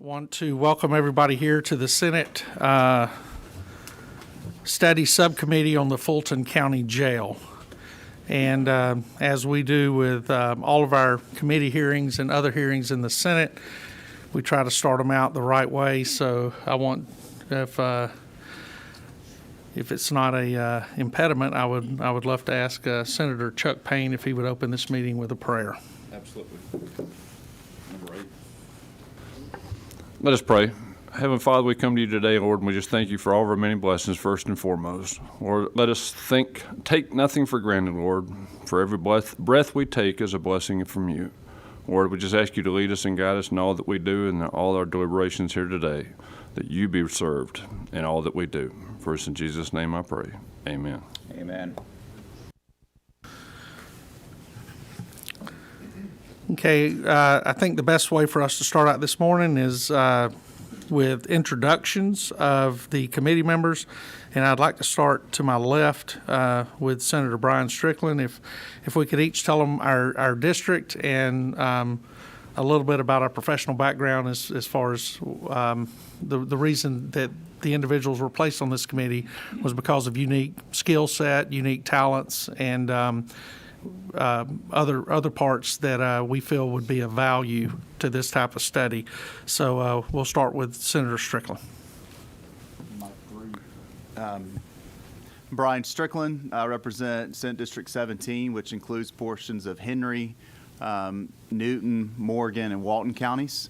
Want to welcome everybody here to the Senate Study Subcommittee on the Fulton County Jail. And as we do with all of our committee hearings and other hearings in the Senate, we try to start them out the right way. So I want, if it's not a impediment, I would love to ask Senator Chuck Payne if he would open this meeting with a prayer. Absolutely. Number 8. Let us pray. Heavenly Father, we come to you today, Lord, and we just thank you for all of our many blessings, first and foremost. Lord, let us take nothing for granted, Lord, for every breath we take is a blessing from you. Lord, we just ask you to lead us and guide us in all that we do and all our deliberations here today, that you be served in all that we do. First, in Jesus' name I pray. Amen. Amen. Okay, I think the best way for us to start out this morning is with introductions of the committee members, and I'd like to start to my left with Senator Brian Strickland. If we could each tell them our district and a little bit about our professional background as far as the reason that the individuals were placed on this committee was because of unique skill set, unique talents, and other parts that we feel would be of value to this type of study. So we'll start with Senator Strickland. Brian Strickland. I represent Senate District 17, which includes portions of Henry, Newton, Morgan, and Walton counties.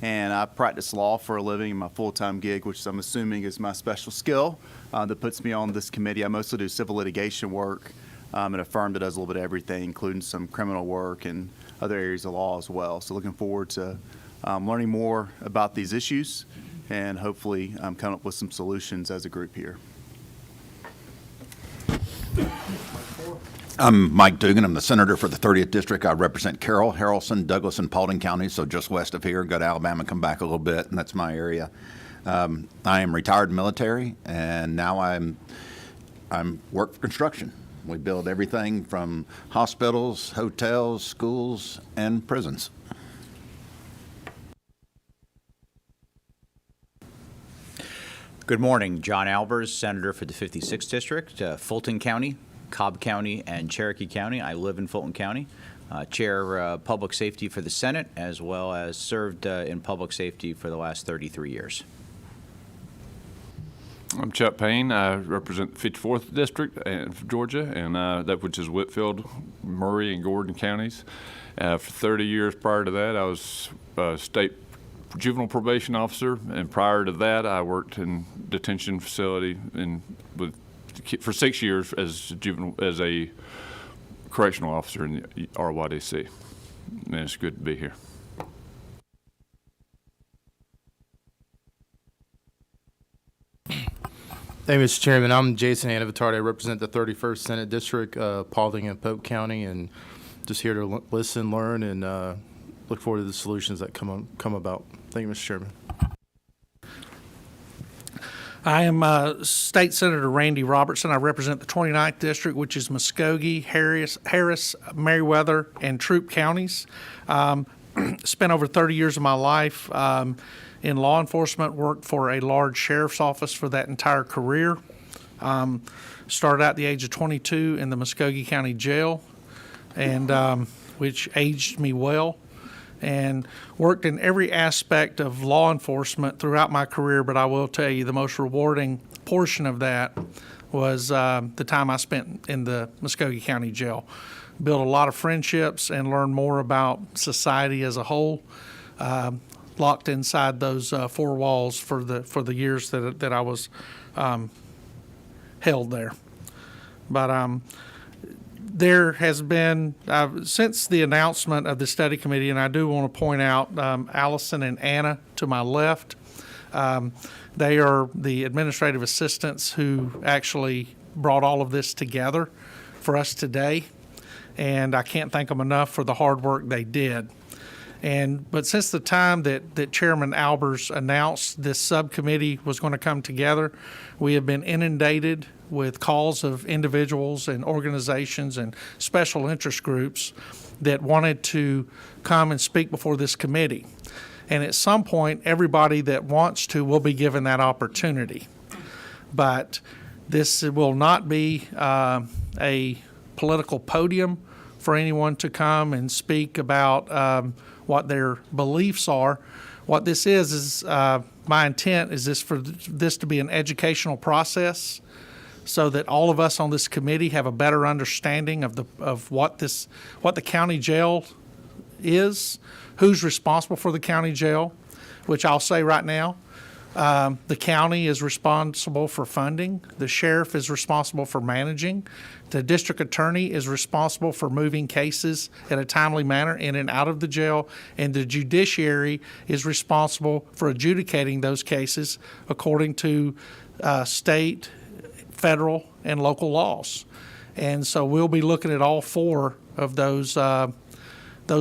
And I practice law for a living in my full-time gig, which I'm assuming is my special skill that puts me on this committee. I mostly do civil litigation work at a firm that does a little bit of everything, including some criminal work and other areas of law as well. So looking forward to learning more about these issues and hopefully coming up with some solutions as a group here. I'm Mike Dugan. I'm the senator for the 30th District. I represent Carroll, Haralson, Douglas, and Paulding counties, so just west of here. Go to Alabama, come back a little bit, and that's my area. I am retired military, and now I'm work for construction. We build everything from hospitals, hotels, schools, and prisons. Good morning. John Albers, Senator for the 56th District, Fulton County, Cobb County, and Cherokee County. I live in Fulton County. Chair Public Safety for the Senate, as well as served in public safety for the last 33 years. I'm Chuck Payne. I represent the 54th District of Georgia, and that which is Whitfield, Murray, and Gordon counties. For 30 years prior to that, I was a state juvenile probation officer, and prior to that, I worked in detention facility for 6 years as a correctional officer in the RYDC. And it's good to be here. Thank you, Mr. Chairman. I'm Jason Anavatard. I represent the 31st Senate District, Paulding and Polk County, and just here to listen, learn, and look forward to the solutions that come about. Thank you, Mr. Chairman. I am State Senator Randy Robertson. I represent the 29th District, which is Muskogee, Harris, Meriwether, and Troup counties. Spent over 30 years of my life in law enforcement, worked for a large sheriff's office for that entire career. Started out at the age of 22 in the Muskogee County Jail, and which aged me well, and worked in every aspect of law enforcement throughout my career. But I will tell you, the most rewarding portion of that was the time I spent in the Muskogee County Jail. Built a lot of friendships and learned more about society as a whole. Locked inside those four walls for the years that I was held there. But there has been, since the announcement of the study committee, and I do want to point out Allison and Anna to my left. They are the administrative assistants who actually brought all of this together for us today, and I can't thank them enough for the hard work they did. But since the time that Chairman Albers announced this subcommittee was going to come together, we have been inundated with calls of individuals and organizations and special interest groups that wanted to come and speak before this committee. And at some point, everybody that wants to will be given that opportunity. But this will not be a political podium for anyone to come and speak about what their beliefs are. What this is my intent is this for this to be an educational process, so that all of us on this committee have a better understanding of what the county jail is, who's responsible for the county jail, which I'll say right now. The county is responsible for funding. The sheriff is responsible for managing. The district attorney is responsible for moving cases in a timely manner in and out of the jail. And the judiciary is responsible for adjudicating those cases according to state, federal, and local laws. And so we'll be looking at all four of those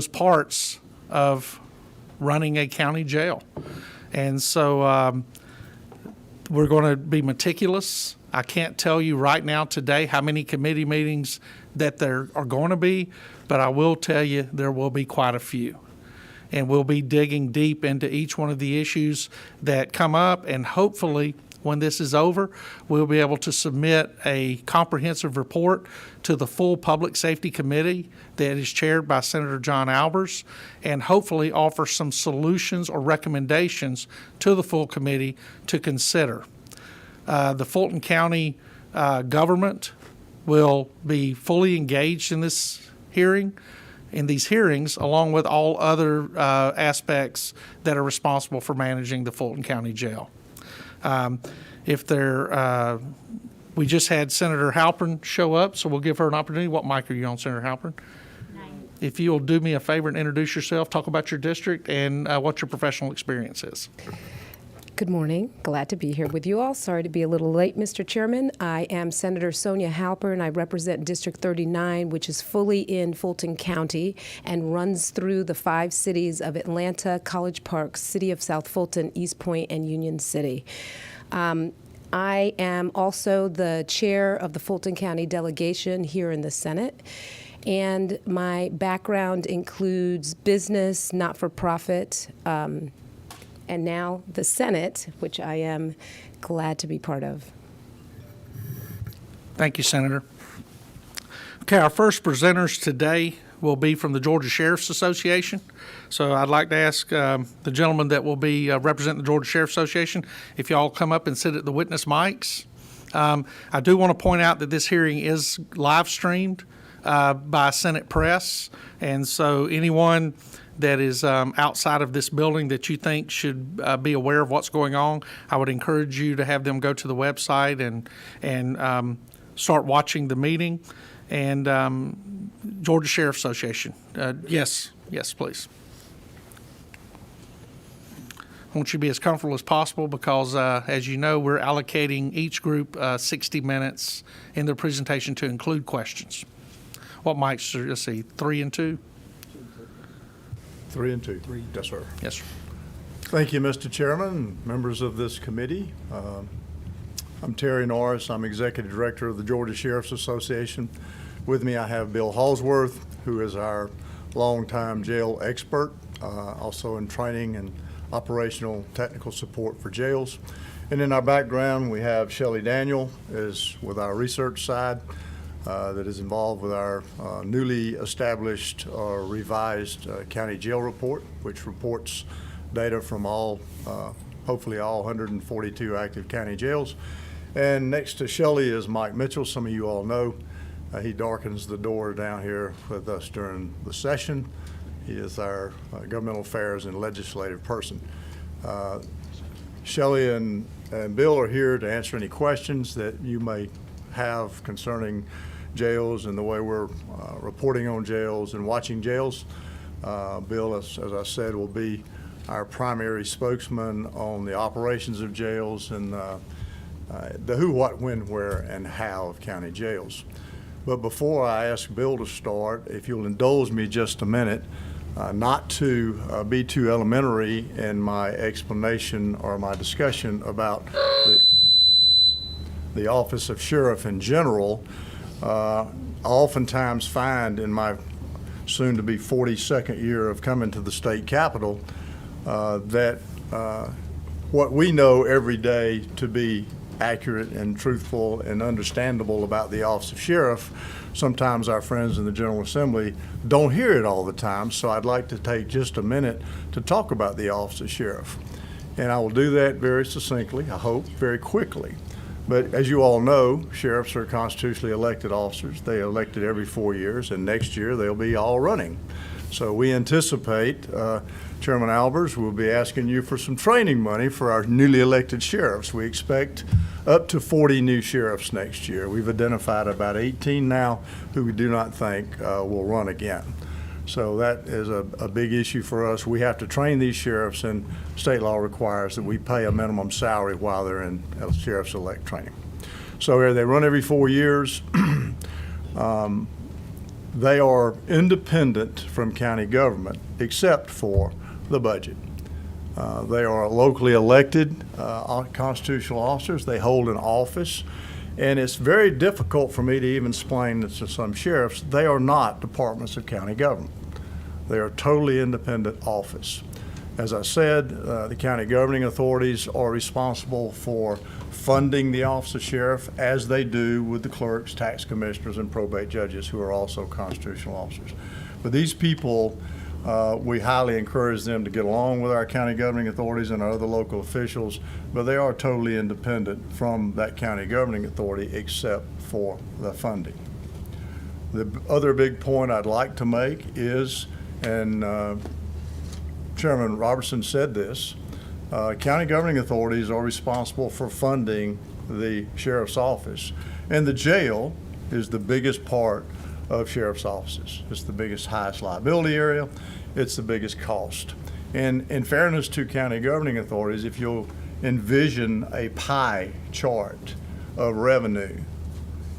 parts of running a county jail. And so we're going to be meticulous. I can't tell you right now today how many committee meetings that there are going to be, but I will tell you there will be quite a few. And we'll be digging deep into each one of the issues that come up, and hopefully when this is over, we'll be able to submit a comprehensive report to the full Public Safety Committee that is chaired by Senator John Albers, and hopefully offer some solutions or recommendations to the full committee to consider. The Fulton County government will be fully engaged in this hearing, in these hearings, along with all other aspects that are responsible for managing the Fulton County Jail. We just had Senator Halpern show up, so we'll give her an opportunity. What mic are you on, Senator Halpern? 9. If you'll do me a favor and introduce yourself, talk about your district and what your professional experience is. Good morning. Glad to be here with you all. Sorry to be a little late, Mr. Chairman. I am Senator Sonia Halpern. I represent District 39, which is fully in Fulton County and runs through the 5 cities of Atlanta, College Park, City of South Fulton, East Point, and Union City. I am also the chair of the Fulton County delegation here in the Senate. And my background includes business, not-for-profit, and now the Senate, which I am glad to be part of. Thank you, Senator. Okay, our first presenters today will be from the Georgia Sheriff's Association. So I'd like to ask the gentleman that will be representing the Georgia Sheriff's Association, if y'all come up and sit at the witness mics. I do want to point out that this hearing is live streamed by Senate Press, and so anyone that is outside of this building that you think should be aware of what's going on, I would encourage you to have them go to the website and start watching the meeting. And Georgia Sheriff's Association. Yes, please. I want you to be as comfortable as possible because, as you know, we're allocating each group 60 minutes in their presentation to include questions. What mics are, let's see, 3 and 2? 3 and 2. Yes, sir. Yes, sir. Thank you, Mr. Chairman, members of this committee. I'm Terry Norris. I'm Executive Director of the Georgia Sheriff's Association. With me, I have Bill Halsworth, who is our longtime jail expert, also in training and operational technical support for jails. And in our background, we have Shelley Daniel is with our research side that is involved with our newly established or revised county jail report, which reports data from all, hopefully all 142 active county jails. And next to Shelley is Mike Mitchell. Some of you all know. He darkens the door down here with us during the session. He is our governmental affairs and legislative person. Shelley and Bill are here to answer any questions that you may have concerning jails and the way we're reporting on jails and watching jails. Bill, as I said, will be our primary spokesman on the operations of jails and the who, what, when, where, and how of county jails. But before I ask Bill to start, if you'll indulge me just a minute, not to be too elementary in my explanation or my discussion about the office of sheriff in general, I oftentimes find in my soon-to-be 42nd year of coming to the state capitol that what we know every day to be accurate and truthful and understandable about the office of sheriff, sometimes our friends in the General Assembly don't hear it all the time. So I'd like to take just a minute to talk about the office of sheriff. And I will do that very succinctly, I hope, very quickly. But as you all know, sheriffs are constitutionally elected officers. They are elected every 4 years, and next year they'll be all running. So we anticipate, Chairman Albers will be asking you for some training money for our newly elected sheriffs. We expect up to 40 new sheriffs next year. We've identified about 18 now who we do not think will run again. So that is a big issue for us. We have to train these sheriffs, and state law requires that we pay a minimum salary while they're in sheriff's elect training. So they run every 4 years. They are independent from county government, except for the budget. They are locally elected constitutional officers. They hold an office. And it's very difficult for me to even explain this to some sheriffs. They are not departments of county government. They are totally independent office. As I said, the county governing authorities are responsible for funding the office of sheriff, as they do with the clerks, tax commissioners, and probate judges, who are also constitutional officers. But these people, we highly encourage them to get along with our county governing authorities and our other local officials, but they are totally independent from that county governing authority except for the funding. The other big point I'd like to make is, and Chairman Robertson said this, county governing authorities are responsible for funding the sheriff's office, and the jail is the biggest part of sheriff's offices. It's the biggest, highest liability area. It's the biggest cost. And in fairness to county governing authorities, if you'll envision a pie chart of revenue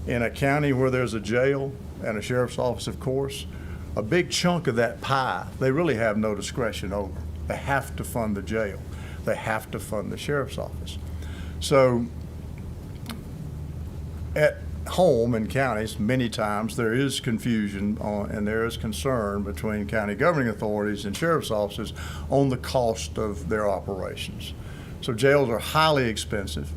in a county where there's a jail and a sheriff's office, of course, a big chunk of that pie, they really have no discretion over. They have to fund the jail. They have to fund the sheriff's office. So at home in counties, many times there is confusion and there is concern between county governing authorities and sheriff's offices on the cost of their operations. So jails are highly expensive.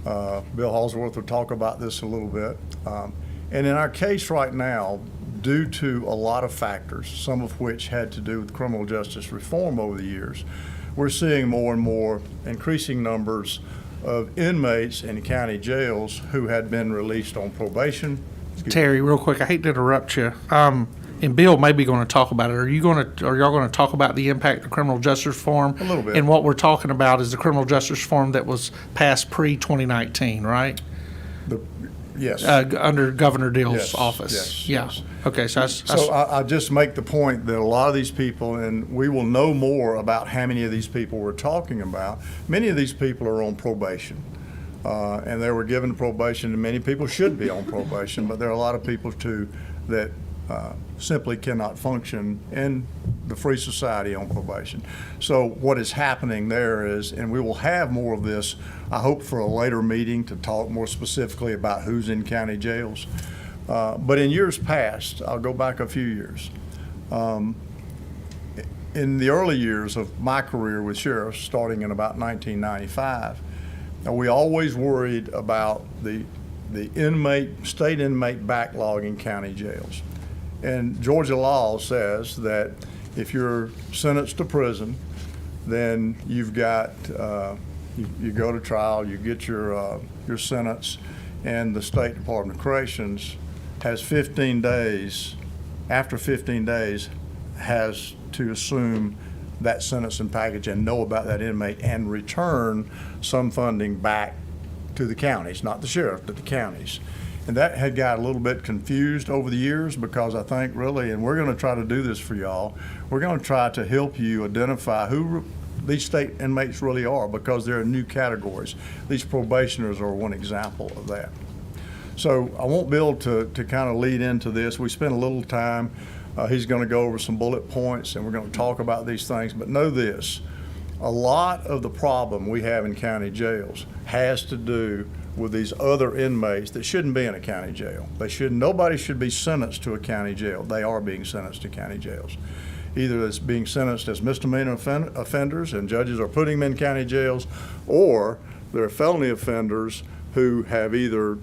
Bill Halsworth will talk about this a little bit. And in our case right now, due to a lot of factors, some of which had to do with criminal justice reform over the years, we're seeing more and more increasing numbers of inmates in county jails who had been released on probation. Terry, real quick, I hate to interrupt you. And Bill may be going to talk about it. Are y'all going to talk about the impact of criminal justice reform? A little bit. And what we're talking about is the criminal justice reform that was passed pre-2019, right? Yes. Under Governor Deal's Yes, office. yes, Yeah. yes. Okay, so So I just make the point that a lot of these people, and we will know more about how many of these people we're talking about, many of these people are on probation. And they were given probation, and many people should be on probation, but there are a lot of people too that simply cannot function in the free society on probation. So what is happening there is, and we will have more of this, I hope, for a later meeting to talk more specifically about who's in county jails. But in years past, I'll go back a few years. In the early years of my career with sheriffs, starting in about 1995, we always worried about the state inmate backlog in county jails. And Georgia law says that if you're sentenced to prison, then you've got, you go to trial, you get your sentence, and the State Department of Corrections has 15 days, after 15 days, has to assume that sentence and package and know about that inmate and return some funding back to the counties, not the sheriff, but the counties. And that had got a little bit confused over the years, because I think really, and we're going to try to do this for y'all, we're going to try to help you identify who these state inmates really are, because there are new categories. These probationers are one example of that. So I want Bill to kind of lead into this. We spent a little time. He's going to go over some bullet points, and we're going to talk about these things. But know this, a lot of the problem we have in county jails has to do with these other inmates that shouldn't be in a county jail. Nobody should be sentenced to a county jail. They are being sentenced to county jails. either as being sentenced as misdemeanor offenders and judges are putting them in county jails, or they're felony offenders who have either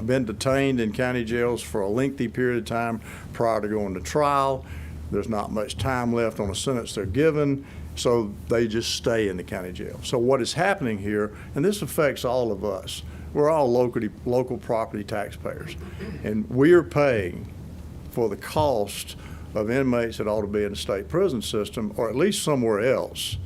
been detained in county jails for a lengthy period of time prior to going to trial. There's not much time left on the sentence they're given, so they just stay in the county jail. So what is happening here, and this affects all of us, we're all local property taxpayers, and we are paying for the cost of inmates that ought to be in the state prison system, or at least somewhere else,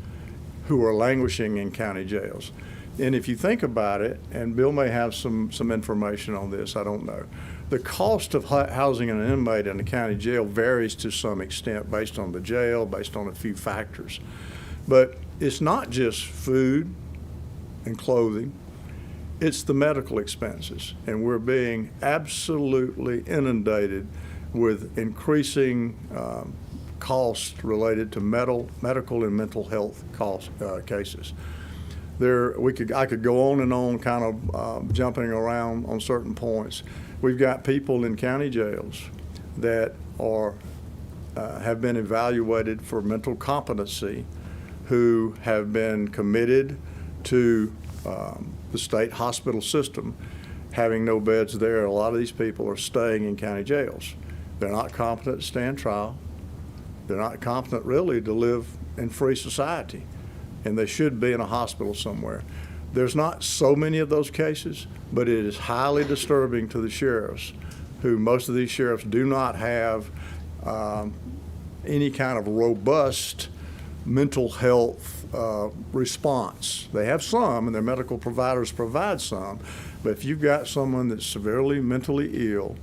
who are languishing in county jails. And if you think about it, and Bill may have some information on this, I don't know, the cost of housing an inmate in a county jail varies to some extent based on the jail, based on a few factors. But it's not just food and clothing, it's the medical expenses. And we're being absolutely inundated with increasing costs related to medical and mental health cases. I could go on and on, kind of jumping around on certain points. We've got people in county jails that have been evaluated for mental competency, who have been committed to the state hospital system, having no beds there. A lot of these people are staying in county jails. They're not competent to stand trial. They're not competent really to live in free society, and they should be in a hospital somewhere. There's not so many of those cases, but it is highly disturbing to the sheriffs, who most of these sheriffs do not have any kind of robust mental health response. They have some, and their medical providers provide some, but if you've got someone that's severely mentally ill,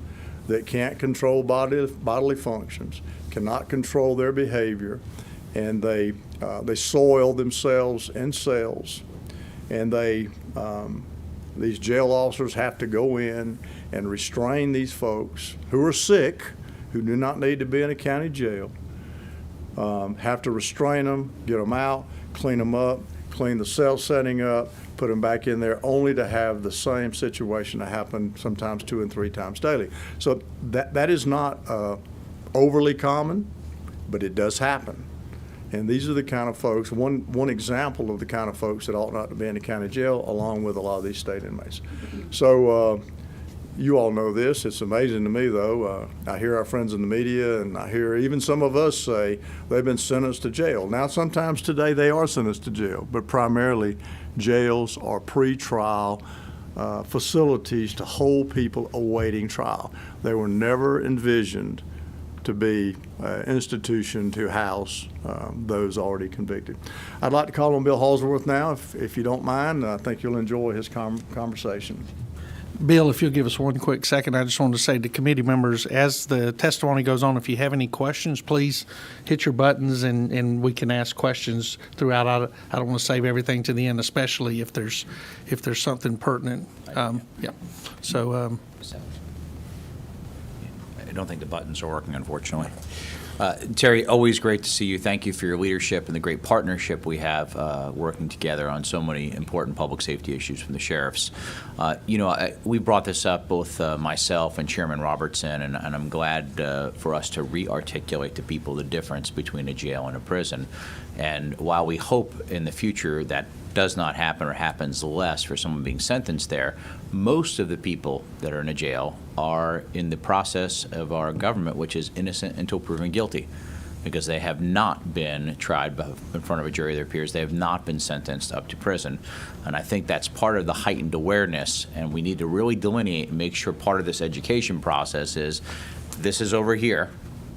that can't control bodily functions, cannot control their behavior, and they soil themselves in cells, and these jail officers have to go in and restrain these folks who are sick, who do not need to be in a county jail, have to restrain them, get them out, clean them up, clean the cell setting up, put them back in there, only to have the same situation to happen sometimes 2 and 3 times daily. So that is not overly common, but it does happen. And these are the kind of folks, one example of the kind of folks that ought not to be in the county jail, along with a lot of these state inmates. So you all know this. It's amazing to me, though. I hear our friends in the media, and I hear even some of us say they've been sentenced to jail. Now, sometimes today they are sentenced to jail, but primarily jails are pre-trial facilities to hold people awaiting trial. They were never envisioned to be an institution to house those already convicted. I'd like to call on Bill Halsworth now, if you don't mind. I think you'll enjoy his conversation. Bill, if you'll give us one quick second, I just wanted to say to committee members, as the testimony goes on, if you have any questions, please hit your buttons and we can ask questions throughout. I don't want to save everything to the end, especially if there's something pertinent. Yeah. So. I don't think the buttons are working, unfortunately. Terry, always great to see you. Thank you for your leadership and the great partnership we have working together on so many important public safety issues from the sheriffs. We brought this up, both myself and Chairman Robertson, and I'm glad for us to re-articulate to people the difference between a jail and a prison. And while we hope in the future that does not happen or happens less for someone being sentenced there, most of the people that are in a jail are in the process of our government, which is innocent until proven guilty, because they have not been tried in front of a jury of their peers. They have not been sentenced up to prison. And I think that's part of the heightened awareness, and we need to really delineate and make sure part of this education process is this is over here,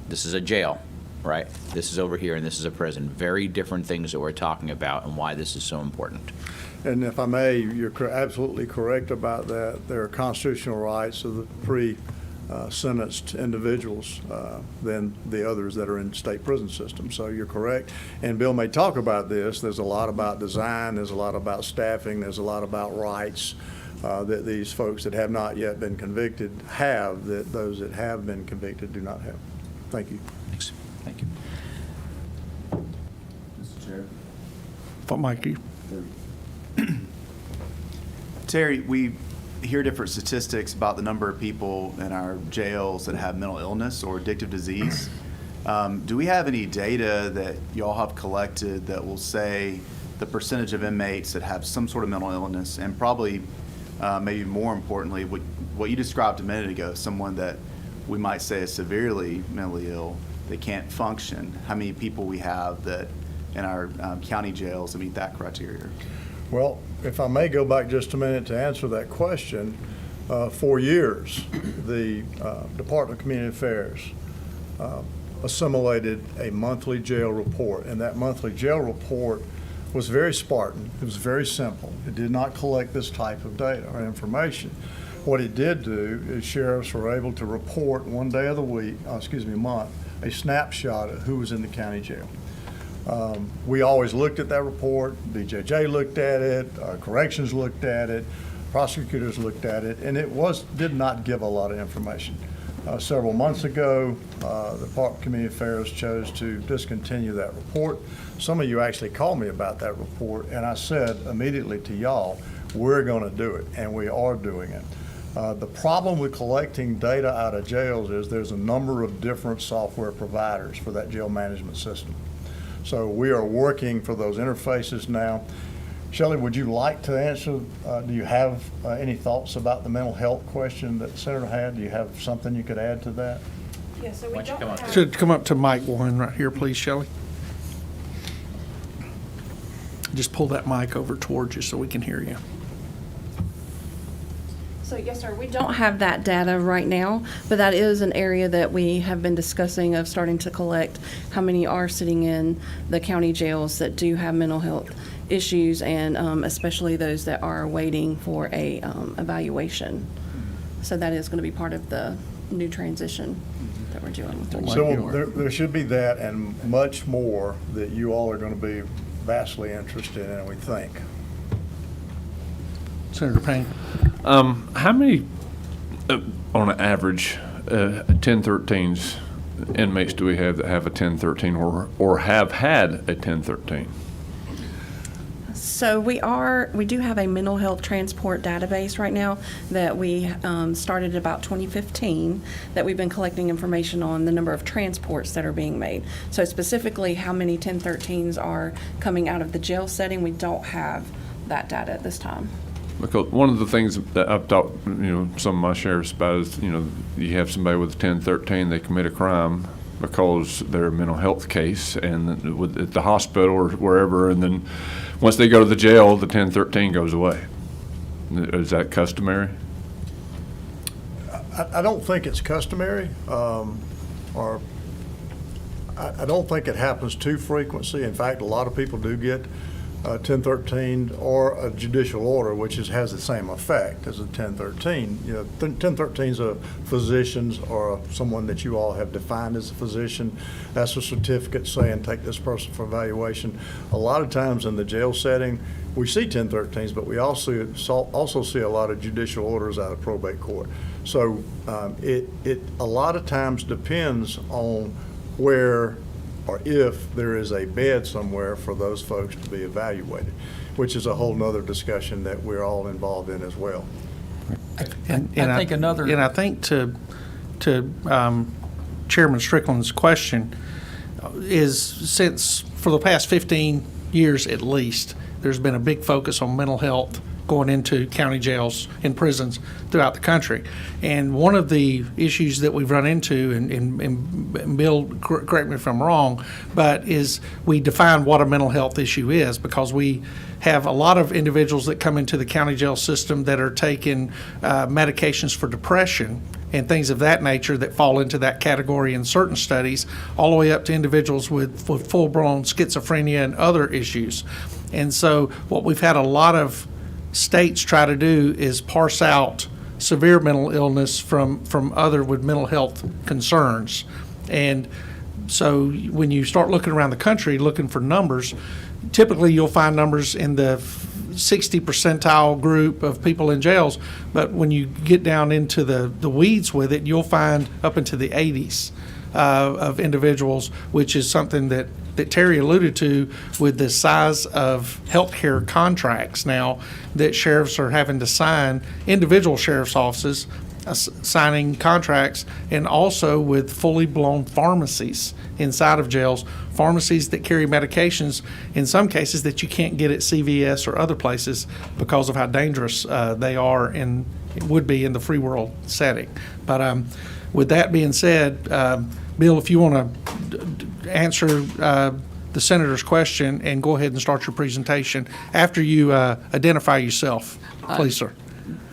this is a jail, right? This is over here, and this is a prison. Very different things that we're talking about, and why this is so important. And if I may, you're absolutely correct about that. There are constitutional rights of the pre-sentenced individuals than the others that are in state prison systems. So you're correct. And Bill may talk about this. There's a lot about design. There's a lot about staffing. There's a lot about rights that these folks that have not yet been convicted have that those that have been convicted do not have. Thank you. Thanks. Thank you. Mr. Chair. Mikey. Terry, we hear different statistics about the number of people in our jails that have mental illness or addictive disease. Do we have any data that y'all have collected that will say the percentage of inmates that have some sort of mental illness, and probably maybe more importantly, what you described a minute ago, someone that we might say is severely mentally ill, they can't function, how many people we have that in our county jails that meet that criteria? Well, if I may go back just a minute to answer that question, for years, the Department of Community Affairs assimilated a monthly jail report, and that monthly jail report was very Spartan. It was very simple. It did not collect this type of data or information. What it did do is sheriffs were able to report one day of the month, a snapshot of who was in the county jail. We always looked at that report. BJJ looked at it, corrections looked at it, prosecutors looked at it, and it did not give a lot of information. Several months ago, the Department of Community Affairs chose to discontinue that report. Some of you actually called me about that report, and I said immediately to y'all, we're going to do it, and we are doing it. The problem with collecting data out of jails is there's a number of different software providers for that jail management system. So we are working for those interfaces now. Shelley, would you like to answer? Do you have any thoughts about the mental health question that the Senator had? Do you have something you could add to that? Yeah, so we don't have. Should come up to mic one right here, please, Shelley. Just pull that mic over towards you so we can hear you. So, yes, sir, we don't have that data right now, but that is an area that we have been discussing of starting to collect how many are sitting in the county jails that do have mental health issues, and especially those that are waiting for a evaluation. So that is going to be part of the new transition that we're doing with. So there should be that and much more that you all are going to be vastly interested in, we think. Senator Payne. How many, on an average, 1013s inmates do we have that have a 1013 or have had a 1013? So we do have a mental health transport database right now that we started about 2015, that we've been collecting information on the number of transports that are being made. So specifically how many 1013s are coming out of the jail setting, we don't have that data at this time. Because one of the things that I've talked, some of my sheriffs about is, you have somebody with a 1013, they commit a crime because they're a mental health case and at the hospital or wherever, and then once they go to the jail, the 1013 goes away. Is that customary? I don't think it's customary, or I don't think it happens too frequently. In fact, a lot of people do get 1013 or a judicial order, which has the same effect as a 1013. 1013s are physicians or someone that you all have defined as a physician. That's a certificate saying take this person for evaluation. A lot of times in the jail setting, we see 1013s, but we also see a lot of judicial orders out of probate court. So it a lot of times depends on where or if there is a bed somewhere for those folks to be evaluated, which is a whole nother discussion that we're all involved in as well. And I think another. And I think to Chairman Strickland's question is, since for the past 15 years at least, there's been a big focus on mental health going into county jails and prisons throughout the country. And one of the issues that we've run into, and Bill, correct me if I'm wrong, but is we define what a mental health issue is, because we have a lot of individuals that come into the county jail system that are taking medications for depression and things of that nature that fall into that category in certain studies, all the way up to individuals with full-blown schizophrenia and other issues. And so what we've had a lot of states try to do is parse out severe mental illness from other with mental health concerns. And so when you start looking around the country looking for numbers, typically you'll find numbers in the 60 percentile group of people in jails, but when you get down into the weeds with it, you'll find up into the 80s of individuals, which is something that Terry alluded to with the size of healthcare contracts now that sheriffs are having to sign, individual sheriff's offices, signing contracts, and also with fully blown pharmacies inside of jails, pharmacies that carry medications in some cases that you can't get at CVS or other places because of how dangerous they are and would be in the free world setting. But with that being said, Bill, if you want to answer the senator's question and go ahead and start your presentation after you identify yourself, please, sir.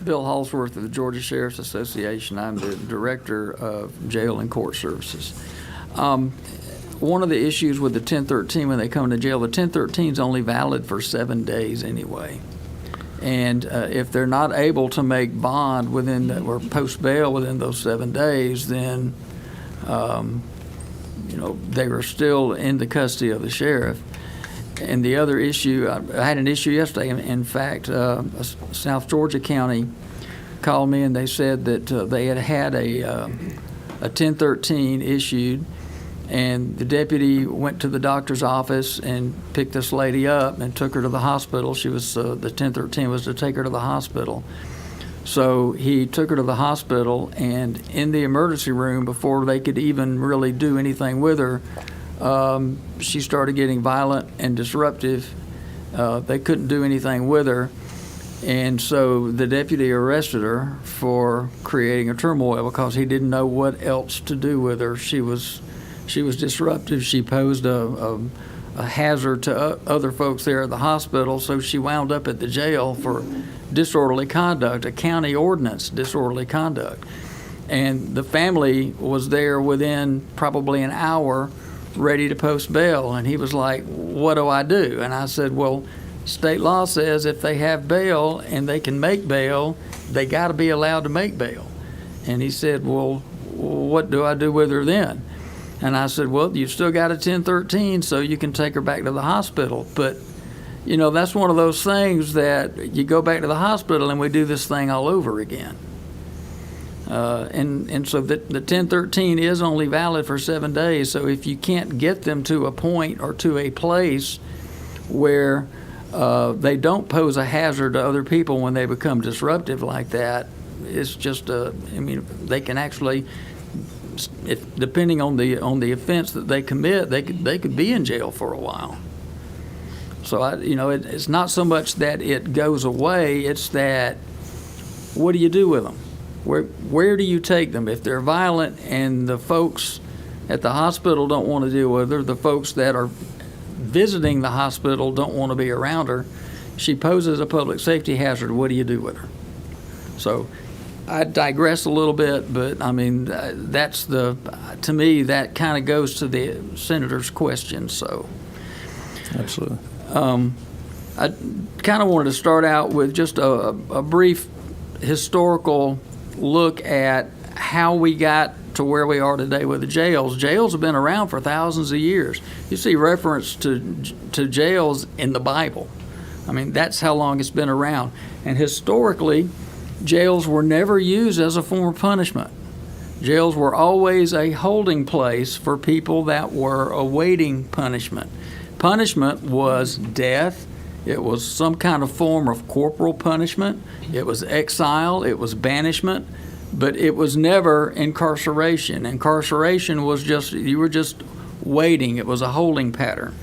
Bill Halsworth of the Georgia Sheriff's Association. I'm the Director of Jail and Court Services. One of the issues with the 1013 when they come to jail, the 1013 is only valid for 7 days anyway. And if they're not able to make bond or post bail within those 7 days, then they are still in the custody of the sheriff. And the other issue, I had an issue yesterday. In fact, South Georgia County called me and they said that they had a 1013 issued, and the deputy went to the doctor's office and picked this lady up and took her to the hospital. She was the 1013 was to take her to the hospital. So he took her to the hospital, and in the emergency room, before they could even really do anything with her, she started getting violent and disruptive. They couldn't do anything with her, and so the deputy arrested her for creating a turmoil because he didn't know what else to do with her. She was disruptive. She posed a hazard to other folks there at the hospital, so she wound up at the jail for disorderly conduct, a county ordinance disorderly conduct. And the family was there within probably an hour ready to post bail, and he was like, what do I do? And I said, well, state law says if they have bail and they can make bail, they got to be allowed to make bail. And he said, well, what do I do with her then? And I said, well, you've still got a 1013, so you can take her back to the hospital. But, that's one of those things that you go back to the hospital and we do this thing all over again. And so the 1013 is only valid for 7 days. So if you can't get them to a point or to a place where they don't pose a hazard to other people when they become disruptive like that, it's just, they can actually, depending on the offense that they commit, they could be in jail for a while. So it's not so much that it goes away; it's that what do you do with them? Where do you take them? If they're violent and the folks at the hospital don't want to deal with her, the folks that are visiting the hospital don't want to be around her, she poses a public safety hazard. What do you do with her? So I digress a little bit, but that's to me, that kind of goes to the senator's question. So Absolutely. I kind of wanted to start out with just a brief historical look at how we got to where we are today with the jails. Jails have been around for thousands of years. You see reference to jails in the Bible. That's how long it's been around. And historically, jails were never used as a form of punishment. Jails were always a holding place for people that were awaiting punishment. Punishment was death. It was some kind of form of corporal punishment. It was exile. It was banishment. But it was never incarceration. Incarceration was you were just waiting. It was a holding pattern.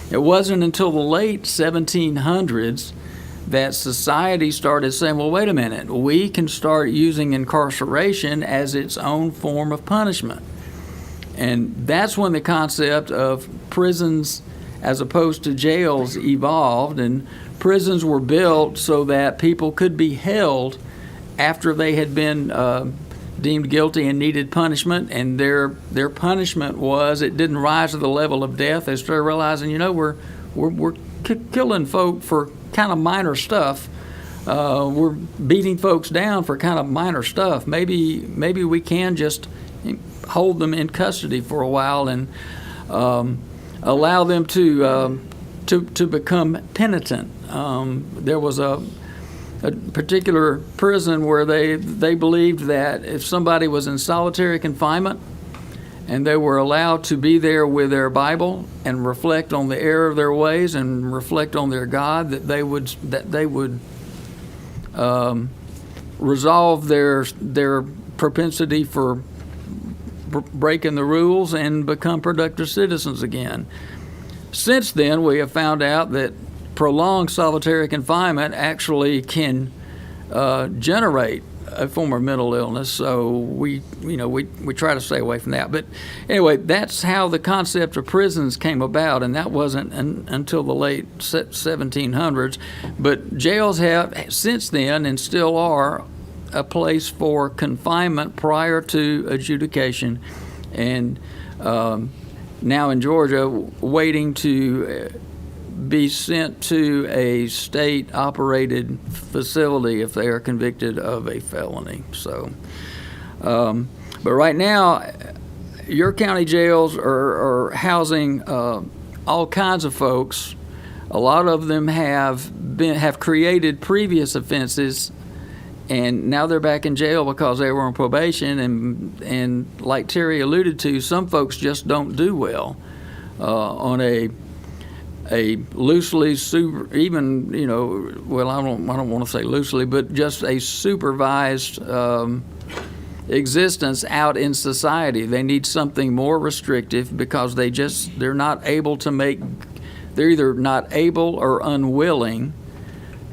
It wasn't until the late 1700s that society started saying, well, wait a minute, we can start using incarceration as its own form of punishment. And that's when the concept of prisons as opposed to jails evolved, and prisons were built so that people could be held after they had been deemed guilty and needed punishment, and their punishment was, it didn't rise to the level of death. They started realizing, we're killing folk for kind of minor stuff. We're beating folks down for kind of minor stuff. Maybe we can just hold them in custody for a while and allow them to become penitent. There was a particular prison where they believed that if somebody was in solitary confinement and they were allowed to be there with their Bible and reflect on the error of their ways and reflect on their God, that they would resolve their propensity for breaking the rules and become productive citizens again. Since then, we have found out that prolonged solitary confinement actually can generate a form of mental illness. So we try to stay away from that. But anyway, that's how the concept of prisons came about, and that wasn't until the late 1700s. But jails have since then and still are a place for confinement prior to adjudication, and now in Georgia, waiting to be sent to a state-operated facility if they are convicted of a felony. So, but right now, your county jails are housing all kinds of folks. A lot of them have created previous offenses, and now they're back in jail because they were on probation. And like Terry alluded to, some folks just don't do well on a loosely even well, I don't want to say loosely, but just a supervised existence out in society. They need something more restrictive because they're not able to make. They're either not able or unwilling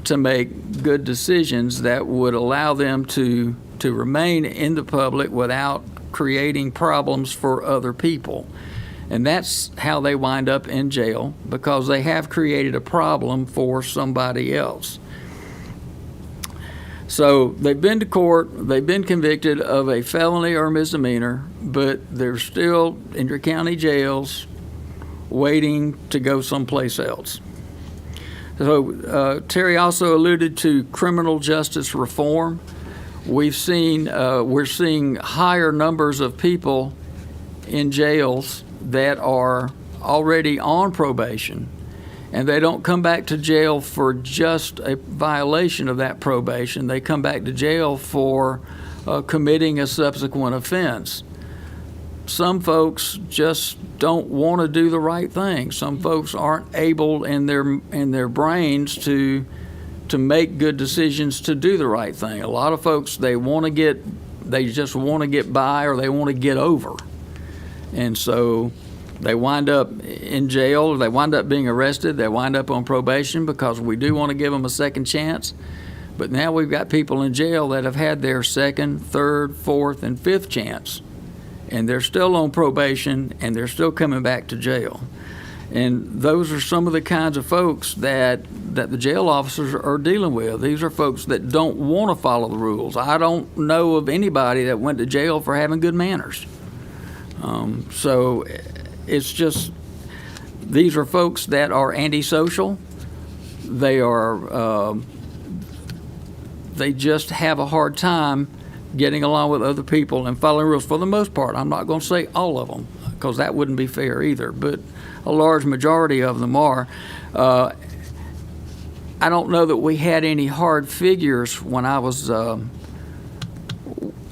to make good decisions that would allow them to remain in the public without creating problems for other people. And that's how they wind up in jail, because they have created a problem for somebody else. So they've been to court, they've been convicted of a felony or misdemeanor, but they're still in your county jails waiting to go someplace else. So Terry also alluded to criminal justice reform. We're seeing higher numbers of people in jails that are already on probation, and they don't come back to jail for just a violation of that probation. They come back to jail for committing a subsequent offense. Some folks just don't want to do the right thing. Some folks aren't able in their brains to make good decisions to do the right thing. A lot of folks, they just want to get by, or they want to get over. And so they wind up in jail, or they wind up being arrested, they wind up on probation because we do want to give them a second chance. But now we've got people in jail that have had their second, third, fourth, and fifth chance, and they're still on probation, and they're still coming back to jail. And those are some of the kinds of folks that the jail officers are dealing with. These are folks that don't want to follow the rules. I don't know of anybody that went to jail for having good manners. So it's just, these are folks that are antisocial. They just have a hard time getting along with other people and following rules for the most part. I'm not going to say all of them, because that wouldn't be fair either, but a large majority of them are. I don't know that we had any hard figures when I was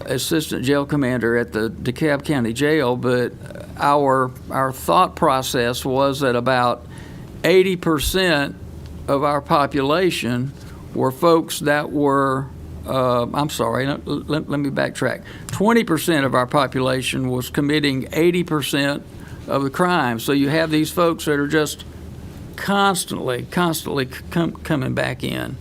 assistant jail commander at the DeKalb County Jail, but our thought process was that about 80% of our population were folks that were let me backtrack. 20% of our population was committing 80% of the crime. So you have these folks that are just constantly coming back in.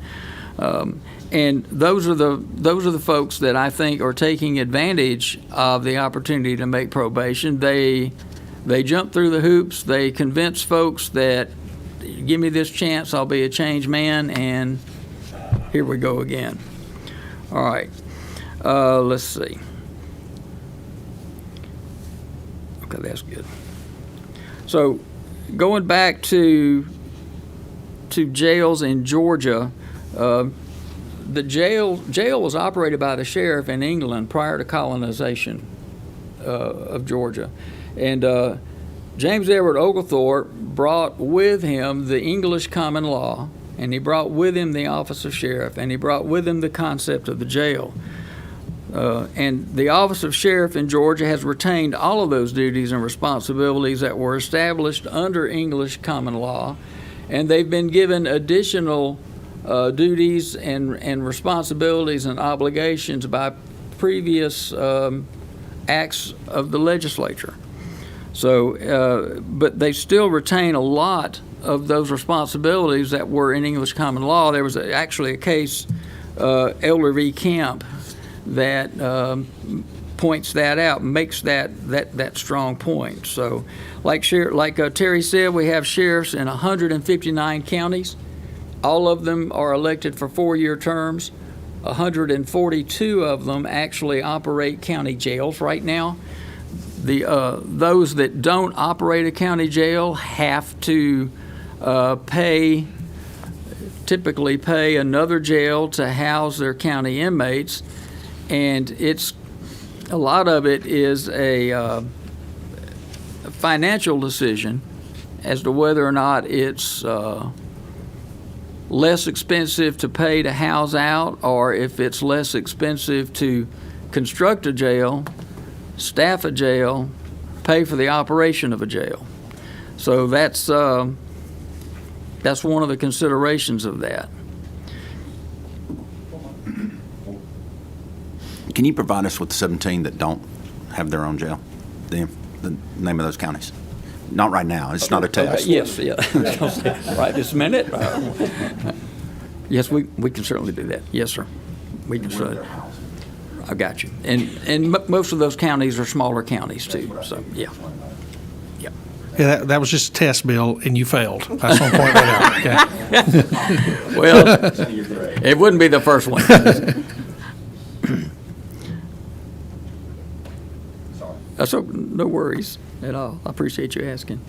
And those are the folks that I think are taking advantage of the opportunity to make probation. They jump through the hoops. They convince folks that, give me this chance, I'll be a changed man, and here we go again. All right, let's see. Okay, that's good. So going back to jails in Georgia, the jail was operated by the sheriff in England prior to colonization of Georgia. And James Edward Oglethorpe brought with him the English common law, and he brought with him the office of sheriff, and he brought with him the concept of the jail. And the office of sheriff in Georgia has retained all of those duties and responsibilities that were established under English common law, and they've been given additional duties and responsibilities and obligations by previous acts of the legislature. So, but they still retain a lot of those responsibilities that were in English common law. There was actually a case, Elder v. Camp, that points that out, makes that strong point. So, like Terry said, we have sheriffs in 159 counties. All of them are elected for 4-year terms. 142 of them actually operate county jails right now. Those that don't operate a county jail have to typically pay another jail to house their county inmates, and a lot of it is a financial decision as to whether or not it's less expensive to pay to house out, or if it's less expensive to construct a jail, staff a jail, pay for the operation of a jail. So that's one of the considerations of that. Can you provide us with the 17 that don't have their own jail? The name of those counties? Not right now. It's not a test. Yes, yeah. Right this minute. Yes, we can certainly do that. Yes, sir. We can certainly. I got you. And most of those counties are smaller counties too. So yeah. Yeah, that was just a test, Bill, and you failed. I just want to point that out. Okay. Well, it wouldn't be the first one. So no worries at all. I appreciate you asking.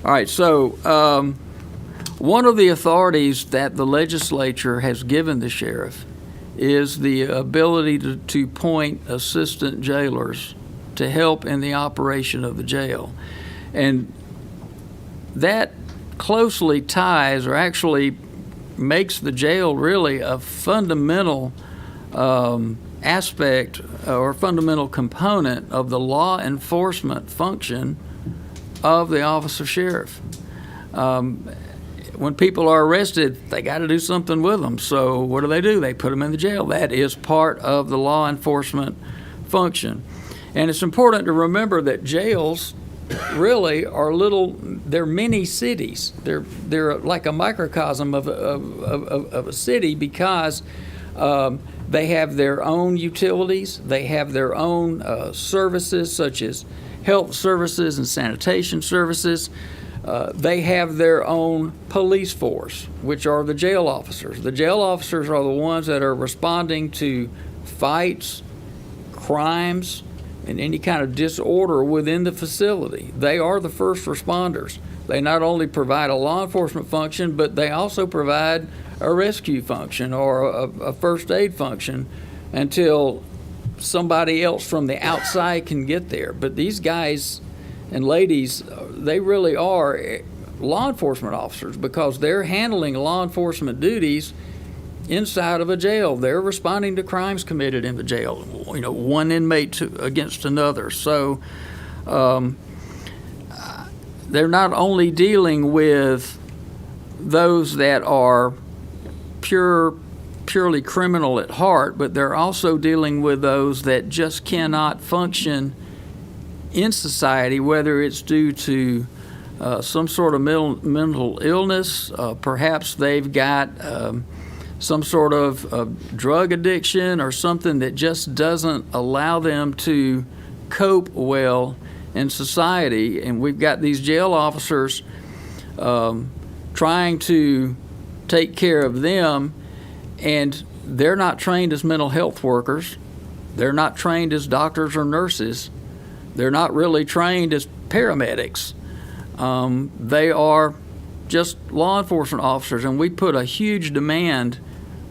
All right, so one of the authorities that the legislature has given the sheriff is the ability to appoint assistant jailers to help in the operation of the jail. And that closely ties, or actually makes the jail really a fundamental aspect or fundamental component of the law enforcement function of the office of sheriff. When people are arrested, they got to do something with them. So what do? They put them in the jail. That is part of the law enforcement function. And it's important to remember that jails really are they're mini cities. They're like a microcosm of a city, because they have their own utilities. They have their own services, such as health services and sanitation services. They have their own police force, which are the jail officers. The jail officers are the ones that are responding to fights, crimes, and any kind of disorder within the facility. They are the first responders. They not only provide a law enforcement function, but they also provide a rescue function or a first aid function until somebody else from the outside can get there. But these guys and ladies, they really are law enforcement officers, because they're handling law enforcement duties inside of a jail. They're responding to crimes committed in the jail, one inmate against another. So they're not only dealing with those that are purely criminal at heart, but they're also dealing with those that just cannot function in society, whether it's due to some sort of mental illness, perhaps they've got some sort of drug addiction or something that just doesn't allow them to cope well in society. And we've got these jail officers trying to take care of them, and they're not trained as mental health workers. They're not trained as doctors or nurses. They're not really trained as paramedics. They are just law enforcement officers, and we put a huge demand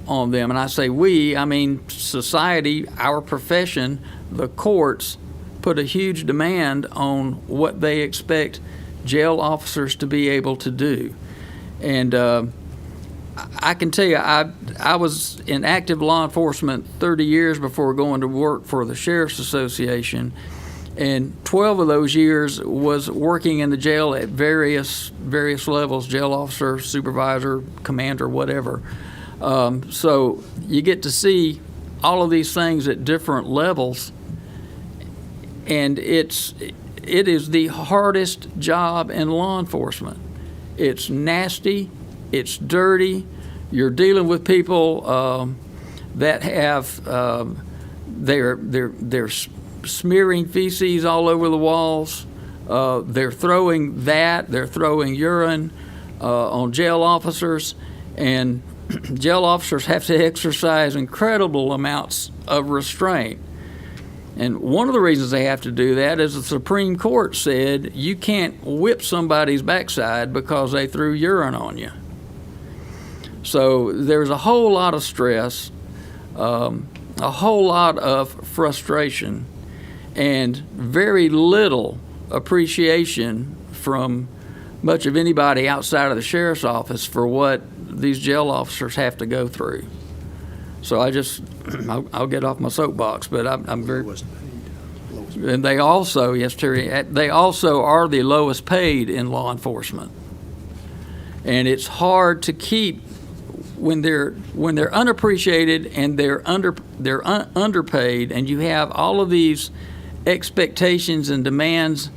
on them. And I say we, I mean society, our profession, the courts, put a huge demand on what they expect jail officers to be able to do. And I can tell you, I was in active law enforcement 30 years before going to work for the Sheriff's Association. And 12 of those years was working in the jail at various levels, jail officer, supervisor, commander, whatever. So you get to see all of these things at different levels, and it is the hardest job in law enforcement. It's nasty, it's dirty. You're dealing with people that have they're smearing feces all over the walls. They're throwing urine on jail officers, and jail officers have to exercise incredible amounts of restraint. And one of the reasons they have to do that is the Supreme Court said you can't whip somebody's backside because they threw urine on you. So there's a whole lot of stress, a whole lot of frustration, and very little appreciation from much of anybody outside of the sheriff's office for what these jail officers have to go through. So I'll get off my soapbox, but I'm very. And they also, yes, Terry, they also are the lowest paid in law enforcement, and it's hard to keep when they're unappreciated and they're underpaid, and you have all of these expectations and demands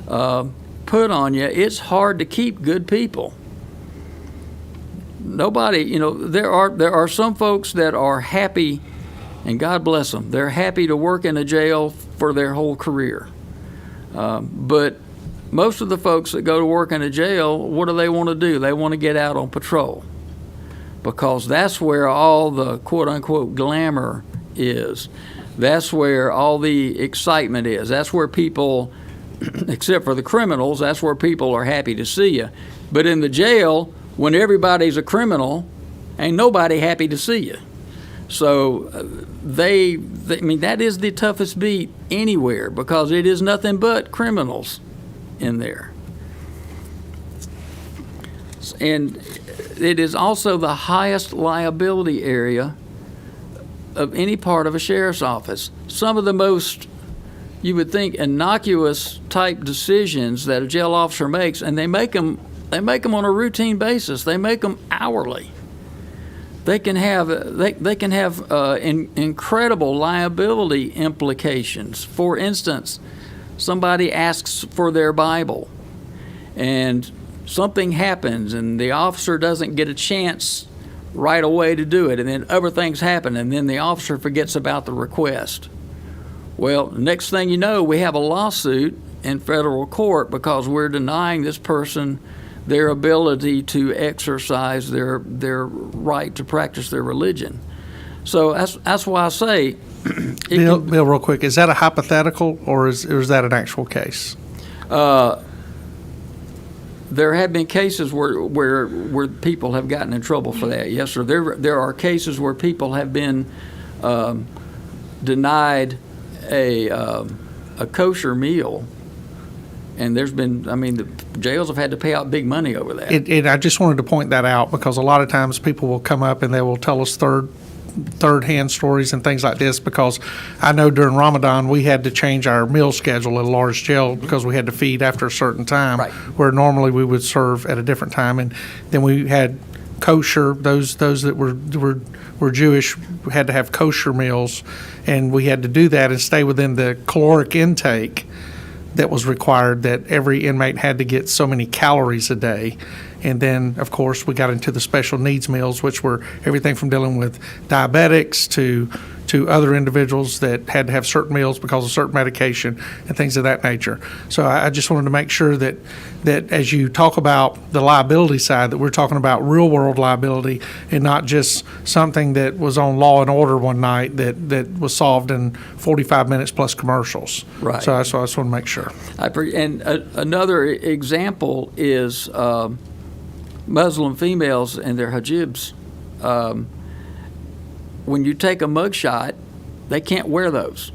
put on you. It's hard to keep good people. Nobody, there are some folks that are happy, and God bless them. They're happy to work in a jail for their whole career. But most of the folks that go to work in a jail, what do they want to do? They want to get out on patrol, because that's where all the quote-unquote glamour is. That's where all the excitement is. That's where people, except for the criminals, that's where people are happy to see you. But in the jail, when everybody's a criminal, ain't nobody happy to see you. So I mean, that is the toughest beat anywhere, because it is nothing but criminals in there. And it is also the highest liability area of any part of a sheriff's office. Some of the most, you would think, innocuous type decisions that a jail officer makes, and they make them on a routine basis. They make them hourly. They can have incredible liability implications. For instance, somebody asks for their Bible, and something happens, and the officer doesn't get a chance right away to do it, and then other things happen, and then the officer forgets about the request. Well, next thing you know, we have a lawsuit in federal court because we're denying this person their ability to exercise their right to practice their religion. So that's why I say, Bill, real quick, is that a hypothetical, or is that an actual case? There have been cases where people have gotten in trouble for that. Yes, sir. There are cases where people have been denied a kosher meal, and there's been, the jails have had to pay out big money over that. I just wanted to point that out, because a lot of times people will come up and they will tell us third-hand stories and things like this, because I know during Ramadan we had to change our meal schedule at a large jail because we had to feed after a certain time, Right. where normally we would serve at a different time. And then we had kosher, those that were Jewish had to have kosher meals, and we had to do that and stay within the caloric intake that was required, that every inmate had to get so many calories a day. And then, of course, we got into the special needs meals, which were everything from dealing with diabetics to other individuals that had to have certain meals because of certain medication and things of that nature. So I just wanted to make sure that as you talk about the liability side, that we're talking about real-world liability and not just something that was on Law and Order one night that was solved in 45 minutes plus commercials. Right. So I just want to make sure. Another example is Muslim females and their hijabs. When you take a mugshot, they can't wear those.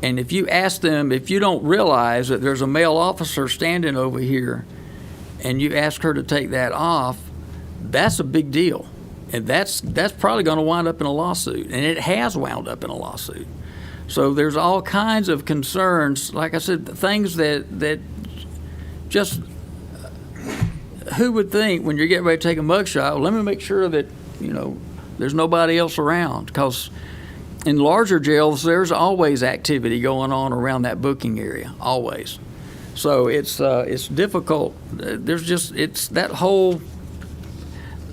And if you ask them, if you don't realize that there's a male officer standing over here and you ask her to take that off, that's a big deal. And that's probably going to wind up in a lawsuit. And it has wound up in a lawsuit. So there's all kinds of concerns, like I said, things that just, who would think when you're getting ready to take a mugshot, well, let me make sure that, There's nobody else around, because in larger jails, there's always activity going on around that booking area, always. So it's difficult. It's that whole,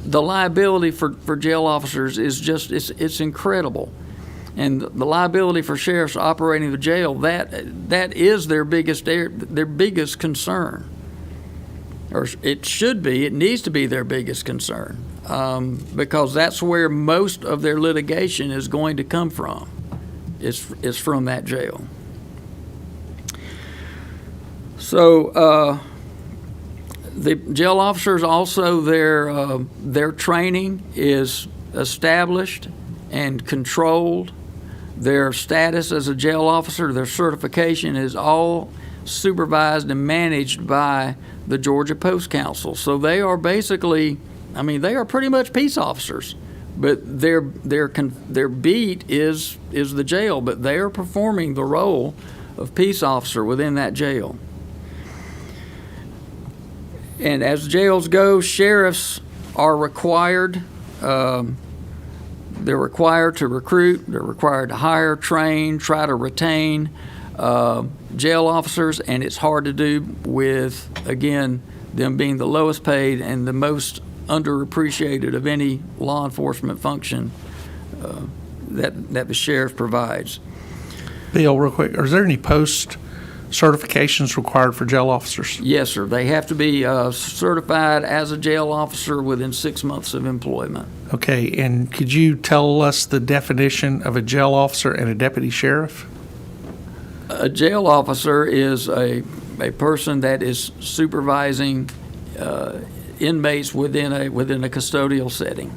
the liability for jail officers is just, it's incredible. And the liability for sheriffs operating the jail, that is their biggest concern. Or it should be, it needs to be their biggest concern, because that's where most of their litigation is going to come from, is from that jail. So the jail officers also, their training is established and controlled. Their status as a jail officer, their certification is all supervised and managed by the Georgia Post Council. So they are basically, they are pretty much peace officers, but their beat is the jail, but they are performing the role of peace officer within that jail. And as jails go, sheriffs are required. They're required to recruit. They're required to hire, train, try to retain jail officers, and it's hard to do with, again, them being the lowest paid and the most underappreciated of any law enforcement function that the sheriff provides. Bill, real quick, is there any post certifications required for jail officers? Yes, sir. They have to be certified as a jail officer within 6 months of employment. Okay, and could you tell us the definition of a jail officer and a deputy sheriff? A jail officer is a person that is supervising inmates within a custodial setting.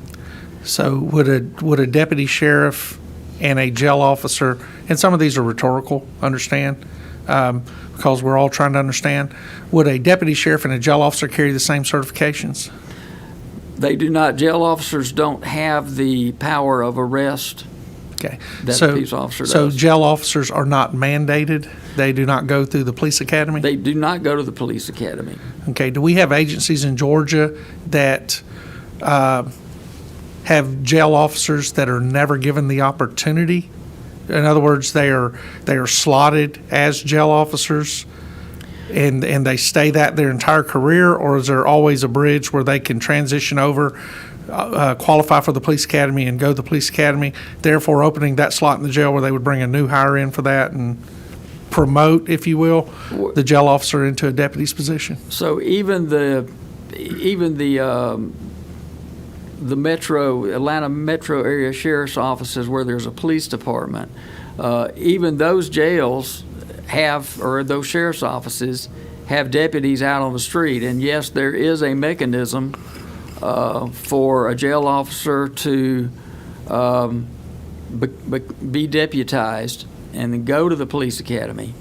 So would a deputy sheriff and a jail officer, and some of these are rhetorical, understand, because we're all trying to understand, would a deputy sheriff and a jail officer carry the same certifications? They do not. Jail officers don't have the power of arrest. Okay. That a peace officer So does. jail officers are not mandated? They do not go through the police academy? They do not go to the police academy. Okay. Do we have agencies in Georgia that have jail officers that are never given the opportunity? In other words, they are slotted as jail officers and they stay that their entire career, or is there always a bridge where they can transition over, qualify for the police academy and go to the police academy, therefore opening that slot in the jail where they would bring a new hire in for that and promote, if you will, the jail officer into a deputy's position? So even the Atlanta metro area sheriff's offices where there's a police department, even those jails those sheriff's offices have deputies out on the street. And yes, there is a mechanism for a jail officer to be deputized and then go to the police academy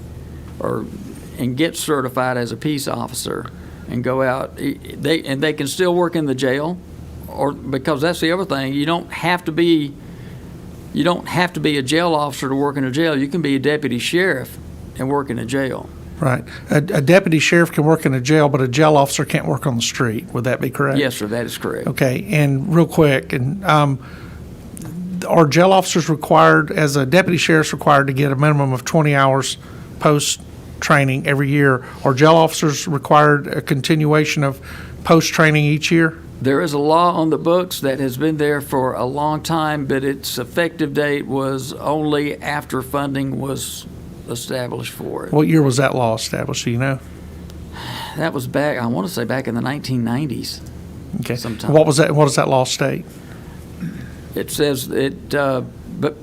and get certified as a peace officer and go out. They can still work in the jail, because that's the other thing. You don't have to be a jail officer to work in a jail. You can be a deputy sheriff and work in a jail. Right. A deputy sheriff can work in a jail, but a jail officer can't work on the street. Would that be correct? Yes, sir, that is correct. Okay. And real quick, are jail officers required, as a deputy sheriff's required to get a minimum of 20 hours post-training every year? Are jail officers required a continuation of post-training each year? There is a law on the books that has been there for a long time, but its effective date was only after funding was established for it. What year was that law established, do you know? That was back, I want to say back in the 1990s. Okay. Sometime. What does that law state? It says it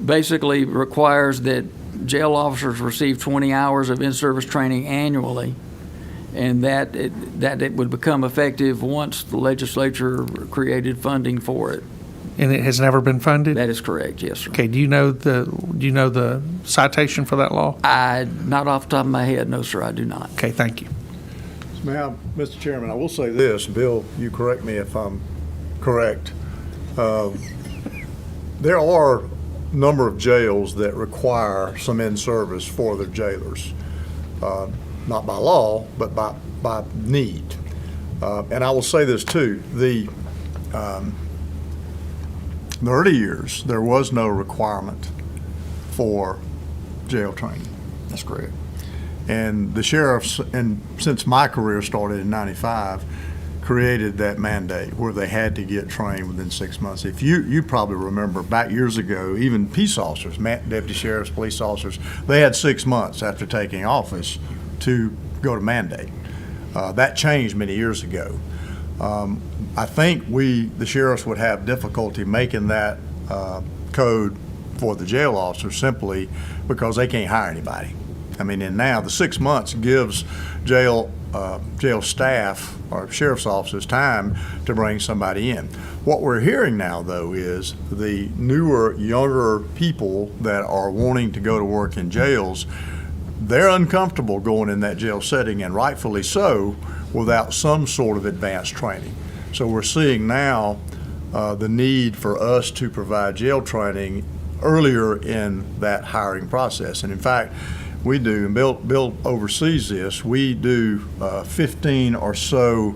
basically requires that jail officers receive 20 hours of in-service training annually, and that it would become effective once the legislature created funding for it. And it has never been funded? That is correct, yes, sir. Okay. Do you know the citation for that law? Not off the top of my head, no, sir, I do not. Okay. Thank you. Mr. Chairman, I will say this, Bill, you correct me if I'm correct. There are a number of jails that require some in-service for their jailers, not by law, but by need. And I will say this too, the early years, there was no requirement for jail training. That's correct. And the sheriffs, and since my career started in '95, created that mandate where they had to get trained within 6 months. If you probably remember back years ago, even peace officers, deputy sheriffs, police officers, they had 6 months after taking office to go to mandate. That changed many years ago. I think the sheriffs would have difficulty making that code for the jail officers simply because they can't hire anybody. I mean, and now the 6 months gives jail staff or sheriff's officers time to bring somebody in. What we're hearing now, though, is the newer, younger people that are wanting to go to work in jails, they're uncomfortable going in that jail setting, and rightfully so, without some sort of advanced training. So we're seeing now the need for us to provide jail training earlier in that hiring process. And in fact, we do, and Bill oversees this, we do 15 or so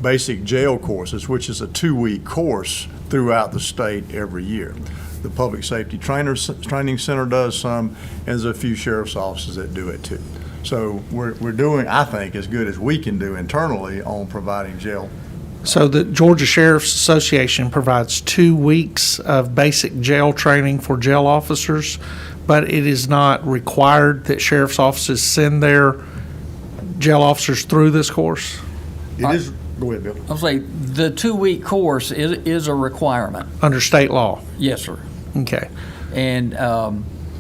basic jail courses, which is a 2-week course throughout the state every year. The Public Safety Training Center does some, and there's a few sheriff's offices that do it too. So we're doing, I think, as good as we can do internally on providing jail. So the Georgia Sheriff's Association provides 2 weeks of basic jail training for jail officers, but it is not required that sheriff's offices send their jail officers through this course? It is, go ahead, Bill. I'll say the 2-week course is a requirement. Under state law? Yes, sir. Okay. And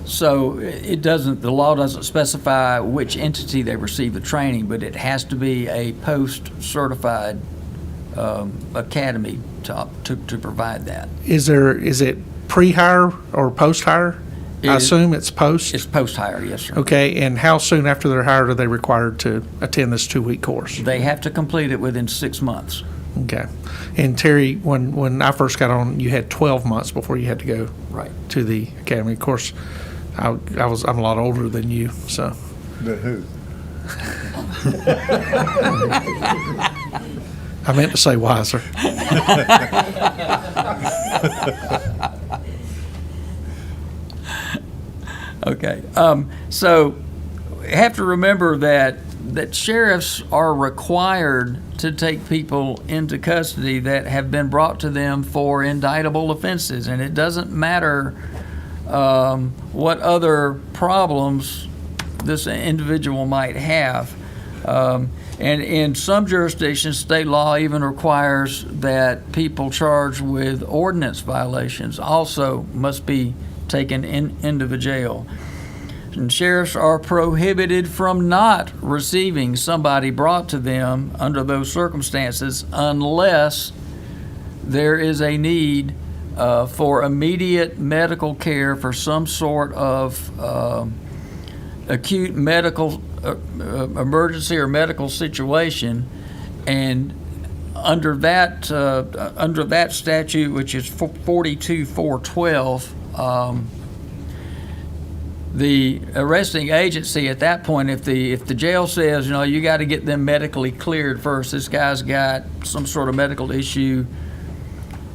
so the law doesn't specify which entity they receive the training, but it has to be a post-certified academy to provide that. Is it pre-hire or post-hire? I assume it's post? It's post-hire, yes, sir. Okay, and how soon after they're hired are they required to attend this 2-week course? They have to complete it within 6 months. Okay. And Terry, when I first got on, you had 12 months before you had to go Right. to the academy. Of course, I'm a lot older than you, so. But who? I meant to say wiser. Okay. So you have to remember that sheriffs are required to take people into custody that have been brought to them for indictable offenses, and it doesn't matter what other problems this individual might have. And in some jurisdictions, state law even requires that people charged with ordinance violations also must be taken into the jail. And sheriffs are prohibited from not receiving somebody brought to them under those circumstances unless there is a need for immediate medical care for some sort of acute medical emergency or medical situation, and under that statute, which is 42-412, the arresting agency at that point, if the jail says, you got to get them medically cleared first, this guy's got some sort of medical issue,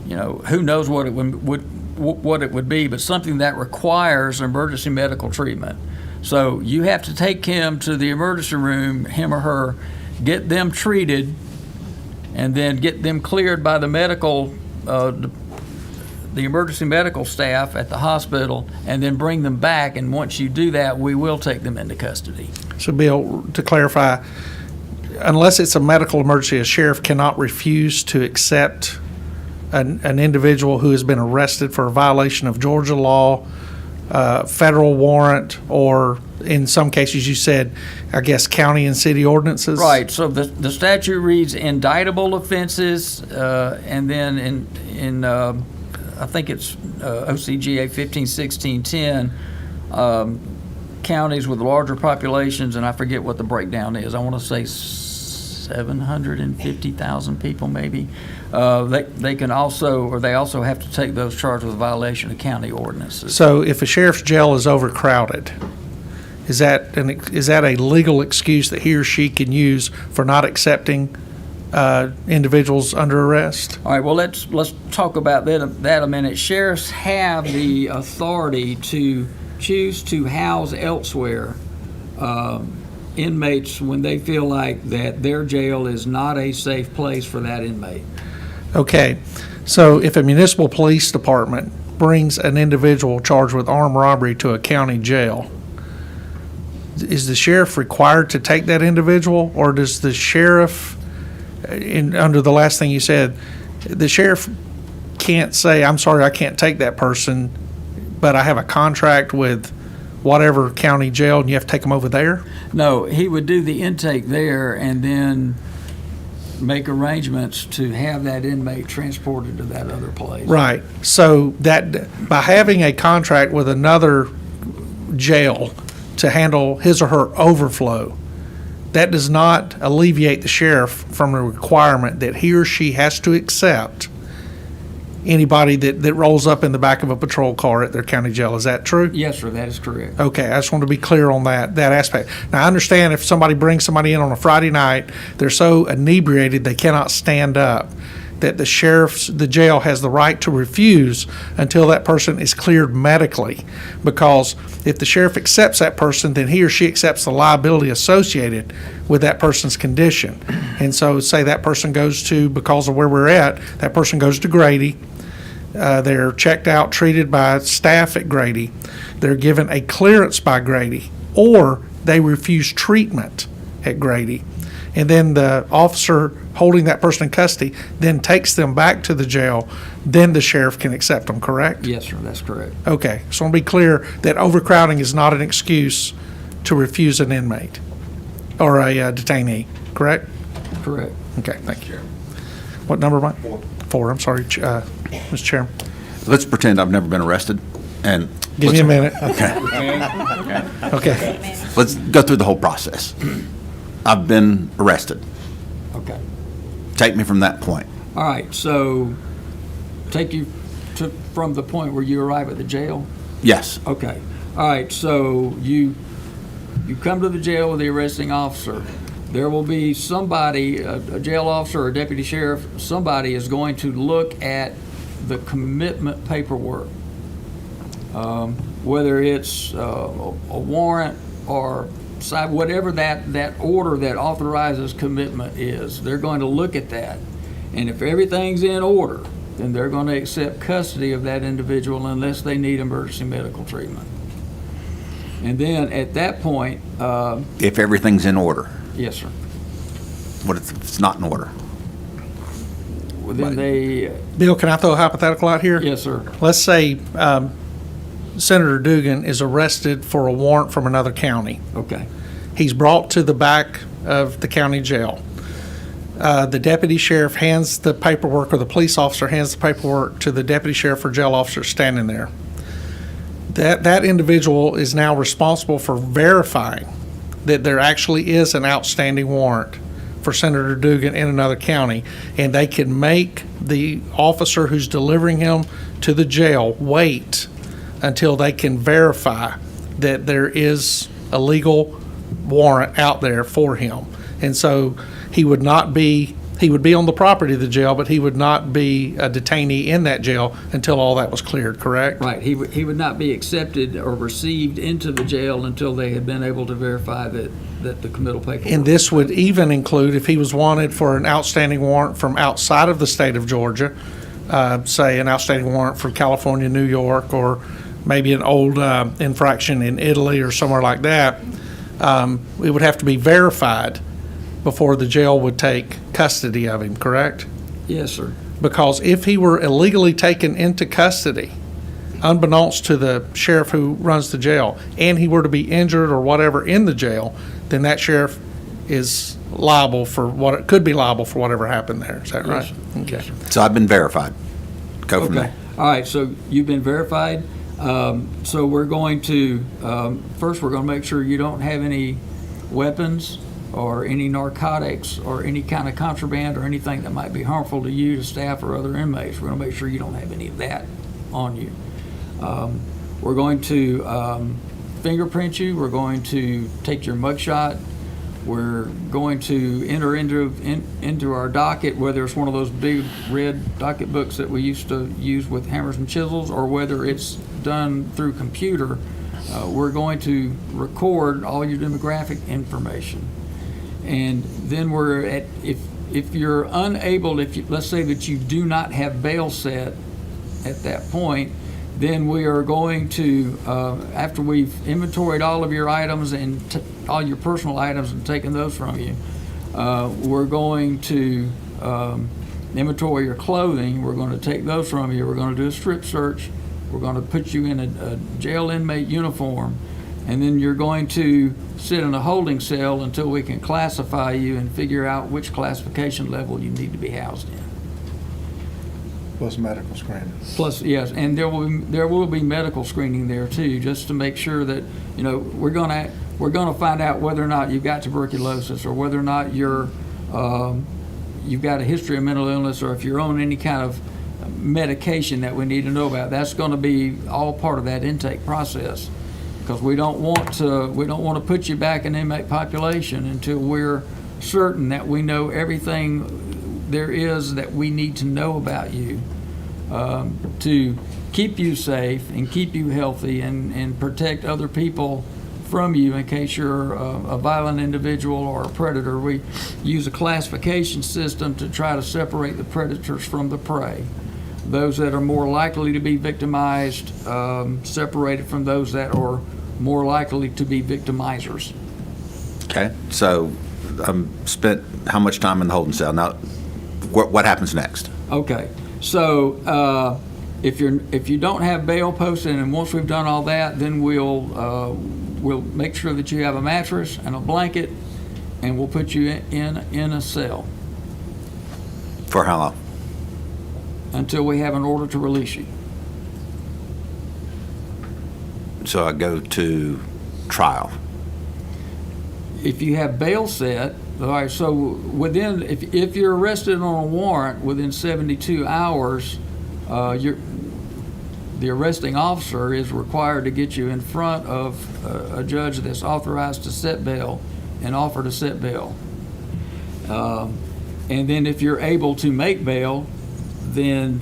who knows what it would be, but something that requires emergency medical treatment. So you have to take him to the emergency room, him or her, get them treated, and then get them cleared by the emergency medical staff at the hospital, and then bring them back. And once you do that, we will take them into custody. So, Bill, to clarify, unless it's a medical emergency, a sheriff cannot refuse to accept an individual who has been arrested for a violation of Georgia law, federal warrant, or in some cases you said, I guess, county and city ordinances? Right. So the statute reads indictable offenses, and then in I think it's OCGA 151610, counties with larger populations, and I forget what the breakdown is. I want to say 750,000 people maybe. They can also, or they also have to take those charged with a violation of county ordinances. So if a sheriff's jail is overcrowded, is that a legal excuse that he or she can use for not accepting individuals under arrest? All right, well, let's talk about that a minute. Sheriffs have the authority to choose to house elsewhere inmates when they feel like that their jail is not a safe place for that inmate. Okay, so if a municipal police department brings an individual charged with armed robbery to a county jail, is the sheriff required to take that individual, or does the sheriff, under the last thing you said, the sheriff can't say, I'm sorry, I can't take that person, but I have a contract with whatever county jail and you have to take them over there? No, he would do the intake there and then make arrangements to have that inmate transported to that other place. Right. So that, by having a contract with another jail to handle his or her overflow, that does not alleviate the sheriff from the requirement that he or she has to accept anybody that rolls up in the back of a patrol car at their county jail. Is that true? Yes, sir, that is correct. Okay, I just want to be clear on that aspect. Now, I understand if somebody brings somebody in on a Friday night, they're so inebriated they cannot stand up, that the jail has the right to refuse until that person is cleared medically. Because if the sheriff accepts that person, then he or she accepts the liability associated with that person's condition. And so say that person goes to, because of where we're at, that person goes to Grady. They're checked out, treated by staff at Grady. They're given a clearance by Grady, or they refuse treatment at Grady. And then the officer holding that person in custody then takes them back to the jail. Then the sheriff can accept them, correct? Yes, sir, that's correct. Okay, so I want to be clear that overcrowding is not an excuse to refuse an inmate or a detainee, correct? Correct. Okay, thank you. What number am I? Four, I'm sorry, Mr. Chairman. Let's pretend I've never been arrested, and Give me a minute. Okay. Okay, Let's go through the whole process. I've been arrested. Okay. Take me from that point. All right, so take you from the point where you arrive at the jail? Yes. Okay. All right, so you come to the jail with the arresting officer. There will be somebody, a jail officer or a deputy sheriff, somebody is going to look at the commitment paperwork. Whether it's a warrant or whatever that order that authorizes commitment is, they're going to look at that. And if everything's in order, then they're going to accept custody of that individual unless they need emergency medical treatment. And then at that point, If everything's in order. yes, sir. What if it's not in order? Well, then they, Bill, can I throw a hypothetical out here? yes, sir. Let's say Senator Dugan is arrested for a warrant from another county. Okay. He's brought to the back of the county jail. The deputy sheriff hands the paperwork, or the police officer hands the paperwork to the deputy sheriff or jail officer standing there. That individual is now responsible for verifying that there actually is an outstanding warrant for Senator Dugan in another county, and they can make the officer who's delivering him to the jail wait until they can verify that there is a legal warrant out there for him. And so he would be on the property of the jail, but he would not be a detainee in that jail until all that was cleared, correct? Right. He would not be accepted or received into the jail until they had been able to verify that the committal paperwork. And this would even include if he was wanted for an outstanding warrant from outside of the state of Georgia, say an outstanding warrant from California, New York, or maybe an old infraction in Italy or somewhere like that. It would have to be verified before the jail would take custody of him, correct? Yes, sir. Because if he were illegally taken into custody, unbeknownst to the sheriff who runs the jail, and he were to be injured or whatever in the jail, then that sheriff is liable for could be liable for whatever happened there. Is that right? Okay. So I've been verified. Go from Okay. there. All right, so you've been verified. So we're going to, first, we're going to make sure you don't have any weapons or any narcotics or any kind of contraband or anything that might be harmful to you, to staff, or other inmates. We're going to make sure you don't have any of that on you. We're going to fingerprint you. We're going to take your mugshot. We're going to enter into our docket, whether it's one of those big red docket books that we used to use with hammers and chisels, or whether it's done through computer. We're going to record all your demographic information. And then if you're unable, let's say that you do not have bail set at that point, then we are going to, after we've inventoried all of your items and all your personal items and taken those from you, we're going to inventory your clothing. We're going to take those from you. We're going to do a strip search. We're going to put you in a jail inmate uniform, and then you're going to sit in a holding cell until we can classify you and figure out which classification level you need to be housed in. Plus medical screening. Plus, yes, and there will be medical screening there too, just to make sure that, you know, we're gonna find out whether or not you've got tuberculosis, or whether or not you've got a history of mental illness, or if you're on any kind of medication that we need to know about. That's going to be all part of that intake process, because we don't want to put you back in the inmate population until we're certain that we know everything there is that we need to know about you, to keep you safe and keep you healthy and protect other people from you in case you're a violent individual or a predator. We use a classification system to try to separate the predators from the prey. Those that are more likely to be victimized, separated from those that are more likely to be victimizers. Okay, so spent how much time in the holding cell? Now, what happens next? Okay, so if you don't have bail posted, and once we've done all that, then we'll make sure that you have a mattress and a blanket, and we'll put you in a cell For how long? until we have an order to release you. So I go to trial. If you have bail set, all right, so if you're arrested on a warrant within 72 hours, the arresting officer is required to get you in front of a judge that's authorized to set bail and offer to set bail. And then if you're able to make bail, then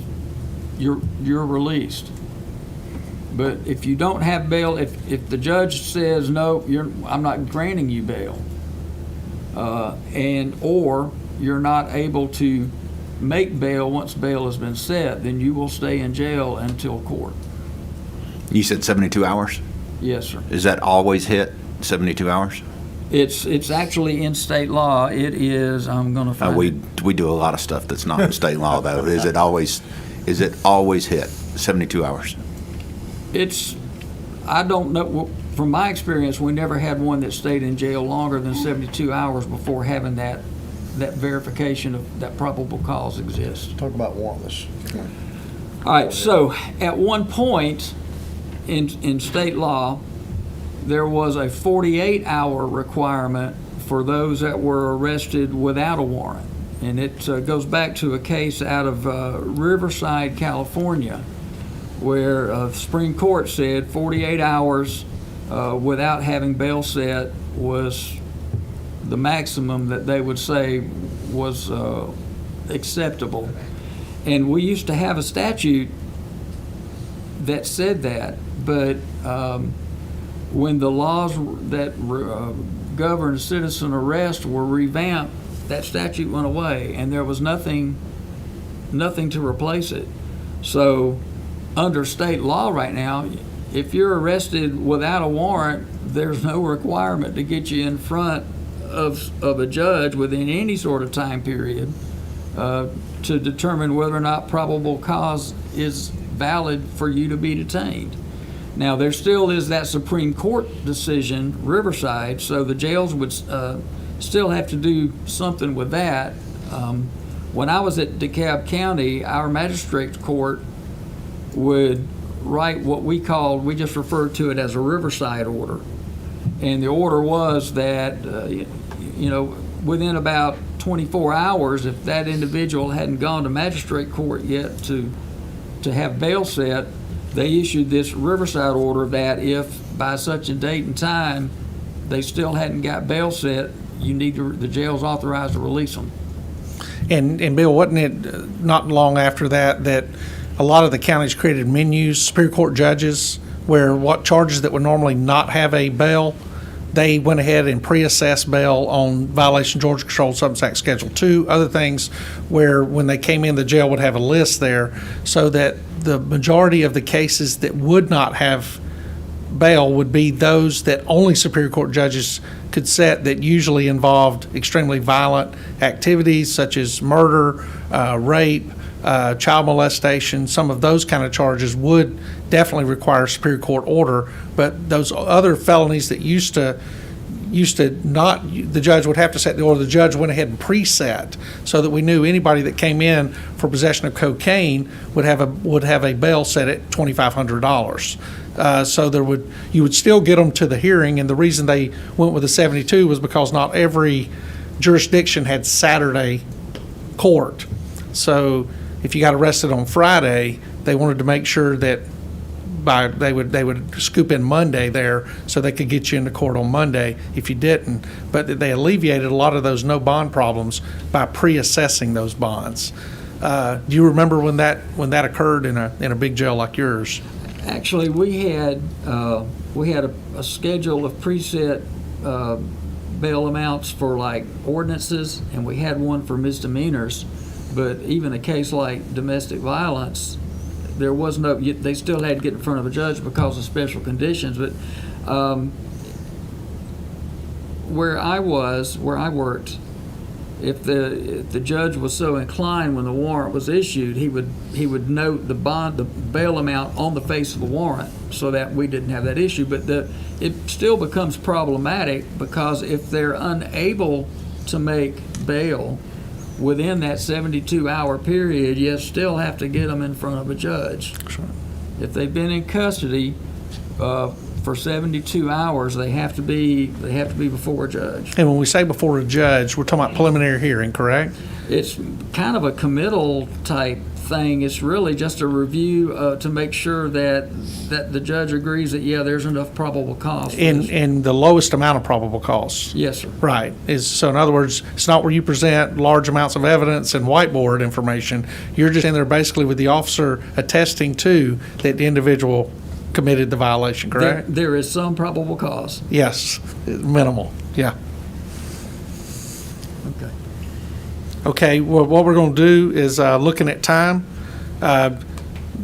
you're released. But if you don't have bail, if the judge says, no, I'm not granting you bail, or you're not able to make bail once bail has been set, then you will stay in jail until court. You said 72 hours? Yes, sir. Is that always hit, 72 hours? It's actually in state law. It is, I'm going to find We it. do a lot of stuff that's not in state law, though. Is it always hit, 72 hours? I don't know, from my experience, we never had one that stayed in jail longer than 72 hours before having that verification of that probable cause exists. Talk about warrantless. All right, so at one point in state law, there was a 48-hour requirement for those that were arrested without a warrant. And it goes back to a case out of Riverside, California, where the Supreme Court said 48 hours without having bail set was the maximum that they would say was acceptable. And we used to have a statute that said that, but when the laws that govern citizen arrest were revamped, that statute went away, and there was nothing to replace it. So under state law right now, if you're arrested without a warrant, there's no requirement to get you in front of a judge within any sort of time period to determine whether or not probable cause is valid for you to be detained. Now, there still is that Supreme Court decision, Riverside, so the jails would still have to do something with that. When I was at DeKalb County, our magistrate court would write what we just referred to it as a Riverside order. And the order was that, within about 24 hours, if that individual hadn't gone to magistrate court yet to have bail set, they issued this Riverside order that if by such a date and time they still hadn't got bail set, the jail's authorized to release them. And Bill, wasn't it not long after that a lot of the counties created menus, Superior Court judges, where what charges that would normally not have a bail, they went ahead and pre-assessed bail on violation of Georgia Controlled Substance Act Schedule 2, other things where when they came in, the jail would have a list there so that the majority of the cases that would not have bail would be those that only Superior Court judges could set, that usually involved extremely violent activities such as murder, rape, child molestation. Some of those kind of charges would definitely require Superior Court order, but those other felonies that used to not, the judge would have to set the order. The judge went ahead and preset so that we knew anybody that came in for possession of cocaine would have a bail set at $2,500. So you would still get them to the hearing, and the reason they went with the 72 was because not every jurisdiction had Saturday court. So if you got arrested on Friday, they wanted to make sure that they would scoop in Monday there so they could get you into court on Monday if you didn't. But they alleviated a lot of those no bond problems by pre-assessing those bonds. Do you remember when that occurred in a big jail like yours? Actually, we had a schedule of preset bail amounts for like ordinances, and we had one for misdemeanors. But even a case like domestic violence, there was no. They still had to get in front of a judge because of special conditions. But where I worked, if the judge was so inclined when the warrant was issued, he would note the bail amount on the face of the warrant so that we didn't have that issue. But it still becomes problematic because if they're unable to make bail within that 72-hour period, you still have to get them in front of a judge. Sure. If they've been in custody for 72 hours, they have to be before a judge. And when we say before a judge, we're talking about preliminary hearing, correct? It's kind of a committal type thing. It's really just a review to make sure that the judge agrees that, yeah, there's enough probable cause. for this. In the lowest amount of probable cause. Yes, sir. Right. So in other words, it's not where you present large amounts of evidence and whiteboard information. You're just in there basically with the officer attesting to that the individual committed the violation, correct? There is some probable cause. Yes, minimal, yeah. Okay. Okay, well, what we're going to do is, looking at time,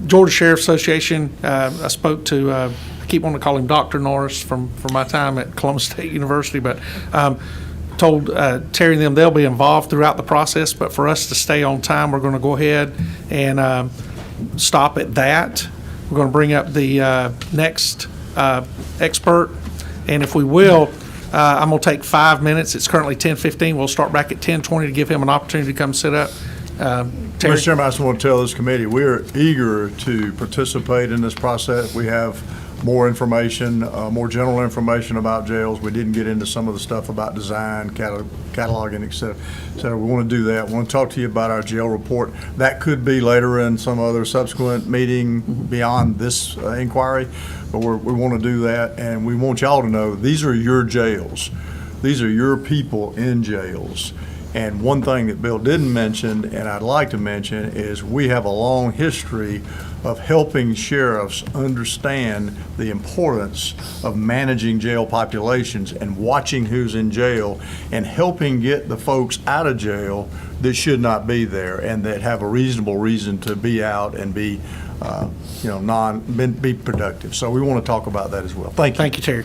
Georgia Sheriff Association, I spoke to, I keep wanting to call him Dr. Norris from my time at Columbus State University, but told Terry and them they'll be involved throughout the process, but for us to stay on time, we're going to go ahead and stop at that. We're going to bring up the next expert, and if we will, I'm going to take 5 minutes. It's currently 10:15. We'll start back at 10:20 to give him an opportunity to come sit up. Terry? Mr. Chairman, I just want to tell this committee, we're eager to participate in this process. We have more information, more general information about jails. We didn't get into some of the stuff about design, cataloging, et cetera. So we want to do that. We want to talk to you about our jail report. That could be later in some other subsequent meeting beyond this inquiry, but we want to do that. And we want y'all to know, these are your jails. These are your people in jails. And one thing that Bill didn't mention, and I'd like to mention, is we have a long history of helping sheriffs understand the importance of managing jail populations and watching who's in jail and helping get the folks out of jail that should not be there and that have a reasonable reason to be out and be, be productive. So we want to talk about that as well. Thank you. Thank you, Terry.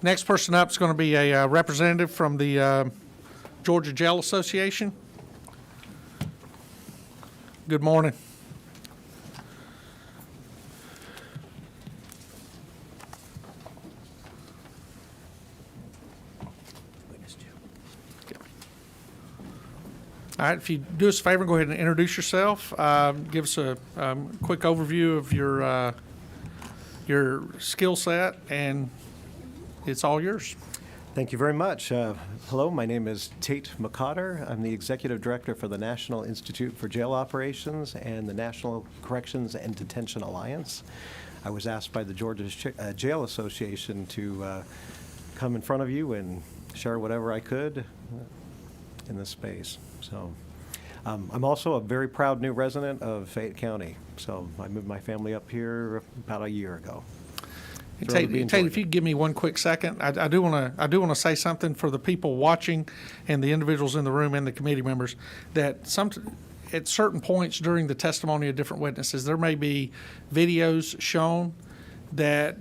Next person up is going to be a representative from the Georgia Jail Association. Good morning. All right, if you do us a favor, go ahead and introduce yourself. Give us a quick overview of your skill set, and it's all yours. Thank you very much. Hello, my name is Tate McCotter. I'm the Executive Director for the National Institute for Jail Operations and the National Corrections and Detention Alliance. I was asked by the Georgia Jail Association to come in front of you and share whatever I could in this space. So I'm also a very proud new resident of Fayette County. So I moved my family up here about a year ago. Tate, if you give me one quick second, I do want to say something for the people watching and the individuals in the room and the committee members, that at certain points during the testimony of different witnesses, there may be videos shown that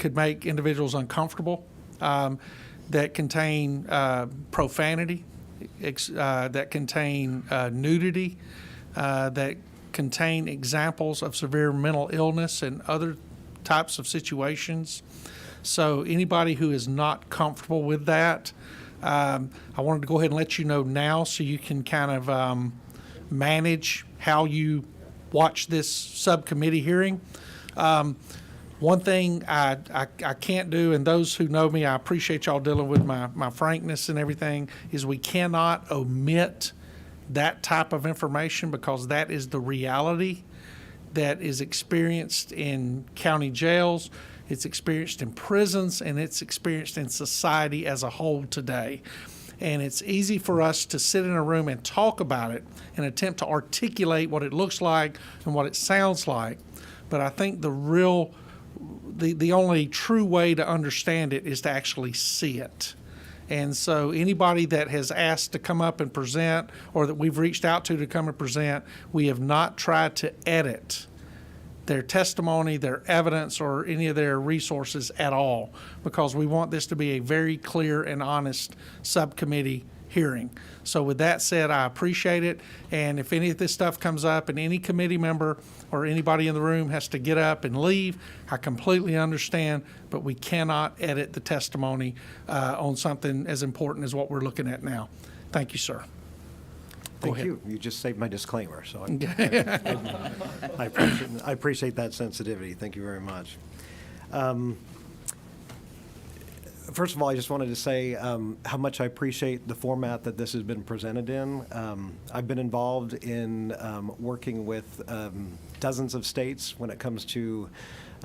could make individuals uncomfortable, that contain profanity, that contain nudity, that contain examples of severe mental illness and other types of situations. So anybody who is not comfortable with that, I wanted to go ahead and let you know now so you can kind of manage how you watch this subcommittee hearing. One thing I can't do, and those who know me, I appreciate y'all dealing with my frankness and everything, is we cannot omit that type of information because that is the reality that is experienced in county jails, it's experienced in prisons, and it's experienced in society as a whole today. And it's easy for us to sit in a room and talk about it and attempt to articulate what it looks like and what it sounds like. But I think the only true way to understand it is to actually see it. And so anybody that has asked to come up and present, or that we've reached out to come and present, we have not tried to edit their testimony, their evidence, or any of their resources at all, because we want this to be a very clear and honest subcommittee hearing. So with that said, I appreciate it, and if any of this stuff comes up and any committee member or anybody in the room has to get up and leave, I completely understand, but we cannot edit the testimony on something as important as what we're looking at now. Thank you, sir. Thank you. You just saved my disclaimer, so I appreciate that sensitivity. Thank you very much. First of all, I just wanted to say how much I appreciate the format that this has been presented in. I've been involved in working with dozens of states when it comes to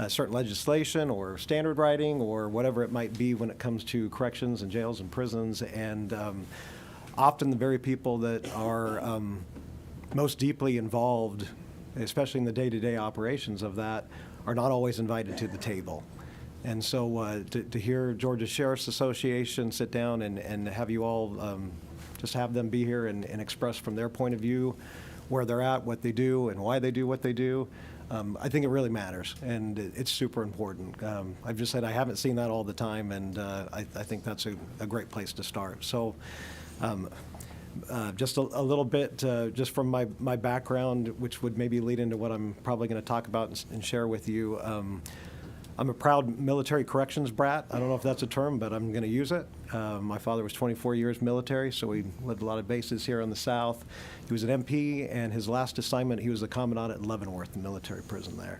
certain legislation or standard writing or whatever it might be when it comes to corrections and jails and prisons. And often the very people that are most deeply involved, especially in the day-to-day operations of that, are not always invited to the table. And so to hear Georgia Sheriff's Association sit down and have you all just have them be here and express from their point of view where they're at, what they do, and why they do what they do, I think it really matters, and it's super important. I've just said I haven't seen that all the time, and I think that's a great place to start. So just a little bit just from my background, which would maybe lead into what I'm probably going to talk about and share with you. I'm a proud military corrections brat. I don't know if that's a term, but I'm going to use it. My father was 24 years military, so he lived a lot of bases here in the South. He was an MP, and his last assignment, he was the commandant at Leavenworth, the military prison there.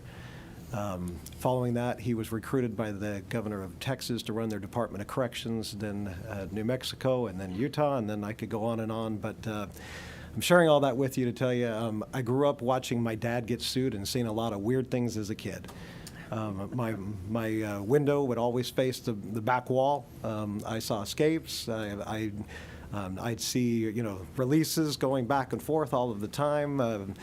Following that, he was recruited by the governor of Texas to run their Department of Corrections, then New Mexico, and then Utah, and then I could go on and on. But I'm sharing all that with you to tell you I grew up watching my dad get sued and seeing a lot of weird things as a kid. My window would always face the back wall. I saw escapes. I'd see, releases going back and forth all of the time.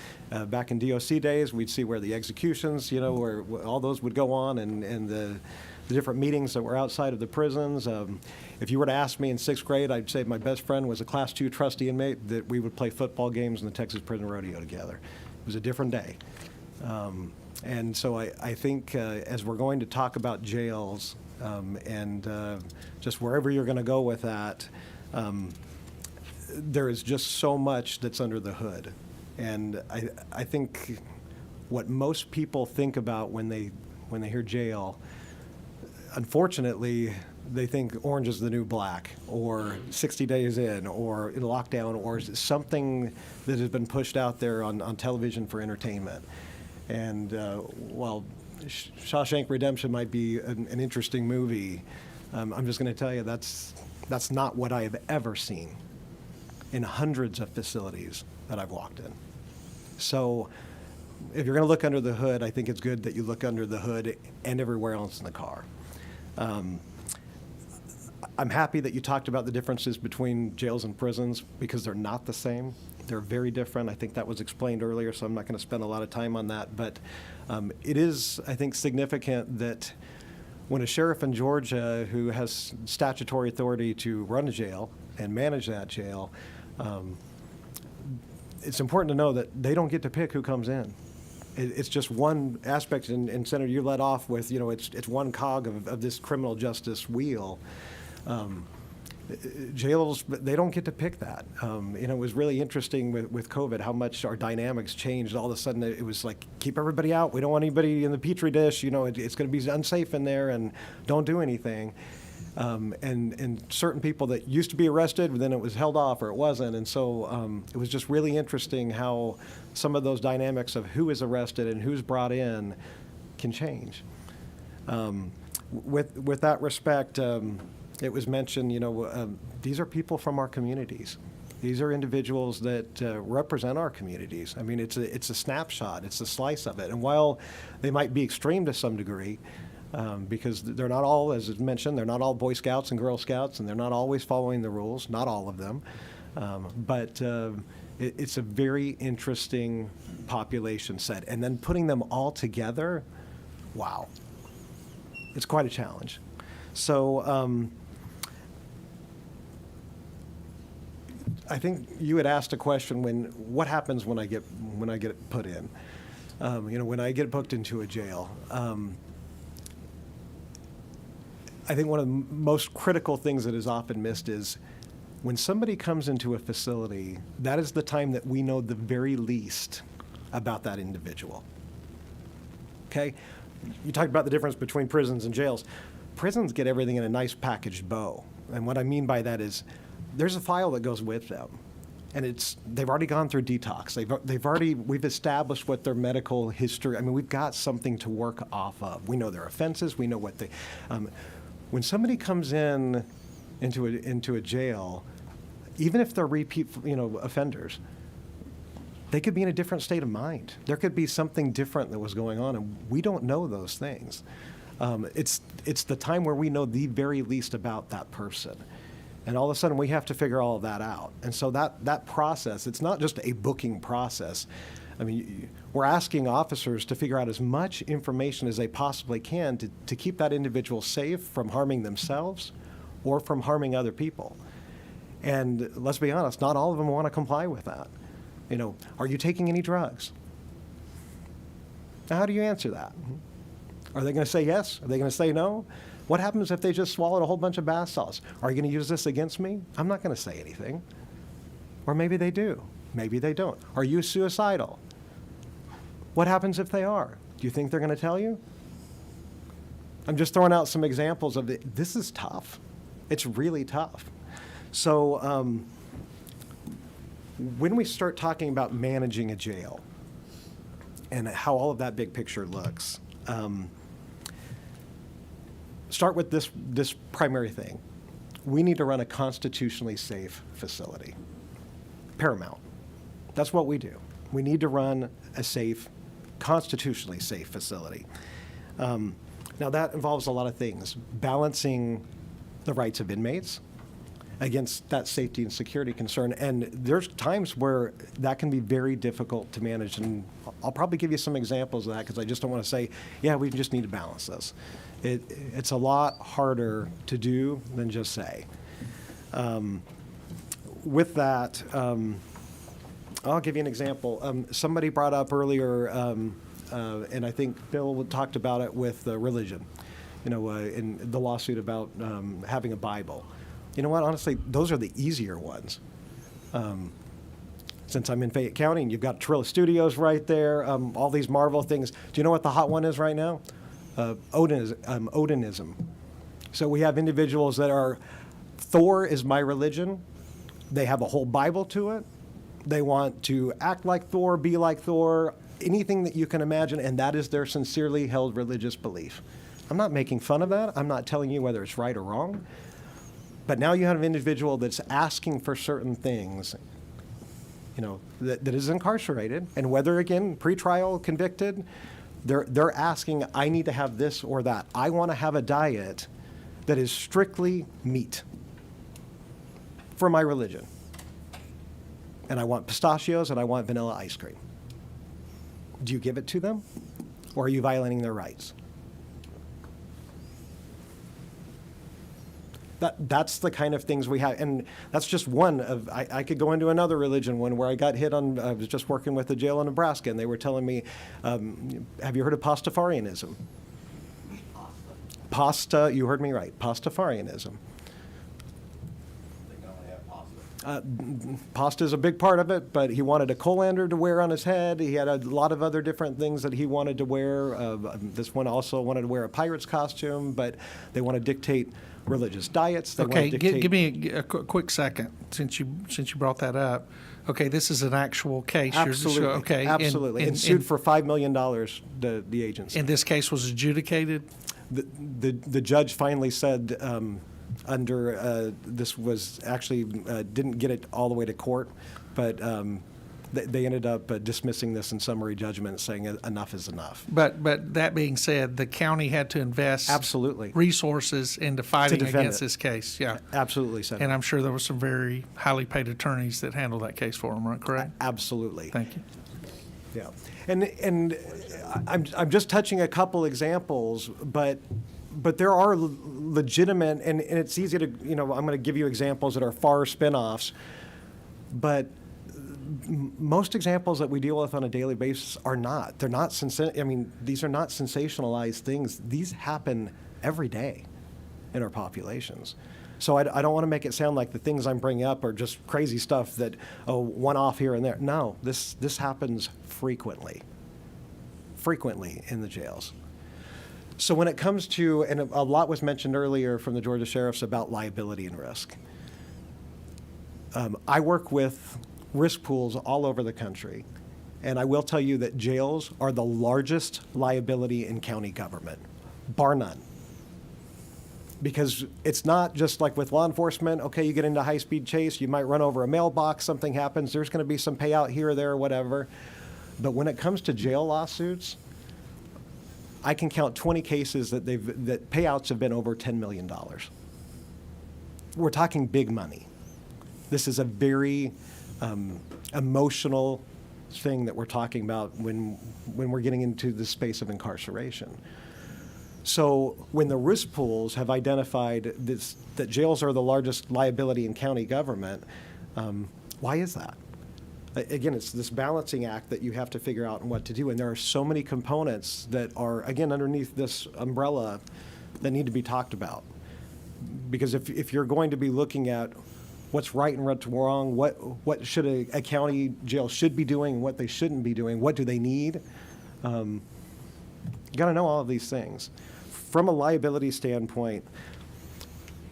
Back in DOC days, we'd see where the executions, where all those would go on, and the different meetings that were outside of the prisons. If you were to ask me in 6th grade, I'd say my best friend was a Class 2 trustee inmate that we would play football games in the Texas Prison Rodeo together. It was a different day. And so I think as we're going to talk about jails, And just wherever you're going to go with that, there is just so much that's under the hood. And I think what most people think about when they hear jail, unfortunately, they think orange is the new black, or 60 days in, or in lockdown, or something that has been pushed out there on television for entertainment. And while Shawshank Redemption might be an interesting movie, I'm just going to tell you that's not what I have ever seen in hundreds of facilities that I've walked in. So if you're going to look under the hood, I think it's good that you look under the hood and everywhere else in the car. I'm happy that you talked about the differences between jails and prisons, because they're not the same. They're very different. I think that was explained earlier, so I'm not going to spend a lot of time on that. But it is, I think, significant that when a sheriff in Georgia who has statutory authority to run a jail and manage that jail, it's important to know that they don't get to pick who comes in. It's just one aspect, and Senator, you led off with, it's one cog of this criminal justice wheel. Jails, they don't get to pick that. It was really interesting with COVID how much our dynamics changed. All of a sudden, it was like, keep everybody out. We don't want anybody in the Petri dish. It's going to be unsafe in there, and don't do anything. And certain people that used to be arrested, then it was held off or it wasn't. And so it was just really interesting how some of those dynamics of who is arrested and who's brought in can change. With that respect, it was mentioned, these are people from our communities. These are individuals that represent our communities. I mean, it's a snapshot. It's a slice of it. And while they might be extreme to some degree, because they're not all, as is mentioned, they're not all Boy Scouts and Girl Scouts, and they're not always following the rules, not all of them. But it's a very interesting population set. And then putting them all together, wow, it's quite a challenge. So I think you had asked a question what happens when I get put in? When I get booked into a jail. I think one of the most critical things that is often missed is when somebody comes into a facility, that is the time that we know the very least about that individual. Okay? You talked about the difference between prisons and jails. Prisons get everything in a nice packaged bow. And what I mean by that is there's a file that goes with them. And they've already gone through detox. We've established what their medical history, we've got something to work off of. We know their offenses, we know what they, when somebody comes into a jail, even if they're repeat, offenders, they could be in a different state of mind. There could be something different that was going on, and we don't know those things. It's the time where we know the very least about that person. And all of a sudden, we have to figure all of that out. And so that process, it's not just a booking process. We're asking officers to figure out as much information as they possibly can to keep that individual safe from harming themselves or from harming other people. And let's be honest, not all of them want to comply with that. Are you taking any drugs? Now, how do you answer that? Are they going to say yes? Are they going to say no? What happens if they just swallowed a whole bunch of bath salts? Are you going to use this against me? I'm not going to say anything. Or maybe they do. Maybe they don't. Are you suicidal? What happens if they are? Do you think they're going to tell you? I'm just throwing out some examples of it. This is tough. It's really tough. So when we start talking about managing a jail and how all of that big picture looks, start with this primary thing. We need to run a constitutionally safe facility. Paramount. That's what we do. We need to run a safe, constitutionally safe facility. Now that involves a lot of things. Balancing the rights of inmates against that safety and security concern. And there's times where that can be very difficult to manage. And I'll probably give you some examples of that because I just don't want to say, yeah, we just need to balance this. It's a lot harder to do than just say. With that, I'll give you an example. Somebody brought up earlier, and I think Bill talked about it with religion. in the lawsuit about having a Bible. You know what? Honestly, those are the easier ones. Since I'm in Fayette County, and you've got Trilla Studios right there, all these Marvel things. Do you know what the hot one is right now? Odinism. So we have individuals that are, Thor is my religion. They have a whole Bible to it. They want to act like Thor, be like Thor, anything that you can imagine, and that is their sincerely held religious belief. I'm not making fun of that. I'm not telling you whether it's right or wrong. But now you have an individual that's asking for certain things, that is incarcerated, and whether, again, pretrial, convicted, they're asking, I need to have this or that. I want to have a diet that is strictly meat for my religion. And I want pistachios and I want vanilla ice cream. Do you give it to them, or are you violating their rights? That's the kind of things we have, and that's just one of, I could go into another religion one where I got hit on, I was just working with a jail in Nebraska, and they were telling me, have you heard of Pastafarianism? Pasta, you heard me right, Pastafarianism. Pasta is a big part of it, but he wanted a colander to wear on his head. He had a lot of other different things that he wanted to wear. This one also wanted to wear a pirate's costume, but they want to dictate religious diets. They Okay, want to dictate, give me a quick second, since you brought that up. Okay, this is an actual case. Absolutely, Okay. absolutely, and sued for $5 million, the agency. And this case was adjudicated? The judge finally said, this was actually, didn't get it all the way to court, but they ended up dismissing this in summary judgment, saying enough is enough. But that being said, the county had to invest Absolutely. resources into fighting defend against it. this case. Yeah. Absolutely, Senator. And I'm sure there were some very highly paid attorneys that handled that case for them, right? Correct? Absolutely. Thank you. Yeah, and I'm just touching a couple examples, but there are legitimate, and it's easy to, I'm going to give you examples that are far spin-offs, but most examples that we deal with on a daily basis are not. They're not, these are not sensationalized things. These happen every day in our populations. So I don't want to make it sound like the things I'm bringing up are just crazy stuff that, one-off here and there. No, this happens frequently in the jails. So when it comes to, and a lot was mentioned earlier from the Georgia sheriffs about liability and risk. I work with risk pools all over the country, and I will tell you that jails are the largest liability in county government, bar none. Because it's not just like with law enforcement, okay, you get into a high-speed chase, you might run over a mailbox, something happens, there's going to be some payout here or there or whatever. But when it comes to jail lawsuits, I can count 20 cases that payouts have been over $10 million. We're talking big money. This is a very emotional thing that we're talking about when we're getting into the space of incarceration. So when the risk pools have identified that jails are the largest liability in county government, why is that? Again, it's this balancing act that you have to figure out and what to do. And there are so many components that are, again, underneath this umbrella that need to be talked about. Because if you're going to be looking at what's right and what's wrong, what should a county jail should be doing, what they shouldn't be doing, what do they need, you got to know all of these things. From a liability standpoint,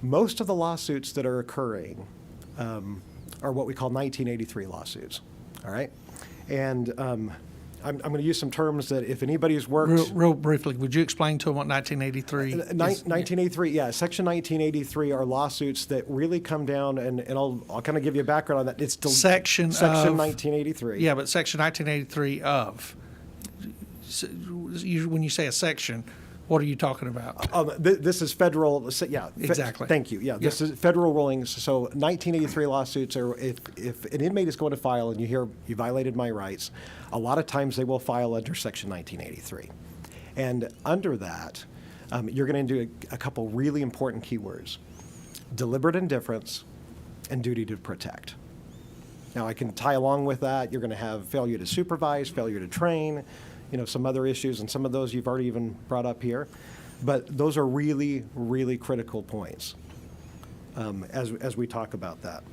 most of the lawsuits that are occurring are what we call 1983 lawsuits, all right? And I'm going to use some terms that if anybody's worked... Real briefly, would you explain to them what 1983 is? 1983, yeah. Section 1983 are lawsuits that really come down, and I'll kind of give you a background on that. It's Section 1983. Yeah, but Section 1983 of. So, when you say a section, what are you talking about? This is federal, yeah. Exactly. Thank you, yeah. This is federal rulings. So 1983 lawsuits are, if an inmate is going to file and you hear you violated my rights, a lot of times they will file under Section 1983. And under that, you're going to do a couple really important keywords: deliberate indifference and duty to protect. Now, I can tie along with that. You're going to have failure to supervise, failure to train, some other issues, and some of those you've already even brought up here. But those are really, really critical points as we talk about that.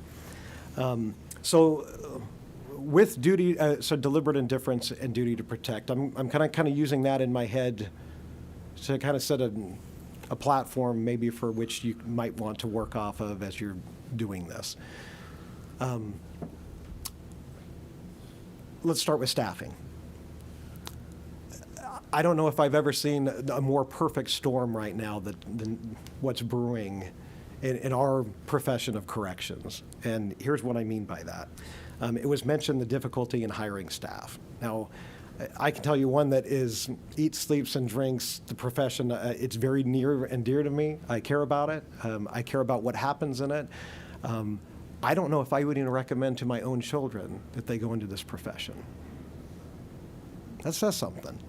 With duty, so deliberate indifference and duty to protect, I'm kind of using that in my head to kind of set a platform maybe for which you might want to work off of as you're doing this. Let's start with staffing. I don't know if I've ever seen a more perfect storm right now than what's brewing in our profession of corrections. And here's what I mean by that. It was mentioned the difficulty in hiring staff. Now, I can tell you one that eats, sleeps, and drinks the profession. It's very near and dear to me. I care about it. I care about what happens in it. I don't know if I would even recommend to my own children that they go into this profession. That says something.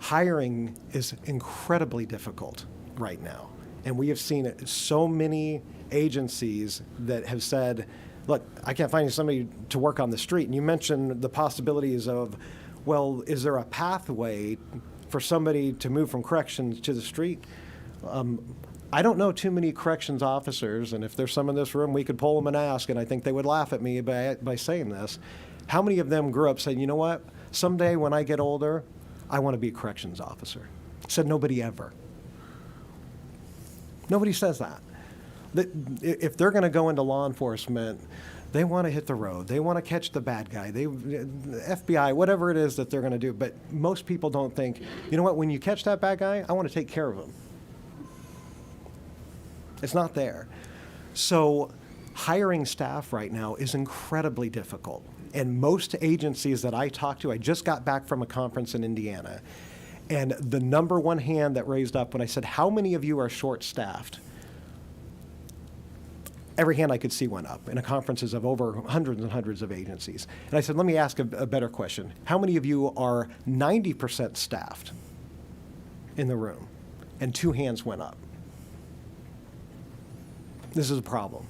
Hiring is incredibly difficult right now. And we have seen so many agencies that have said, look, I can't find somebody to work on the street. And you mentioned the possibilities of, well, is there a pathway for somebody to move from corrections to the street? I don't know too many corrections officers, and if there's some in this room, we could poll them and ask, and I think they would laugh at me by saying this. How many of them grew up saying, you know what, someday when I get older, I want to be a corrections officer? Said nobody ever. Nobody says that. If they're going to go into law enforcement, they want to hit the road. They want to catch the bad guy. FBI, whatever it is that they're going to do. But most people don't think, you know what, when you catch that bad guy, I want to take care of him. It's not there. So hiring staff right now is incredibly difficult. And most agencies that I talk to, I just got back from a conference in Indiana, and the number one hand that raised up when I said, how many of you are short-staffed? Every hand I could see went up in a conferences of over hundreds and hundreds of agencies. And I said, let me ask a better question. How many of you are 90% staffed in the room? And 2 hands went up. This is a problem.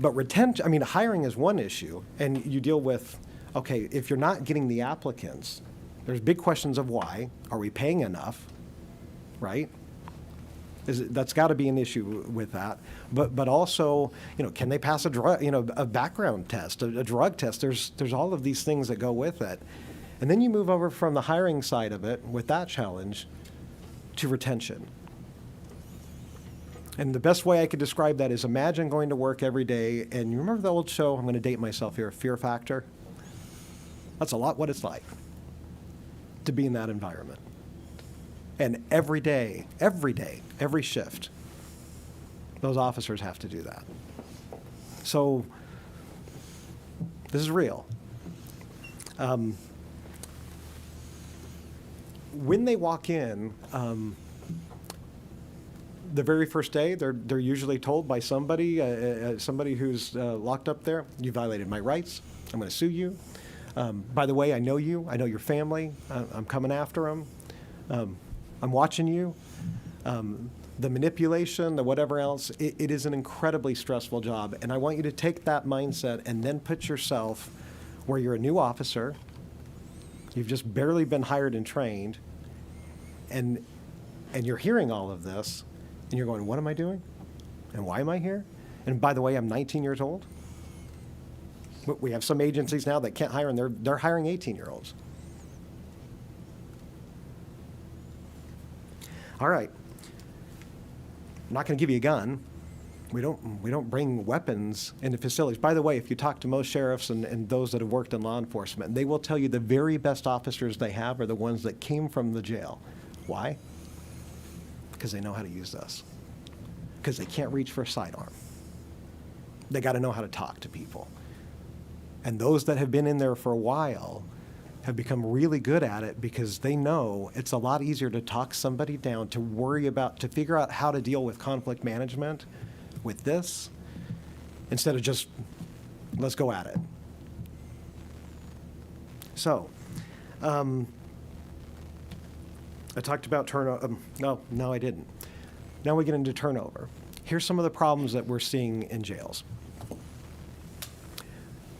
But retention, I mean, hiring is one issue, and you deal with, okay, if you're not getting the applicants, there's big questions of why. Are we paying enough, right? That's got to be an issue with that. But also, you know, can they pass a drug, you know, a background test, a drug test? There's all of these things that go with it. And then you move over from the hiring side of it with that challenge to retention. And the best way I could describe that is imagine going to work every day, and you remember the old show, I'm going to date myself here, Fear Factor? That's a lot what it's like to be in that environment. And every day, every shift, those officers have to do that. So this is real. When they walk in, the very first day, they're usually told by somebody who's locked up there, you violated my rights, I'm going to sue you. By the way, I know you, I know your family, I'm coming after them, I'm watching you. The manipulation, the whatever else, it is an incredibly stressful job. And I want you to take that mindset and then put yourself where you're a new officer, you've just barely been hired and trained, and you're hearing all of this, and you're going, what am I doing? And why am I here? And by the way, I'm 19 years old. We have some agencies now that can't hire, and they're hiring 18-year-olds. All right. I'm not going to give you a gun. We don't bring weapons into facilities. By the way, if you talk to most sheriffs and those that have worked in law enforcement, they will tell you the very best officers they have are the ones that came from the jail. Why? Because they know how to use this. Because they can't reach for a sidearm. They got to know how to talk to people. And those that have been in there for a while have become really good at it because they know it's a lot easier to talk somebody down, to figure out how to deal with conflict management with this, instead of just, let's go at it. So, I talked about turnover. No, I didn't. Now we get into turnover. Here's some of the problems that we're seeing in jails.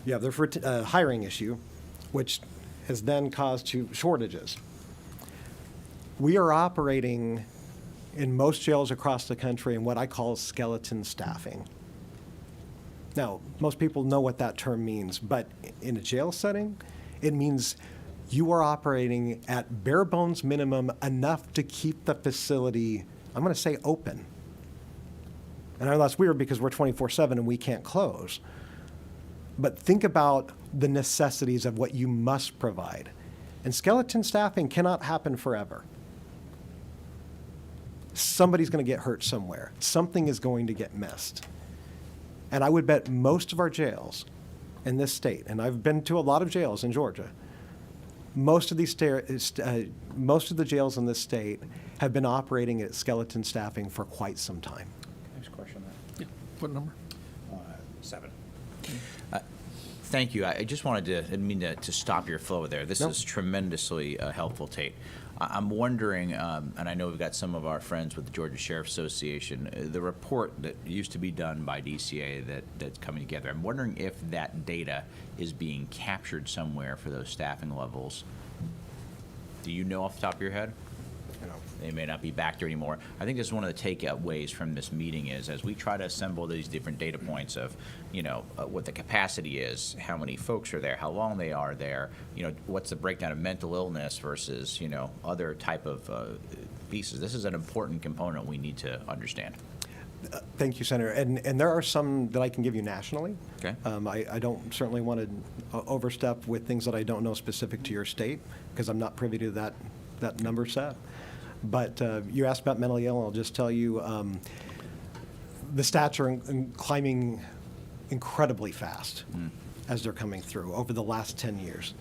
You have the hiring issue, which has then caused to shortages. We are operating in most jails across the country in what I call skeleton staffing. Now, most people know what that term means, but in a jail setting, it means you are operating at bare bones minimum enough to keep the facility, I'm going to say, open. And I know that's weird because we're 24/7 and we can't close. But think about the necessities of what you must provide. And skeleton staffing cannot happen forever. Somebody's going to get hurt somewhere. Something is going to get missed. And I would bet most of our jails in this state, and I've been to a lot of jails in Georgia, most of the jails in this state have been operating at skeleton staffing for quite some time. Next question. What number? 7. Thank you. I just wanted to, I didn't mean to stop your flow there. This is tremendously helpful, Tate. I'm wondering, and I know we've got some of our friends with the Georgia Sheriff's Association, the report that used to be done by DCA that's coming together. I'm wondering if that data is being captured somewhere for those staffing levels. Do you know off the top of your head? They may not be back there anymore. I think this is one of the takeaways from this meeting is as we try to assemble these different data points of, what the capacity is, how many folks are there, how long they are there, what's the breakdown of mental illness versus, other type of pieces. This is an important component we need to understand. Thank you, Senator. And there are some that I can give you nationally. Okay. I don't certainly want to overstep with things that I don't know specific to your state because I'm not privy to that number set. But you asked about mentally ill, and I'll just tell you the stats are climbing incredibly fast as they're coming through over the last 10 years.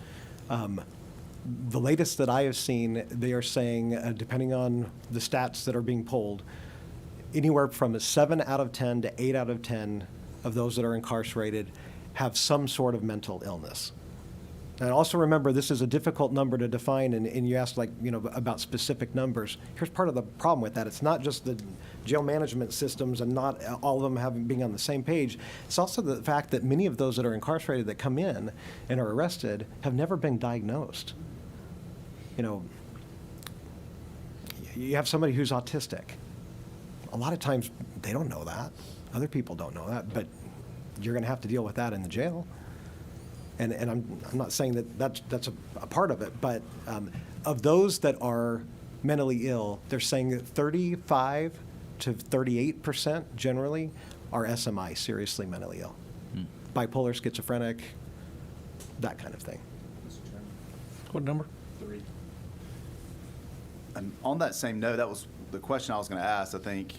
The latest that I have seen, they are saying, depending on the stats that are being pulled, anywhere from 7 out of 10 to 8 out of 10 of those that are incarcerated have some sort of mental illness. And also remember, this is a difficult number to define, and you asked about specific numbers. Here's part of the problem with that. It's not just the jail management systems and not all of them being on the same page. It's also the fact that many of those that are incarcerated that come in and are arrested have never been diagnosed. You have somebody who's autistic. A lot of times they don't know that. Other people don't know that, but you're going to have to deal with that in the jail. And I'm not saying that's a part of it, but of those that are mentally ill, they're saying that 35 to 38% generally are SMI, seriously mentally ill. Bipolar, schizophrenic, that kind of thing. What number? 3. And on that same note, that was the question I was going to ask. I think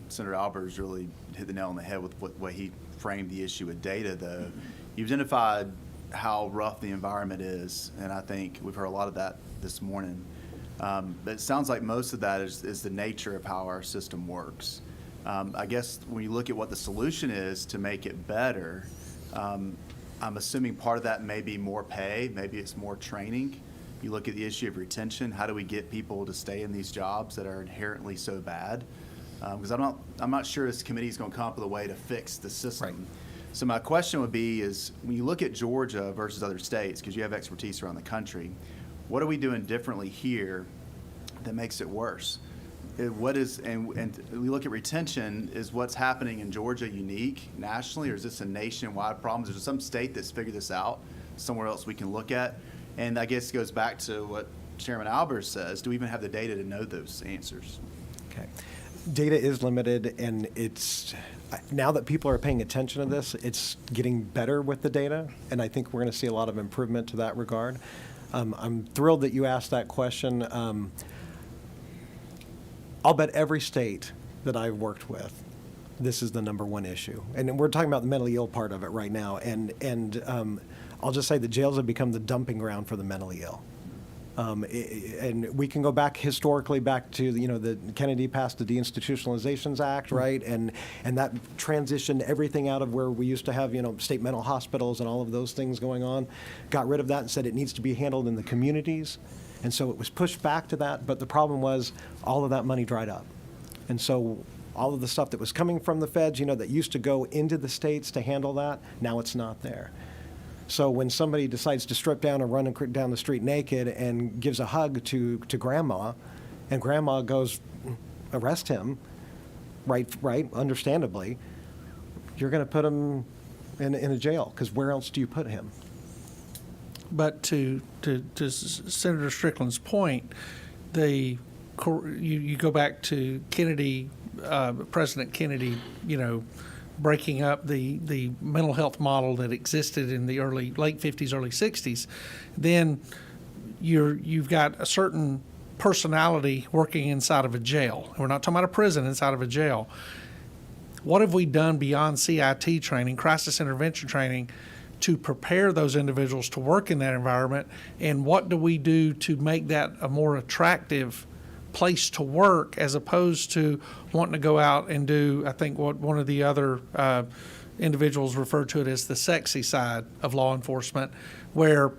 Senator Albers really hit the nail on the head with what way he framed the issue with data, though. You've identified how rough the environment is, and I think we've heard a lot of that this morning. But it sounds like most of that is the nature of how our system works. I guess when you look at what the solution is to make it better, I'm assuming part of that may be more pay, maybe it's more training. You look at the issue of retention. How do we get people to stay in these jobs that are inherently so bad? Because I'm not sure this committee is going to come up with a way to fix the system. Right. So my question would be is when you look at Georgia versus other states, because you have expertise around the country, what are we doing differently here that makes it worse? And we look at retention, is what's happening in Georgia unique nationally, or is this a nationwide problem? Is there some state that's figured this out, somewhere else we can look at? And I guess it goes back to what Chairman Albers says, do we even have the data to know those answers? Okay. Data is limited, and it's now that people are paying attention to this, it's getting better with the data, and I think we're going to see a lot of improvement to that regard. I'm thrilled that you asked that question. I'll bet every state that I've worked with, this is the number one issue. And we're talking about the mentally ill part of it right now, and I'll just say the jails have become the dumping ground for the mentally ill. And we can go back historically back to the Kennedy passed the Deinstitutionalizations Act, right? And that transitioned everything out of where we used to have state mental hospitals and all of those things going on. Got rid of that and said it needs to be handled in the communities. And so it was pushed back to that. But the problem was all of that money dried up, and so all of the stuff that was coming from the feds, that used to go into the states to handle that, now it's not there. So when somebody decides to strip down and run down the street naked and gives a hug to grandma, and grandma goes, arrest him, right, understandably, you're going to put him in a jail, because where else do you put him? But to Senator Strickland's point, you go back to Kennedy, President Kennedy, breaking up the mental health model that existed in the late 50s, early 60s, then you've got a certain personality working inside of a jail. We're not talking about a prison, inside of a jail. What have we done beyond CIT training, crisis intervention training, to prepare those individuals to work in that environment? And what do we do to make that a more attractive place to work, as opposed to wanting to go out and do, I think what one of the other individuals referred to it as the sexy side of law enforcement, where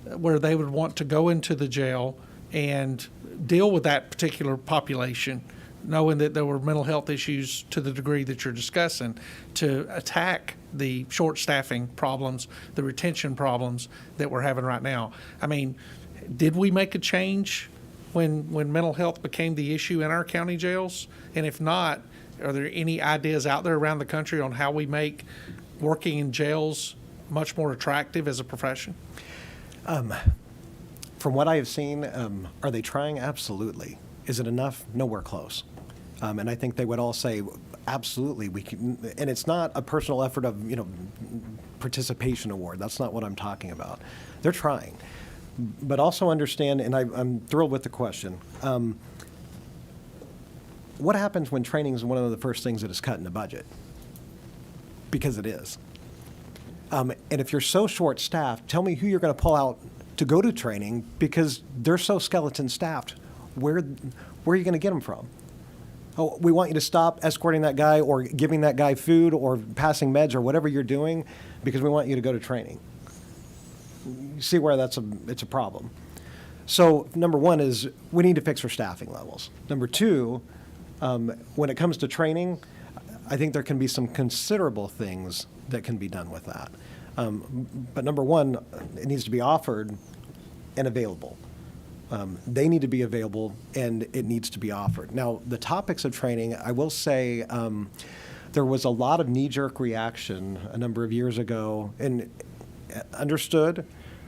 they would want to go into the jail and deal with that particular population, knowing that there were mental health issues to the degree that you're discussing, to attack the short staffing problems, the retention problems that we're having right now. I mean, did we make a change when mental health became the issue in our county jails? And if not, are there any ideas out there around the country on how we make working in jails much more attractive as a profession? From what I have seen, are they trying? Absolutely. Is it enough? Nowhere close. And I think they would all say, absolutely, we can. And it's not a personal effort of, participation award. That's not what I'm talking about. They're trying. But also understand, and I'm thrilled with the question, what happens when training is one of the first things that is cut in the budget? Because it is. And if you're so short-staffed, tell me who you're going to pull out to go to training, because they're so skeleton-staffed. Where are you going to get them from? Oh, we want you to stop escorting that guy or giving that guy food or passing meds or whatever you're doing, because we want you to go to training. You see where it's a problem. So number one is we need to fix our staffing levels. Number two, when it comes to training, I think there can be some considerable things that can be done with that. But number one, it needs to be offered and available. They need to be available, and it needs to be offered. Now, the topics of training, I will say there was a lot of knee-jerk reaction a number of years ago, and understood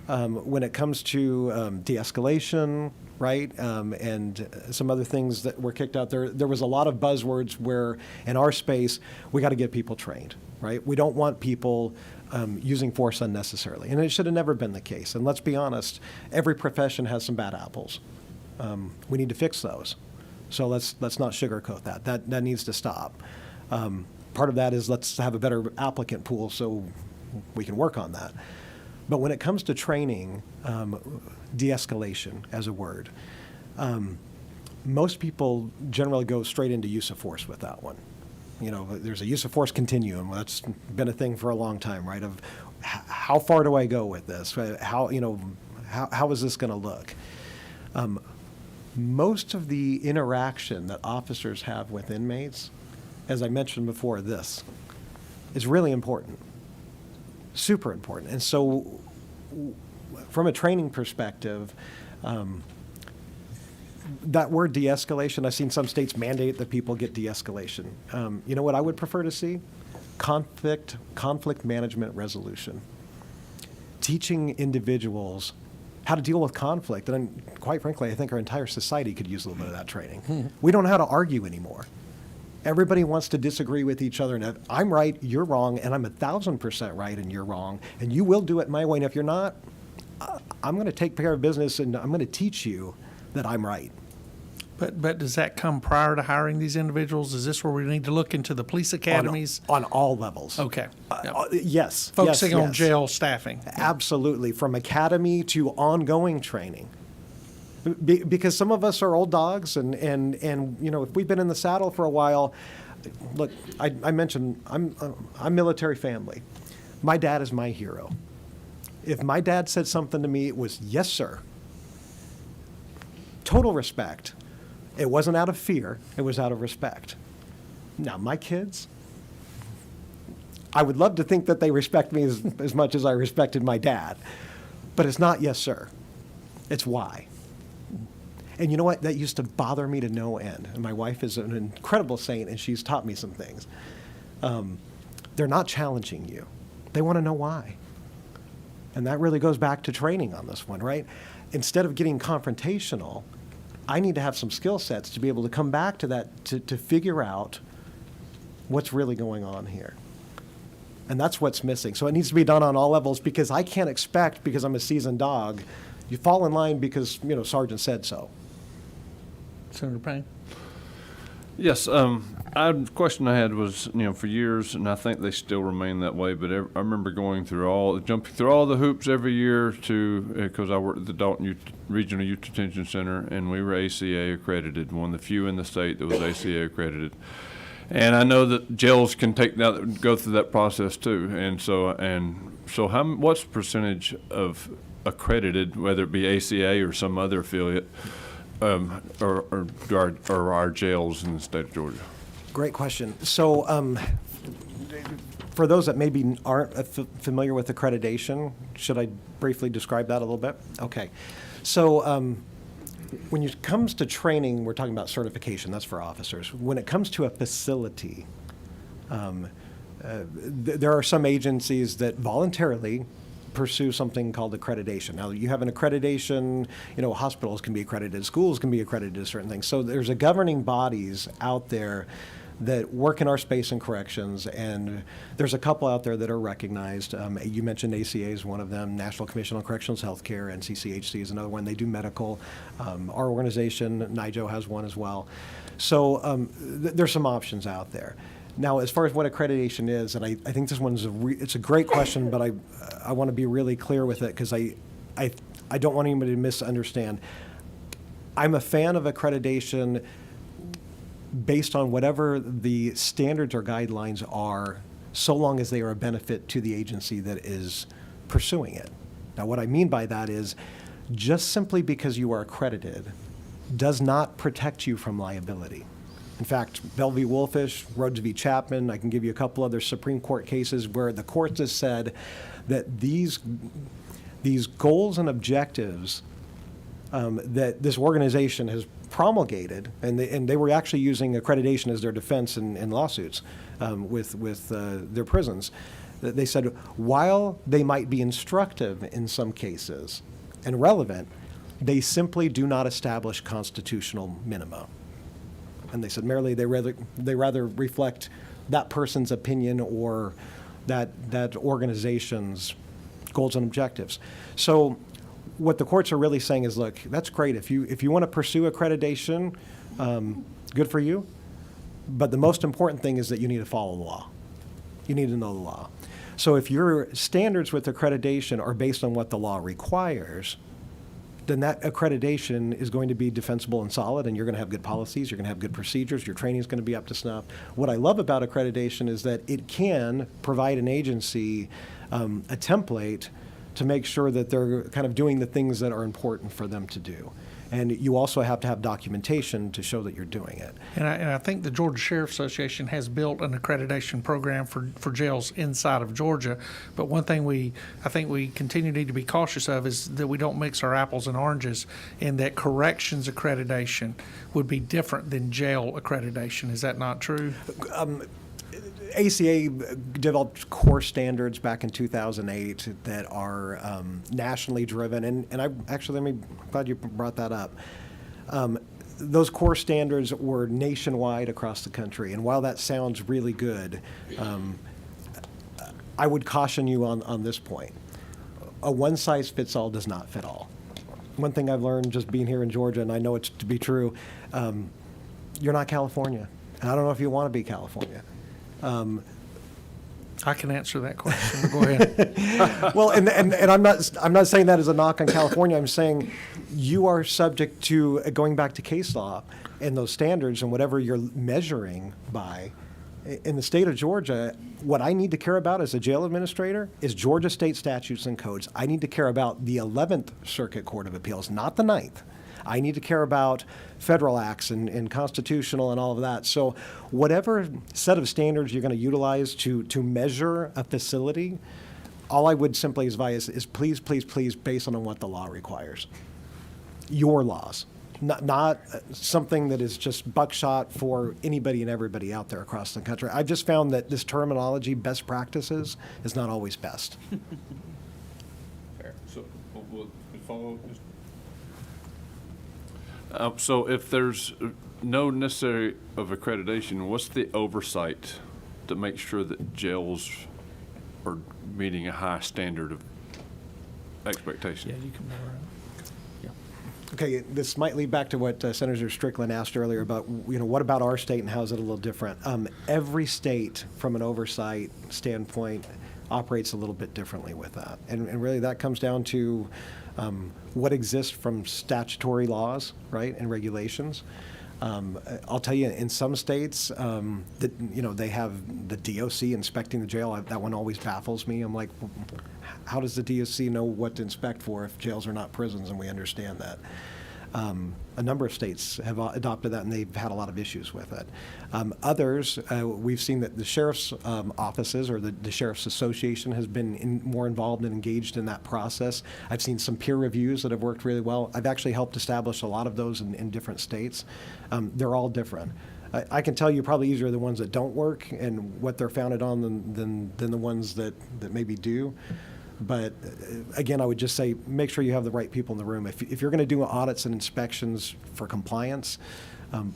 when it comes to de-escalation, right, and some other things that were kicked out there. There was a lot of buzzwords where, in our space, we got to get people trained, right? We don't want people using force unnecessarily. And it should have never been the case. And let's be honest, every profession has some bad apples. We need to fix those. So let's not sugarcoat that. That needs to stop. Part of that is let's have a better applicant pool so we can work on that. But when it comes to training, de-escalation as a word, most people generally go straight into use of force with that one. There's a use of force continuum. That's been a thing for a long time, right? Of how far do I go with this? How is this going to look? Most of the interaction that officers have with inmates, as I mentioned before, this is really important, super important. And so, from a training perspective, that word de-escalation, I've seen some states mandate that people get de-escalation. You know what I would prefer to see? Conflict management resolution. Teaching individuals how to deal with conflict. And quite frankly, I think our entire society could use a little bit of that training. We don't know how to argue anymore. Everybody wants to disagree with each other. And if I'm right, you're wrong, and I'm 1,000% right and you're wrong, and you will do it my way. And if you're not, I'm going to take care of business, and I'm going to teach you that I'm right. But does that come prior to hiring these individuals? Is this where we need to look into the police academies? On all levels. Okay. Yep. Yes. Focusing yes, on yes. jail staffing. Absolutely. From academy to ongoing training. Because some of us are old dogs, and if we've been in the saddle for a while, look, I mentioned I'm military family. My dad is my hero. If my dad said something to me, it was, yes, sir. Total respect. It wasn't out of fear. It was out of respect. Now, my kids, I would love to think that they respect me as much as I respected my dad. But it's not yes, sir. It's why. And you know what? That used to bother me to no end. And my wife is an incredible saint, and she's taught me some things. They're not challenging you. They want to know why. And that really goes back to training on this one, right? Instead of getting confrontational, I need to have some skill sets to be able to come back to that, to figure out what's really going on here. And that's what's missing. So it needs to be done on all levels, because I can't expect, because I'm a seasoned dog, you fall in line because, Sergeant said so. Senator Payne? Yes, the question I had was, for years, and I think they still remain that way, but I remember jumping through all the hoops every year because I worked at the Dalton Regional Youth Detention Center, and we were ACA accredited, one of the few in the state that was ACA accredited. And I know that jails can go through that process too. And so what's the percentage of accredited, whether it be ACA or some other affiliate, or our jails in the state of Georgia? Great question. So for those that maybe aren't familiar with accreditation, should I briefly describe that a little bit? Okay. So when it comes to training, we're talking about certification. That's for officers. When it comes to a facility, there are some agencies that voluntarily pursue something called accreditation. Now, you have an accreditation, hospitals can be accredited, schools can be accredited to certain things. So there's a governing bodies out there that work in our space and corrections, and there's a couple out there that are recognized. You mentioned ACA is one of them, National Commission on Correctional Healthcare, NCCHC is another one. They do medical. Our organization, NIJO, has one as well. So there's some options out there. Now, as far as what accreditation is, and I think this one's it's a great question, but I want to be really clear with it, because I don't want anybody to misunderstand. I'm a fan of accreditation based on whatever the standards or guidelines are, so long as they are a benefit to the agency that is pursuing it. Now, what I mean by that is, just simply because you are accredited does not protect you from liability. In fact, Bell v. Wolfish, Rhodes v. Chapman, I can give you a couple other Supreme Court cases where the courts have said that these goals and objectives that this organization has promulgated, and they were actually using accreditation as their defense in lawsuits with their prisons. They said, while they might be instructive in some cases and relevant, they simply do not establish constitutional minima. And they said merely they rather reflect that person's opinion or that organization's goals and objectives. So what the courts are really saying is, look, that's great. If you want to pursue accreditation, good for you. But the most important thing is that you need to follow the law. You need to know the law. So if your standards with accreditation are based on what the law requires, then that accreditation is going to be defensible and solid, and you're going to have good policies, you're going to have good procedures, your training is going to be up to snuff. What I love about accreditation is that it can provide an agency a template to make sure that they're kind of doing the things that are important for them to do. And you also have to have documentation to show that you're doing it. And I think the Georgia Sheriff Association has built an accreditation program for jails inside of Georgia. But one thing I think we continue to need to be cautious of is that we don't mix our apples and oranges, and that corrections accreditation would be different than jail accreditation. Is that not true? ACA developed core standards back in 2008 that are nationally driven, and I actually, I'm glad you brought that up. Those core standards were nationwide across the country, and while that sounds really good, I would caution you on this point. A one-size-fits-all does not fit all. One thing I've learned just being here in Georgia, and I know it's to be true, you're not California, and I don't know if you want to be California. I can answer that question. Go ahead. Well, and I'm not saying that as a knock on California. I'm saying you are subject to going back to case law and those standards and whatever you're measuring by. In the state of Georgia, what I need to care about as a jail administrator is Georgia state statutes and codes. I need to care about the 11th Circuit Court of Appeals, not the 9th. I need to care about federal acts and constitutional and all of that. So whatever set of standards you're going to utilize to measure a facility, all I would simply advise is please, please, please, based on what the law requires. Your laws. not something that is just buckshot for anybody and everybody out there across the country. I've just found that this terminology, best practices, is not always best. So, we'll follow. So if there's no necessary of accreditation, what's the oversight to make sure that jails are meeting a high standard of expectation? Yeah, you can go around. Okay, this might lead back to what Senator Strickland asked earlier about, what about our state and how is it a little different? Every state, from an oversight standpoint, operates a little bit differently with that. And really that comes down to what exists from statutory laws, right, and regulations. I'll tell you, in some states, they have the DOC inspecting the jail. That one always baffles me. I'm like, how does the DOC know what to inspect for if jails are not prisons? And we understand that. A number of states have adopted that, and they've had a lot of issues with it. Others, we've seen that the sheriff's offices or the Sheriff's Association has been more involved and engaged in that process. I've seen some peer reviews that have worked really well. I've actually helped establish a lot of those in different states. They're all different. I can tell you probably easier the ones that don't work and what they're founded on than the ones that maybe do. But again, I would just say, make sure you have the right people in the room. If you're going to do audits and inspections for compliance,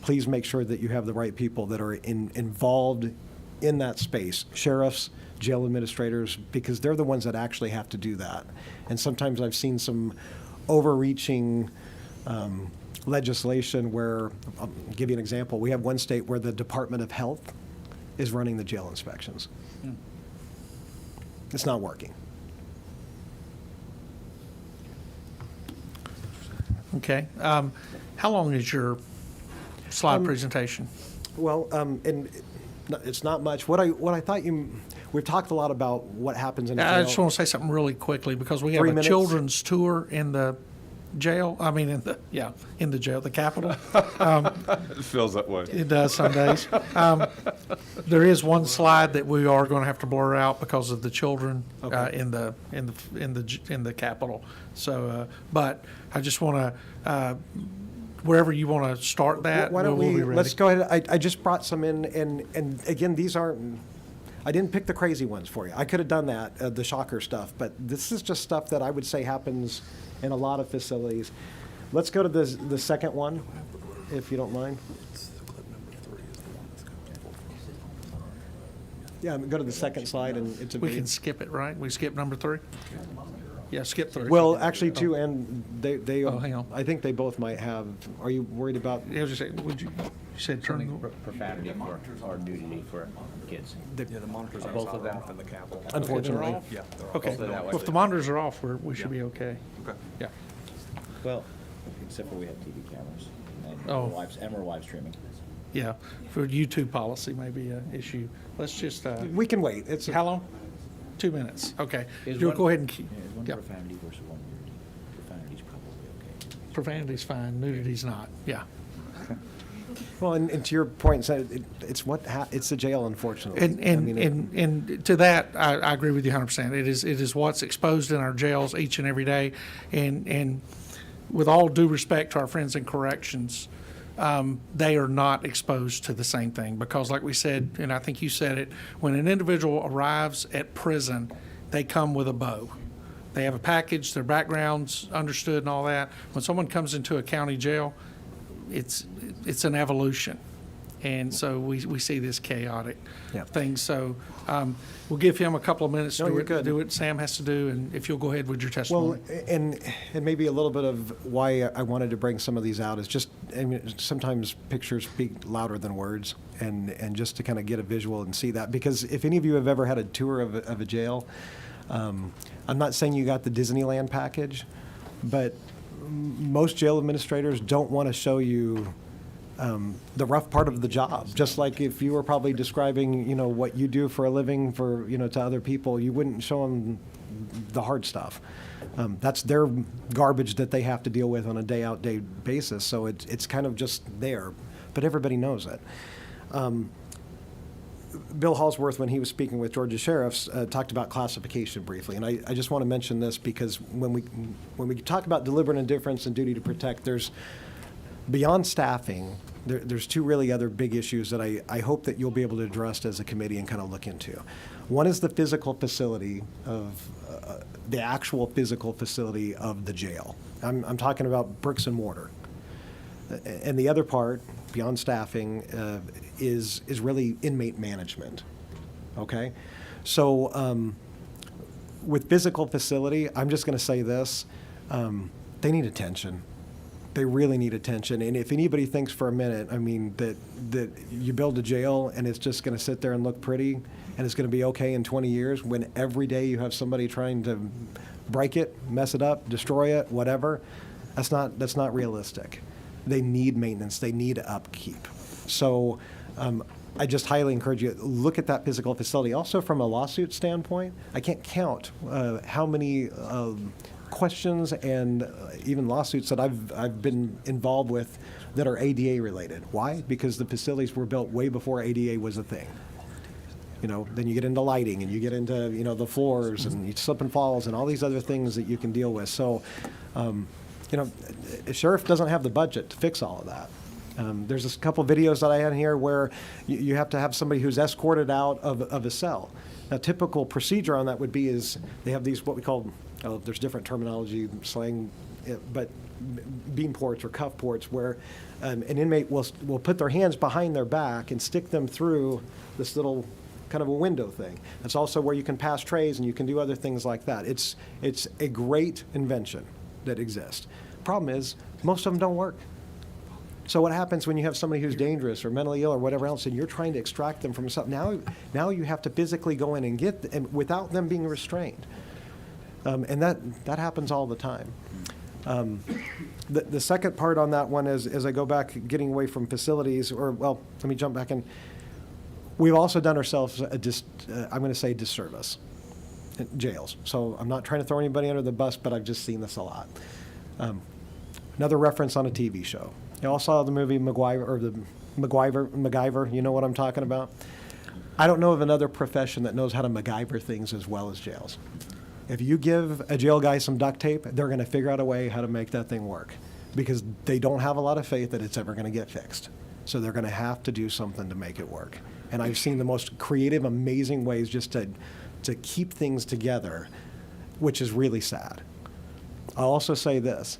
please make sure that you have the right people that are involved in that space. Sheriffs, jail administrators, because they're the ones that actually have to do that. And sometimes I've seen some overreaching legislation where, I'll give you an example. We have one state where the Department of Health is running the jail inspections. It's not working. Okay. How long is your slide presentation? Well, and it's not much. What I thought we've talked a lot about what happens in a jail. I just want to say something really quickly because we have 3 a minutes? children's tour in the jail. I mean, in the jail, the Capitol. It feels that way. It does some days. There is one slide that we are going to have to blur out because of the children in the Capitol. So, but I just want to. Wherever you want to start that, Why don't we'll be ready. let's go ahead. I just brought some in, and again, these aren't. I didn't pick the crazy ones for you. I could have done that, the shocker stuff, but this is just stuff that I would say happens in a lot of facilities. Let's go to the second one, if you don't mind. Yeah, go to the second slide, and it's a We video. can skip it, right? We skip number 3? Yeah, skip 3. Well, actually, two, and they. Oh, hang on. I think they both might have. Are you worried about? I was just saying, you said turn. Profanity or nudity for kids. Unfortunately. They're off? Yeah. Okay. Well, if the monitors are off, we should be okay. Okay. Yeah. Well, except for we have TV cameras and Oh. we're live streaming. Yeah. For YouTube policy may be an issue. Let's just, We can wait. It's how long? 2 minutes. Okay. Is You'll one- go ahead and keep. Is one Yep. profanity versus one nudity? Profanity's probably okay. Profanity's fine, nudity's not. Yeah. Well, and to your point, so it's it's the jail, unfortunately. And I mean, and to that, I agree with you 100%. It is what's exposed in our jails each and every day. And with all due respect to our friends in corrections, they are not exposed to the same thing because, like we said, and I think you said it, when an individual arrives at prison, they come with a bow. They have a package, their background's understood and all that. When someone comes into a county jail, it's an evolution. And so we see this chaotic Yeah. thing. So we'll give him a couple of minutes No, to you're good. do what Sam has to do, and if you'll go ahead with your well, testimony. and maybe a little bit of why I wanted to bring some of these out is just, I mean, sometimes pictures speak louder than words, and just to kind of get a visual and see that. Because if any of you have ever had a tour of a jail, I'm not saying you got the Disneyland package, but most jail administrators don't want to show you the rough part of the job. Just like if you were probably describing, what you do for a living for, to other people, you wouldn't show them the hard stuff. That's their garbage that they have to deal with on a day-out, day basis. So it's kind of just there, but everybody knows it. Bill Halsworth, when he was speaking with Georgia sheriffs, talked about classification briefly, and I just want to mention this because when we talk about deliberate indifference and duty to protect, there's Beyond staffing, there's two really other big issues that I hope that you'll be able to address as a committee and kind of look into. One is the physical facility of, the actual physical facility of the jail. I'm talking about bricks and mortar. And the other part, beyond staffing, is really inmate management, okay? So with physical facility, I'm just going to say this, they need attention. They really need attention. And if anybody thinks for a minute, I mean, that you build a jail and it's just going to sit there and look pretty and it's going to be okay in 20 years when every day you have somebody trying to break it, mess it up, destroy it, whatever, that's not realistic. They need maintenance. They need upkeep. So I just highly encourage you, look at that physical facility. Also from a lawsuit standpoint, I can't count how many questions and even lawsuits that I've been involved with that are ADA related. Why? Because the facilities were built way before ADA was a thing. You know, then you get into lighting and you get into, you know, the floors and you slip and falls and all these other things that you can deal with. So, you know, the sheriff doesn't have the budget to fix all of that. There's a couple videos that I had here where you have to have somebody who's escorted out of a cell. Now, typical procedure on that would be is they have these what we call, there's different terminology, slang, but beam ports or cuff ports where an inmate will put their hands behind their back and stick them through this little kind of a window thing. It's also where you can pass trays and you can do other things like that. It's a great invention that exists. Problem is, most of them don't work. So what happens when you have somebody who's dangerous or mentally ill or whatever else, and you're trying to extract them from something? Now you have to physically go in and get them without them being restrained, and that happens all the time. The second part on that one is, as I go back, getting away from facilities, or well, let me jump back in. We've also done ourselves I'm going to say disservice in jails. So I'm not trying to throw anybody under the bus, but I've just seen this a lot. Another reference on a TV show. You all saw the movie MacGyver, you know what I'm talking about? I don't know of another profession that knows how to MacGyver things as well as jails. If you give a jail guy some duct tape, they're going to figure out a way how to make that thing work because they don't have a lot of faith that it's ever going to get fixed. So they're going to have to do something to make it work. And I've seen the most creative, amazing ways just to keep things together, which is really sad. I'll also say this,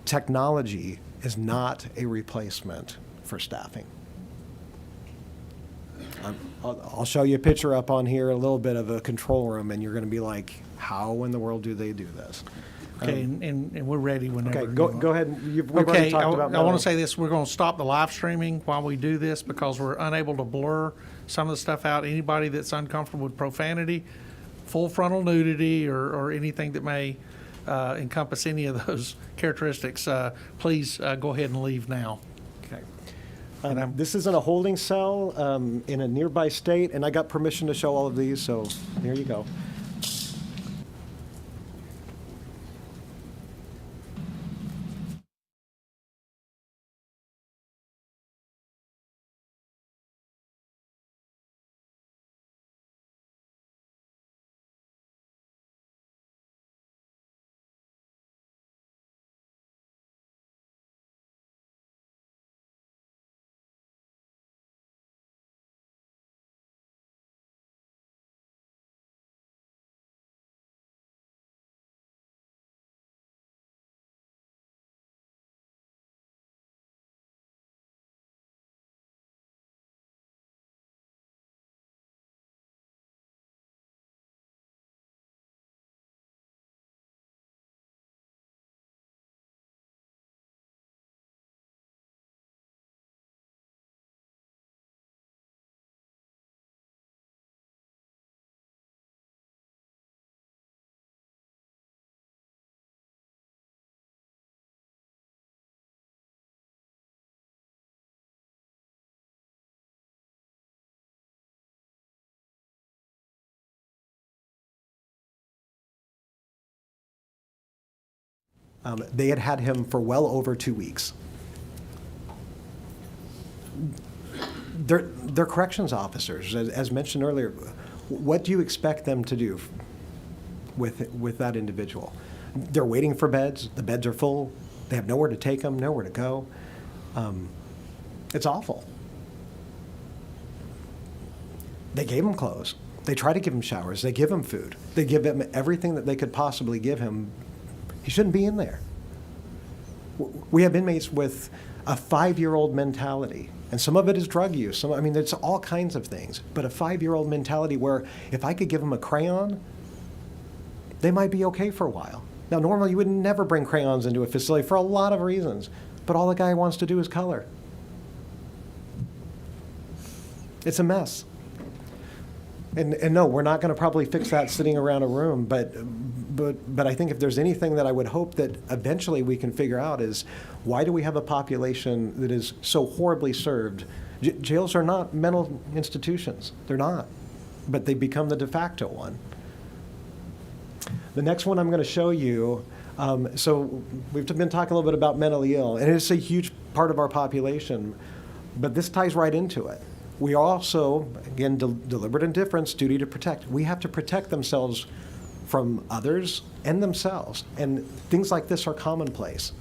technology is not a replacement for staffing. I'll show you a picture up on here, a little bit of a control room, and you're going to be like, how in the world do they do this? Okay, and we're ready whenever. Okay, go ahead. We've already Okay, talked about I want to say this, we're going to stop the live streaming while we do this because we're unable to blur some of the stuff out. Anybody that's uncomfortable with profanity, full frontal nudity, or anything that may encompass any of those characteristics, please go ahead and leave now. Okay. This is in a holding cell in a nearby state, and I got permission to show all of these, so here you go. They had him for well over 2 weeks. They're corrections officers, as mentioned earlier. What do you expect them to do with that individual? They're waiting for beds. The beds are full. They have nowhere to take them, nowhere to go. It's awful. They gave him clothes. They try to give him showers. They give him food. They give him everything that they could possibly give him. He shouldn't be in there. We have inmates with a 5-year-old mentality, and some of it is drug use. I mean, there's all kinds of things. But a 5-year-old mentality where if I could give them a crayon, they might be okay for a while. Now, normally you would never bring crayons into a facility for a lot of reasons, but all the guy wants to do is color. It's a mess. And no, we're not going to probably fix that sitting around a room, but I think if there's anything that I would hope that eventually we can figure out is why do we have a population that is so horribly served? Jails are not mental institutions. They're not, but they become the de facto one. The next one I'm going to show you, so we've been talking a little bit about mentally ill, and it's a huge part of our population, but this ties right into it. We also, again, deliberate indifference, duty to protect. We have to protect themselves from others and themselves, and things like this are commonplace.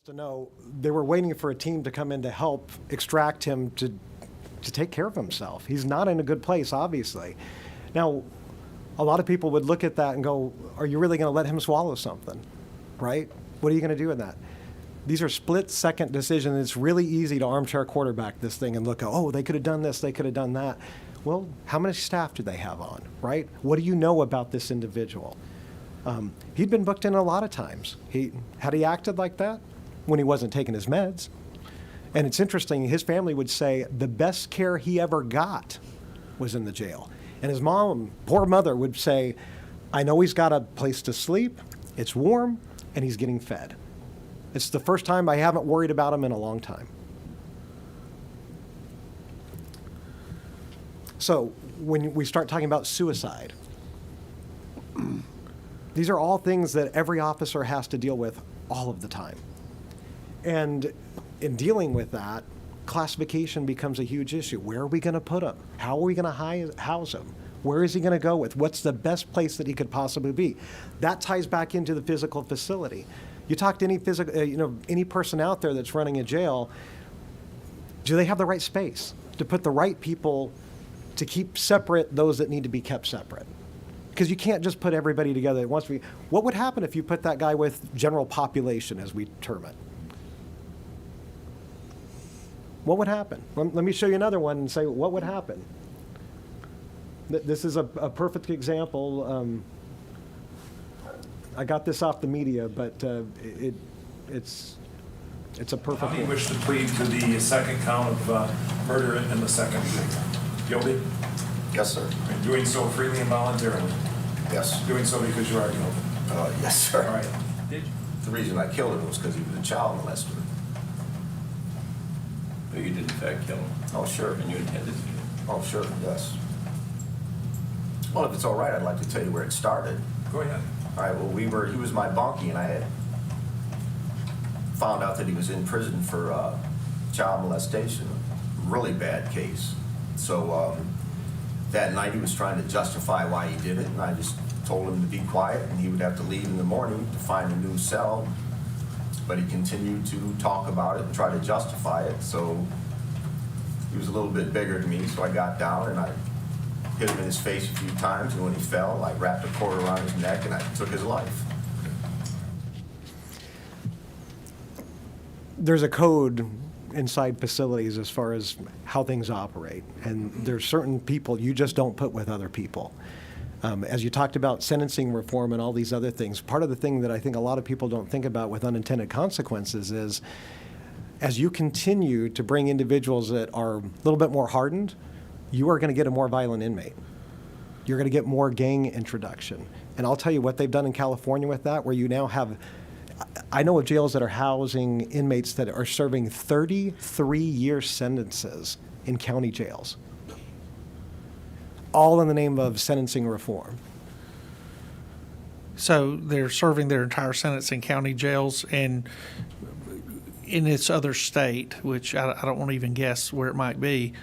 To know they were waiting for a team to come in to help extract him to take care of himself. He's not in a good place, obviously. Now, a lot of people would look at that and go, are you really going to let him swallow something, right? What are you going to do with that? These are split-second decisions. It's really easy to armchair quarterback this thing and look, oh, they could have done this, they could have done that. Well, how many staff do they have on, right? What do you know about this individual? He'd been booked in a lot of times. Had he acted like that when he wasn't taking his meds? And it's interesting, his family would say the best care he ever got was in the jail. And his mom, poor mother, would say, I know he's got a place to sleep, it's warm, and he's getting fed. It's the first time I haven't worried about him in a long time. So when we start talking about suicide, these are all things that every officer has to deal with all of the time. And in dealing with that, classification becomes a huge issue. Where are we going to put him? How are we going to house him? Where is he going to go with? What's the best place that he could possibly be? That ties back into the physical facility. You talk to any any person out there that's running a jail, do they have the right space to put the right people to keep separate those that need to be kept separate? Because you can't just put everybody together that wants to be. What would happen if you put that guy with general population, as we term it? What would happen? Let me show you another one and say, what would happen? This is a perfect example. I got this off the media, but it's a perfect How do you one. wish to plead to the second count of murder in the second degree? Guilty? Yes, sir. And doing so freely and voluntarily? Yes. Doing so because you are guilty? Yes, sir. All right. Did you? The reason I killed him was because he was a child molester. But you did in fact kill him. Oh, sure. And you intended to. Oh, sure, yes. Well, if it's all right, I'd like to tell you where it started. Go ahead. All right, well, he was my bunkie, and I had found out that he was in prison for child molestation, really bad case. So that night he was trying to justify why he did it, and I just told him to be quiet, and he would have to leave in the morning to find a new cell. But he continued to talk about it and try to justify it, so he was a little bit bigger than me, so I got down and I hit him in his face a few times, and when he fell, I wrapped a cord around his neck and I took his life. There's a code inside facilities as far as how things operate, and there's certain people you just don't put with other people. As you talked about sentencing reform and all these other things, part of the thing that I think a lot of people don't think about with unintended consequences is as you continue to bring individuals that are a little bit more hardened, you are going to get a more violent inmate. You're going to get more gang introduction. And I'll tell you what they've done in California with that, where you now have, I know of jails that are housing inmates that are serving 33-year sentences in county jails, all in the name of sentencing reform. So they're serving their entire sentence in county jails and in its other state, which I don't want to even guess where it might be.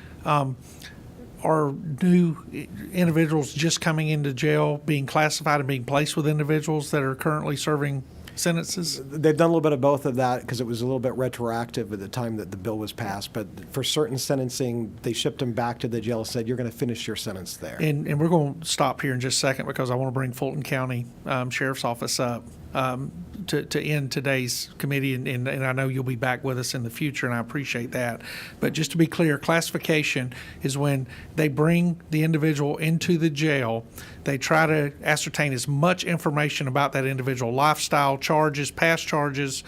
Are new individuals just coming into jail being classified and being placed with individuals that are currently serving sentences? They've done a little bit of both of that because it was a little bit retroactive at the time that the bill was passed. But for certain sentencing, they shipped them back to the jail and said, you're going to finish your sentence there. And we're going to stop here in just a second because I want to bring Fulton County Sheriff's Office up to end today's committee, and I know you'll be back with us in the future, and I appreciate that. But just to be clear, classification is when they bring the individual into the jail, they try to ascertain as much information about that individual, lifestyle, charges, past charges,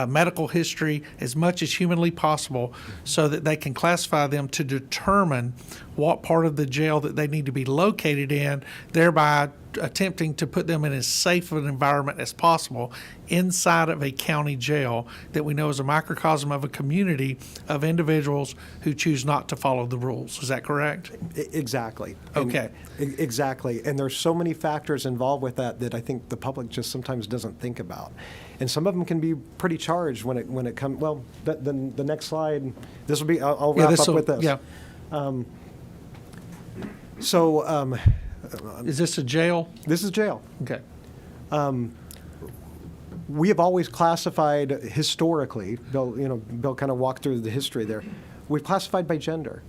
medical history, as much as humanly possible, so that they can classify them to determine what part of the jail that they need to be located in, thereby attempting to put them in as safe of an environment as possible inside of a county jail that we know is a microcosm of a community of individuals who choose not to follow the rules. Is that correct? Exactly. Okay. Exactly. And there's so many factors involved with that that I think the public just sometimes doesn't think about. And some of them can be pretty charged when it comes. Well, the next slide, this will be, I'll wrap up with this. Yeah. Is this a jail? This is jail. Okay. We have always classified historically, Bill kind of walked through the history there. We've classified by gender.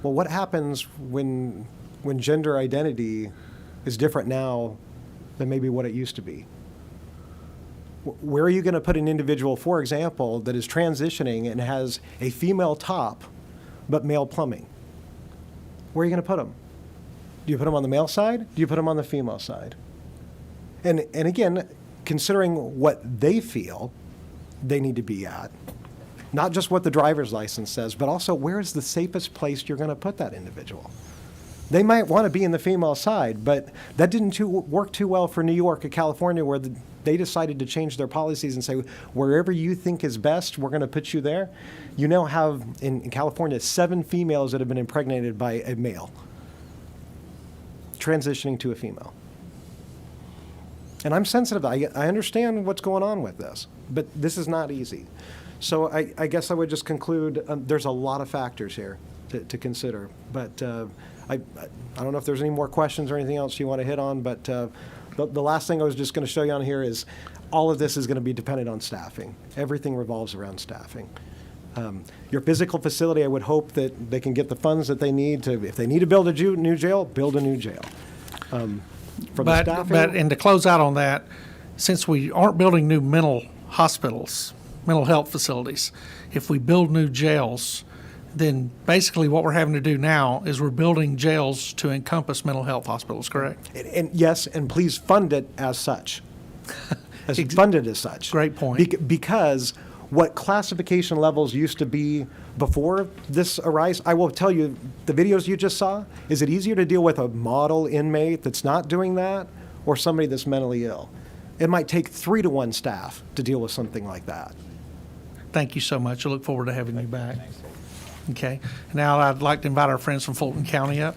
Well, what happens when gender identity is different now than maybe what it used to be? Where are you going to put an individual, for example, that is transitioning and has a female top but male plumbing? Where are you going to put them? Do you put them on the male side? Do you put them on the female side? And again, considering what they feel they need to be at, not just what the driver's license says, but also where is the safest place you're going to put that individual? They might want to be in the female side, but that didn't work too well for New York or California, where they decided to change their policies and say, wherever you think is best, we're going to put you there. You now have, in California, 7 females that have been impregnated by a male, transitioning to a female. And I'm sensitive. I understand what's going on with this, but this is not easy. So I guess I would just conclude, there's a lot of factors here to consider. But I don't know if there's any more questions or anything else you want to hit on, but the last thing I was just going to show you on here is all of this is going to be dependent on staffing. Everything revolves around staffing. Your physical facility, I would hope that they can get the funds that they need to, if they need to build a new jail, build a new jail. But and to close out on that, since we aren't building new mental hospitals, mental health facilities, if we build new jails, then basically what we're having to do now is we're building jails to encompass mental health hospitals, correct? And yes, and please fund it as such. Funded as such. Great point. Because what classification levels used to be before this arise, I will tell you, the videos you just saw, is it easier to deal with a model inmate that's not doing that or somebody that's mentally ill? It might take 3-to-1 staff to deal with something like that. Thank you so much. I look forward to having you back. Okay. Now I'd like to invite our friends from Fulton County up.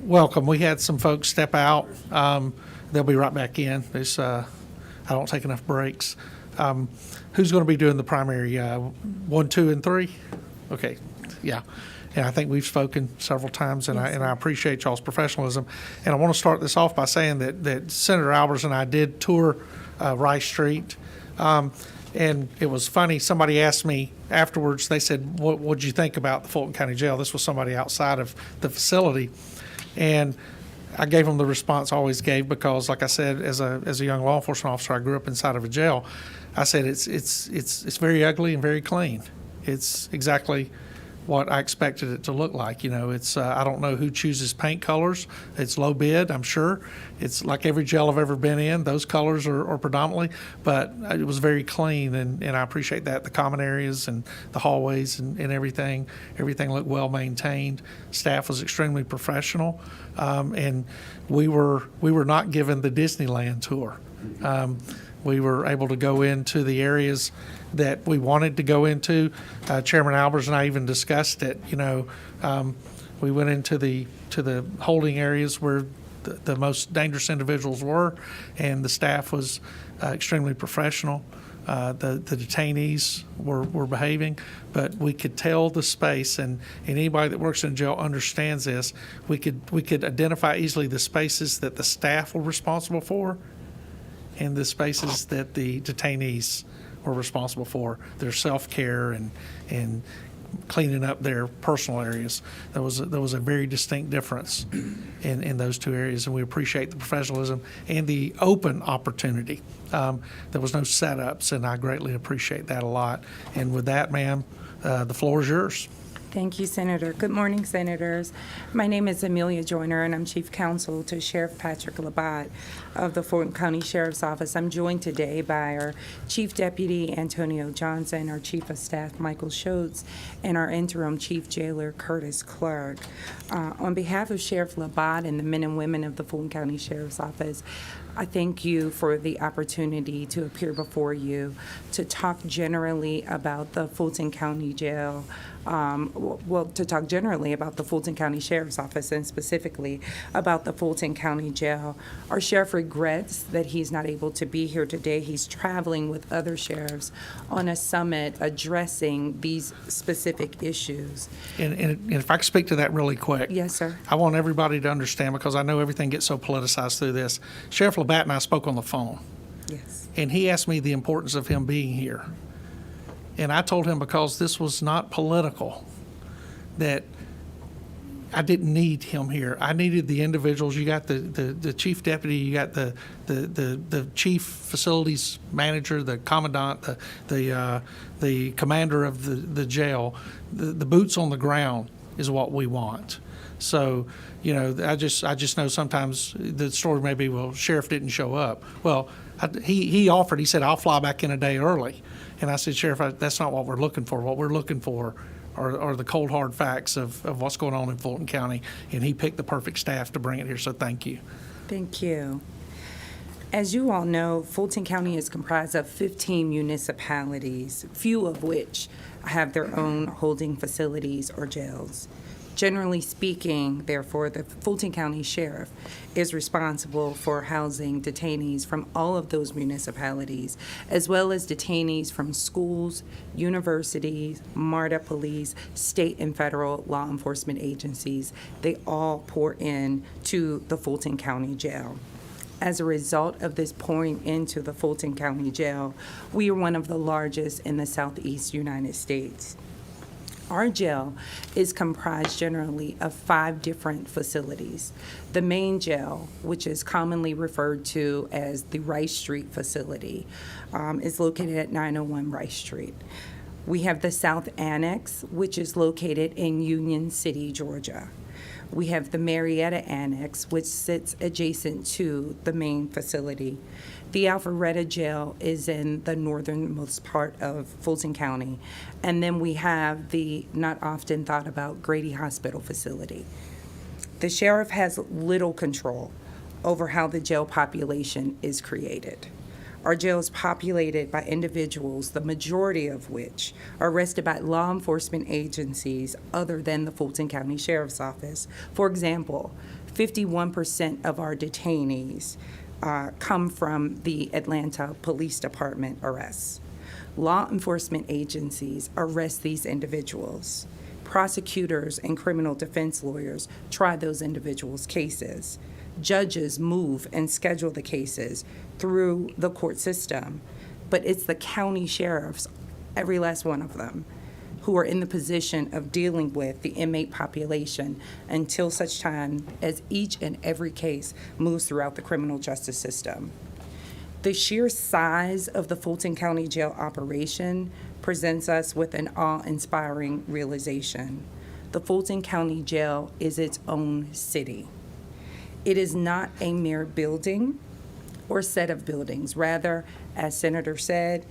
Welcome. We had some folks step out. They'll be right back in. I don't take enough breaks. Who's going to be doing the primary, 1, 2, and 3? Okay, yeah. And I think we've spoken several times, and I appreciate y'all's professionalism. And I want to start this off by saying that Senator Albers and I did tour Rice Street. And it was funny, somebody asked me afterwards, they said, what'd you think about the Fulton County Jail? This was somebody outside of the facility. And I gave them the response I always gave because, like I said, as a young law enforcement officer, I grew up inside of a jail. I said it's very ugly and very clean. It's exactly what I expected it to look like. You know, it's I don't know who chooses paint colors. It's low bid, I'm sure. It's like every jail I've ever been in. Those colors are predominantly, but it was very clean, and I appreciate that. The common areas and the hallways and everything looked well maintained. Staff was extremely professional, and we were not given the Disneyland tour. We were able to go into the areas that we wanted to go into. Chairman Albers and I even discussed it. You know, we went into the holding areas where the most dangerous individuals were, and the staff was extremely professional. The detainees were behaving, but we could tell the space, and anybody that works in jail understands this. We could identify easily the spaces that the staff were responsible for, and the spaces that the detainees were responsible for, their self-care and cleaning up their personal areas. There was a very distinct difference in those two areas, and we appreciate the professionalism and the open opportunity. There was no setups, and I greatly appreciate that a lot. And with that, ma'am, the floor is yours. Thank you, Senator. Good morning, Senators. My name is Amelia Joyner, and I'm Chief Counsel to Sheriff Patrick Labatt of the Fulton County Sheriff's Office. I'm joined today by our Chief Deputy, Antonio Johnson, our Chief of Staff, Michael Schultz, and our Interim Chief Jailer, Curtis Clark. On behalf of Sheriff Labatt and the men and women of the Fulton County Sheriff's Office, I thank you for the opportunity to appear before you to talk generally about the Fulton County Jail, to talk generally about the Fulton County Sheriff's Office and specifically about the Fulton County Jail. Our sheriff regrets that he's not able to be here today. He's traveling with other sheriffs on a summit addressing these specific issues. And if I could speak to that really quick. Yes, sir. I want everybody to understand, because I know everything gets so politicized through this. Sheriff Labatt and I spoke on the phone. Yes. And he asked me the importance of him being here. And I told him, because this was not political, that I didn't need him here. I needed the individuals. You got the chief deputy, you got the chief facilities manager, the commandant, the commander of the jail. The boots on the ground is what we want. So, you know, I just know sometimes the story may be, well, sheriff didn't show up. Well, he offered. He said, I'll fly back in a day early. And I said, Sheriff, that's not what we're looking for. What we're looking for are the cold, hard facts of what's going on in Fulton County. And he picked the perfect staff to bring it here. So thank you. Thank you. As you all know, Fulton County is comprised of 15 municipalities, few of which have their own holding facilities or jails. Generally speaking, therefore, the Fulton County Sheriff is responsible for housing detainees from all of those municipalities, as well as detainees from schools, universities, MARTA police, state and federal law enforcement agencies. They all pour in to the Fulton County Jail. As a result of this pouring into the Fulton County Jail, we are one of the largest in the Southeast United States. Our jail is comprised generally of 5 different facilities. The main jail, which is commonly referred to as the Rice Street facility, is located at 901 Rice Street. We have the South Annex, which is located in Union City, Georgia. We have the Marietta Annex, which sits adjacent to the main facility. The Alpharetta Jail is in the northernmost part of Fulton County. And then we have the not often thought about Grady Hospital facility. The sheriff has little control over how the jail population is created. Our jail is populated by individuals, the majority of which are arrested by law enforcement agencies other than the Fulton County Sheriff's Office. For example, 51% of our detainees come from the Atlanta Police Department arrests. Law enforcement agencies arrest these individuals. Prosecutors and criminal defense lawyers try those individuals' cases. Judges move and schedule the cases through the court system, but it's the county sheriffs, every last one of them, who are in the position of dealing with the inmate population until such time as each and every case moves throughout the criminal justice system. The sheer size of the Fulton County Jail operation presents us with an awe-inspiring realization. The Fulton County Jail is its own city. It is not a mere building or set of buildings. Rather, as Senator said,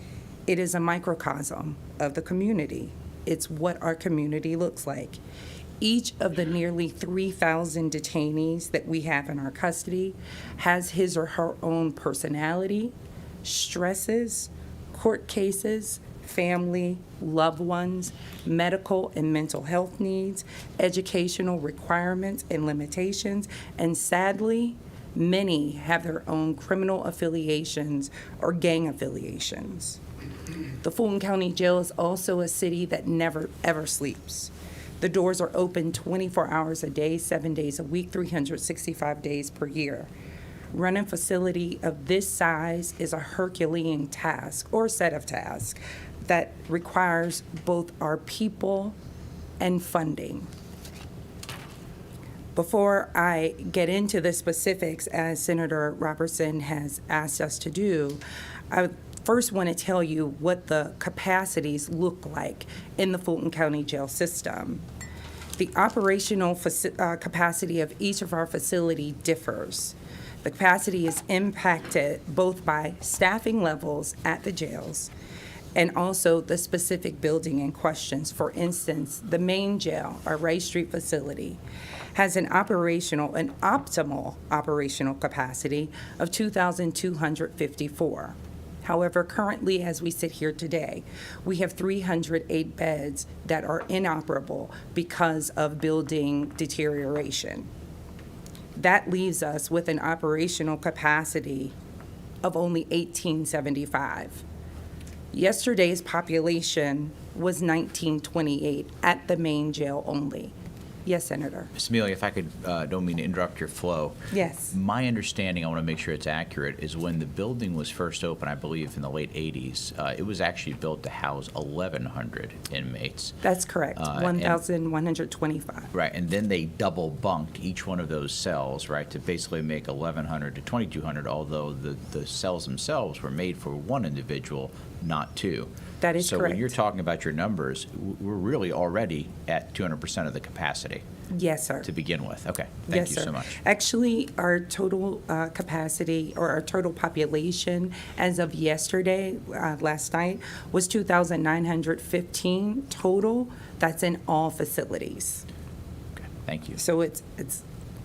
it is a microcosm of the community. It's what our community looks like. Each of the nearly 3,000 detainees that we have in our custody has his or her own personality, stresses, court cases, family, loved ones, medical and mental health needs, educational requirements and limitations, and sadly, many have their own criminal affiliations or gang affiliations. The Fulton County Jail is also a city that never, ever sleeps. The doors are open 24 hours a day, 7 days a week, 365 days per year. Running a facility of this size is a Herculean task or set of tasks that requires both our people and funding. Before I get into the specifics, as Senator Robertson has asked us to do, I first want to tell you what the capacities look like in the Fulton County Jail system. The operational capacity of each of our facility differs. The capacity is impacted both by staffing levels at the jails and also the specific building in questions. For instance, the main jail, our Rice Street facility, has an optimal operational capacity of 2,254. However, currently, as we sit here today, we have 308 beds that are inoperable because of building deterioration. That leaves us with an operational capacity of only 1,875. Yesterday's population was 1,928 at the main jail only. Yes, Senator. Ms. Amelia, if I could, don't mean to interrupt your flow. Yes. My understanding, I want to make sure it's accurate, is when the building was first opened, I believe in the late 80s, it was actually built to house 1,100 inmates. That's correct, 1,125. Right, and then they double bunked each one of those cells, right, to basically make 1,100 to 2,200, although the cells themselves were made for one individual, not two. That is So correct. when you're talking about your numbers, we're really already at 200% of the capacity Yes, sir. to begin with. Okay, Yes, thank you sir. so much. Actually, our total capacity or our total population as of yesterday, last night, was 2,915 total. That's in all facilities. Okay, thank you. So it's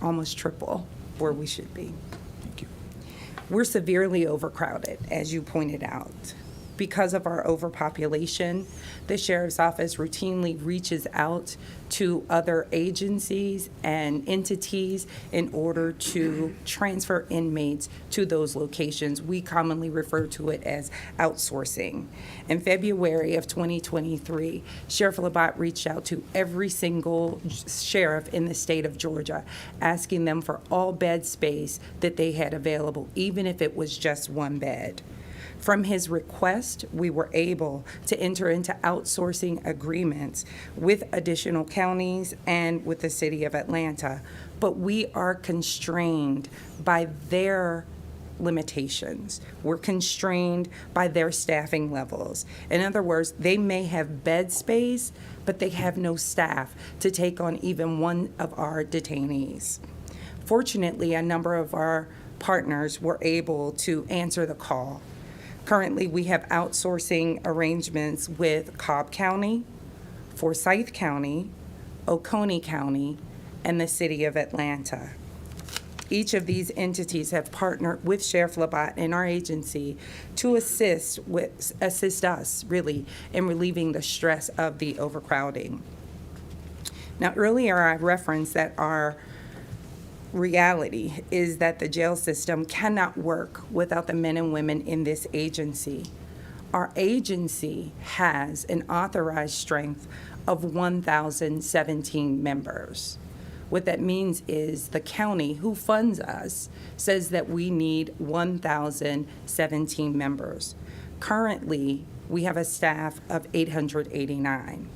almost triple where we should be. Thank you. We're severely overcrowded, as you pointed out. Because of our overpopulation, the Sheriff's Office routinely reaches out to other agencies and entities in order to transfer inmates to those locations. We commonly refer to it as outsourcing. In February of 2023, Sheriff Labatt reached out to every single sheriff in the state of Georgia, asking them for all bed space that they had available, even if it was just one bed. From his request, we were able to enter into outsourcing agreements with additional counties and with the city of Atlanta, but we are constrained by their limitations. We're constrained by their staffing levels. In other words, they may have bed space, but they have no staff to take on even one of our detainees. Fortunately, a number of our partners were able to answer the call. Currently, we have outsourcing arrangements with Cobb County, Forsyth County, Oconee County, and the city of Atlanta. Each of these entities have partnered with Sheriff Labatt and our agency to assist us, really, in relieving the stress of the overcrowding. Now, earlier I referenced that our reality is that the jail system cannot work without the men and women in this agency. Our agency has an authorized strength of 1,017 members. What that means is the county who funds us says that we need 1,017 members. Currently, we have a staff of 889.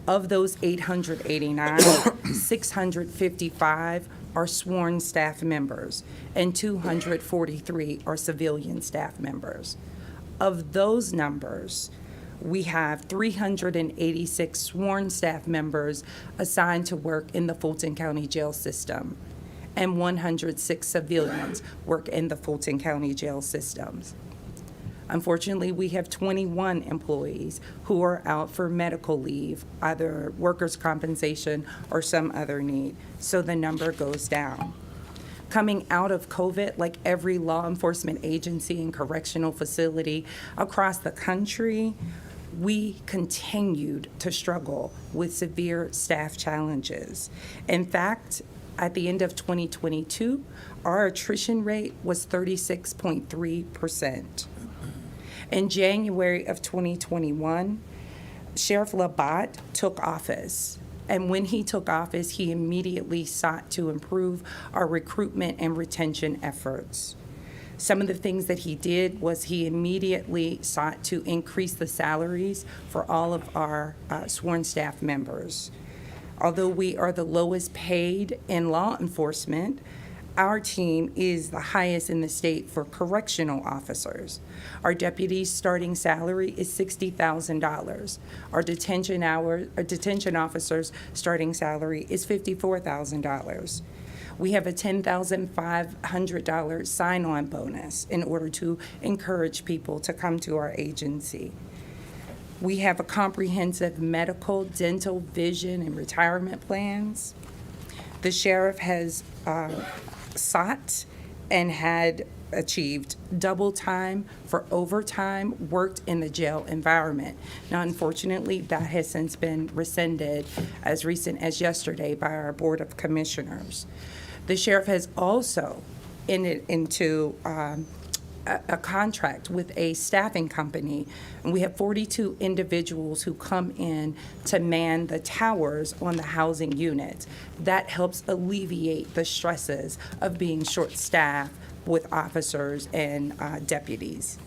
Of those 889, 655 are sworn staff members, and 243 are civilian staff members. Of those numbers, we have 386 sworn staff members assigned to work in the Fulton County Jail System, and 106 civilians work in the Fulton County Jail Systems. Unfortunately, we have 21 employees who are out for medical leave, either workers' compensation or some other need, so the number goes down. Coming out of COVID, like every law enforcement agency and correctional facility across the country, we continued to struggle with severe staff challenges. In fact, at the end of 2022, our attrition rate was 36.3%. In January of 2021, Sheriff Labatt took office. And when he took office, he immediately sought to improve our recruitment and retention efforts. Some of the things that he did was he immediately sought to increase the salaries for all of our sworn staff members. Although we are the lowest paid in law enforcement, our team is the highest in the state for correctional officers. Our deputies' starting salary is $60,000. Our detention officers' starting salary is $54,000. We have a $10,500 sign-on bonus in order to encourage people to come to our agency. We have a comprehensive medical, dental, vision, and retirement plans. The sheriff has sought and had achieved double time for overtime worked in the jail environment. Now, unfortunately, that has since been rescinded as recent as yesterday by our Board of Commissioners. The sheriff has also entered into a contract with a staffing company, and we have 42 individuals who come in to man the towers on the housing units. That helps alleviate the stresses of being short-staffed with officers and deputies.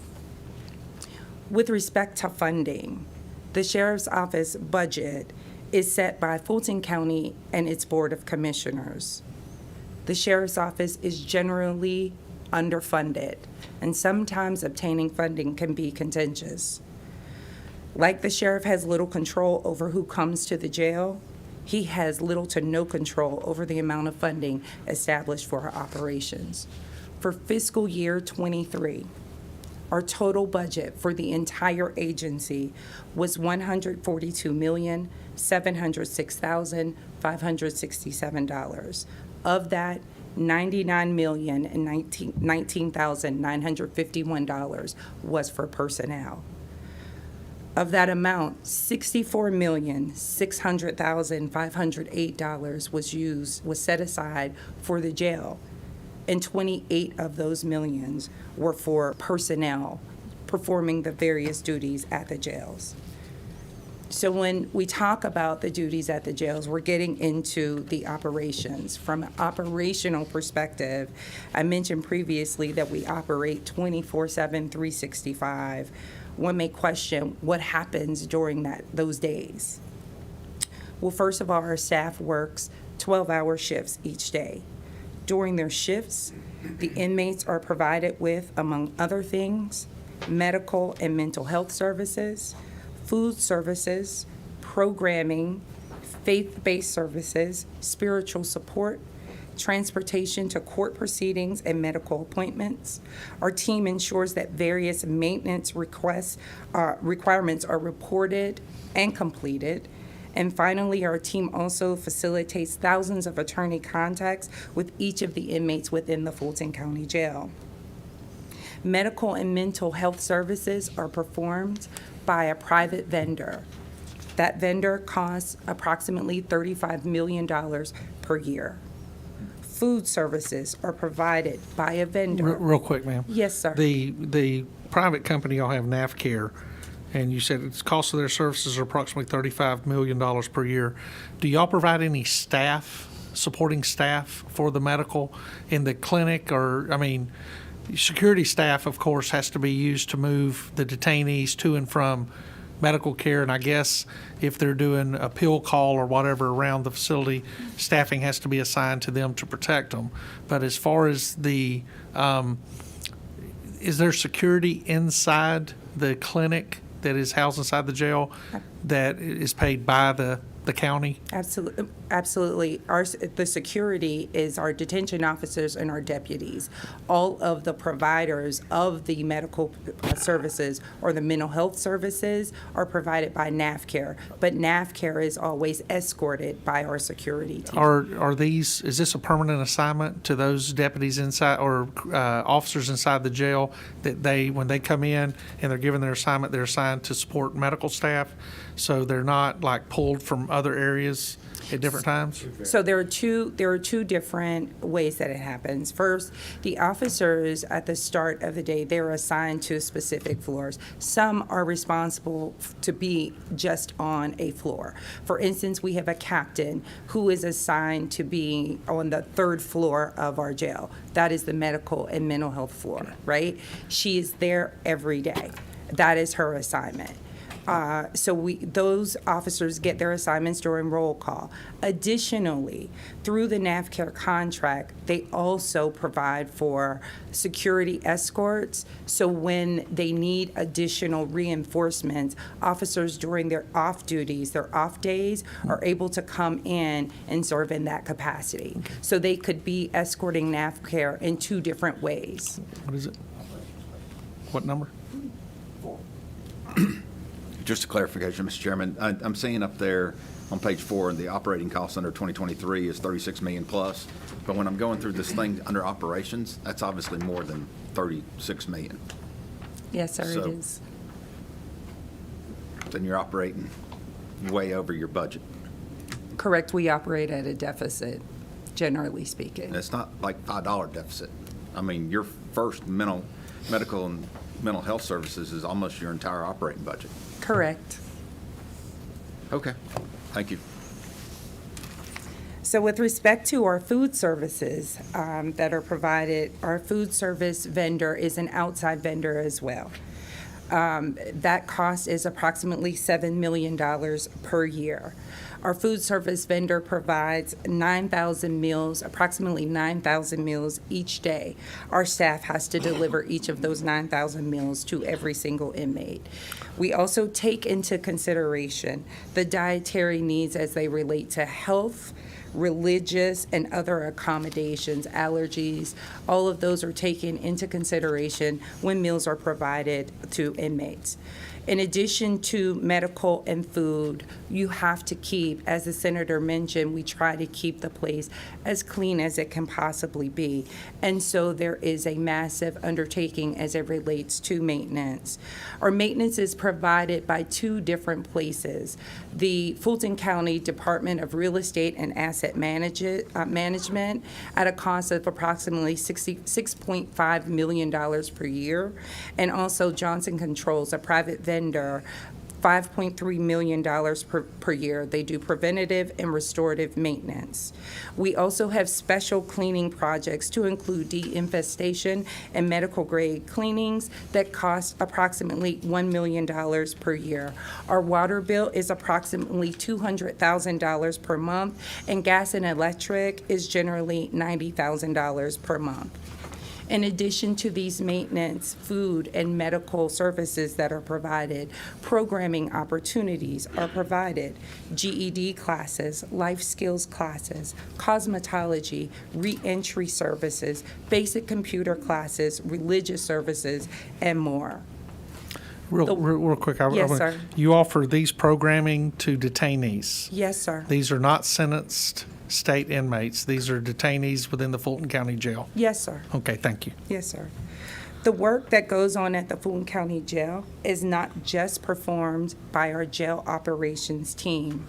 With respect to funding, the Sheriff's Office budget is set by Fulton County and its Board of Commissioners. The Sheriff's Office is generally underfunded, and sometimes obtaining funding can be contentious. Like the sheriff has little control over who comes to the jail, he has little to no control over the amount of funding established for our operations. For fiscal year '23, our total budget for the entire agency was $142,706,567. Of that, $99,019,951 was for personnel. Of that amount, $64,600,508 was set aside for the jail, and 28 of those millions were for personnel performing the various duties at the jails. So when we talk about the duties at the jails, we're getting into the operations. From an operational perspective, I mentioned previously that we operate 24/7, 365. One may question what happens during those days. Well, first of all, our staff works 12-hour shifts each day. During their shifts, the inmates are provided with, among other things, medical and mental health services, food services, programming, faith-based services, spiritual support, transportation to court proceedings and medical appointments. Our team ensures that various maintenance requirements are reported and completed. And finally, our team also facilitates thousands of attorney contacts with each of the inmates within the Fulton County Jail. Medical and mental health services are performed by a private vendor. That vendor costs approximately $35 million per year. Food services are provided by a vendor. Real quick, ma'am. Yes, sir. The private company, y'all have NAVCare, and you said its cost of their services are approximately $35 million per year. Do y'all provide any supporting staff for the medical in the clinic? Or, I mean, security staff, of course, has to be used to move the detainees to and from medical care, and I guess if they're doing a pill call or whatever around the facility, staffing has to be assigned to them to protect them. But as far as is there security inside the clinic that is housed inside the jail that is paid by the county? Absolutely. The security is our detention officers and our deputies. All of the providers of the medical services or the mental health services are provided by NAVCare, but NAVCare is always escorted by our security team. Is this a permanent assignment to those deputies inside or officers inside the jail that when they come in and they're given their assignment, they're assigned to support medical staff? So they're not like pulled from other areas at different times? So there are two different ways that it happens. First, the officers at the start of the day, they're assigned to specific floors. Some are responsible to be just on a floor. For instance, we have a captain who is assigned to be on the third floor of our jail. That is the medical and mental health floor, right? She is there every day. That is her assignment. So those officers get their assignments during roll call. Additionally, through the NAVCare contract, they also provide for security escorts. So when they need additional reinforcements, officers during their off duties, their off days, are able to come in and serve in that capacity. So they could be escorting NAVCare in two different ways. What is it? What number? Just a clarification, Mr. Chairman, I'm seeing up there on page 4, the operating cost under 2023 is 36 million plus, but when I'm going through this thing under operations, that's obviously more than 36 million. Yes, sir, So- it is. Then you're operating way over your budget. Correct, we operate at a deficit, generally speaking. And it's not like $5 deficit. I mean, your first medical and mental health services is almost your entire operating budget. Correct. Okay, thank you. So with respect to our food services that are provided, our food service vendor is an outside vendor as well. That cost is approximately $7 million per year. Our food service vendor provides 9,000 meals, approximately 9,000 meals each day. Our staff has to deliver each of those 9,000 meals to every single inmate. We also take into consideration the dietary needs as they relate to health, religious, and other accommodations, allergies. All of those are taken into consideration when meals are provided to inmates. In addition to medical and food, you have to keep, as the senator mentioned, we try to keep the place as clean as it can possibly be. And so there is a massive undertaking as it relates to maintenance. Our maintenance is provided by two different places. The Fulton County Department of Real Estate and Asset Management at a cost of approximately $6.5 million per year. And also Johnson Controls, a private vendor, $5.3 million per year. They do preventative and restorative maintenance. We also have special cleaning projects to include de-infestation and medical grade cleanings that cost approximately $1 million per year. Our water bill is approximately $200,000 per month, and gas and electric is generally $90,000 per month. In addition to these maintenance, food, and medical services that are provided, programming opportunities are provided. GED classes, life skills classes, cosmetology, reentry services, basic computer classes, religious services, and more. Real quick. Yes, sir. You offer these programming to detainees. Yes, sir. These are not sentenced state inmates. These are detainees within the Fulton County Jail. Yes, sir. Okay, thank you. Yes, sir. The work that goes on at the Fulton County Jail is not just performed by our jail operations team.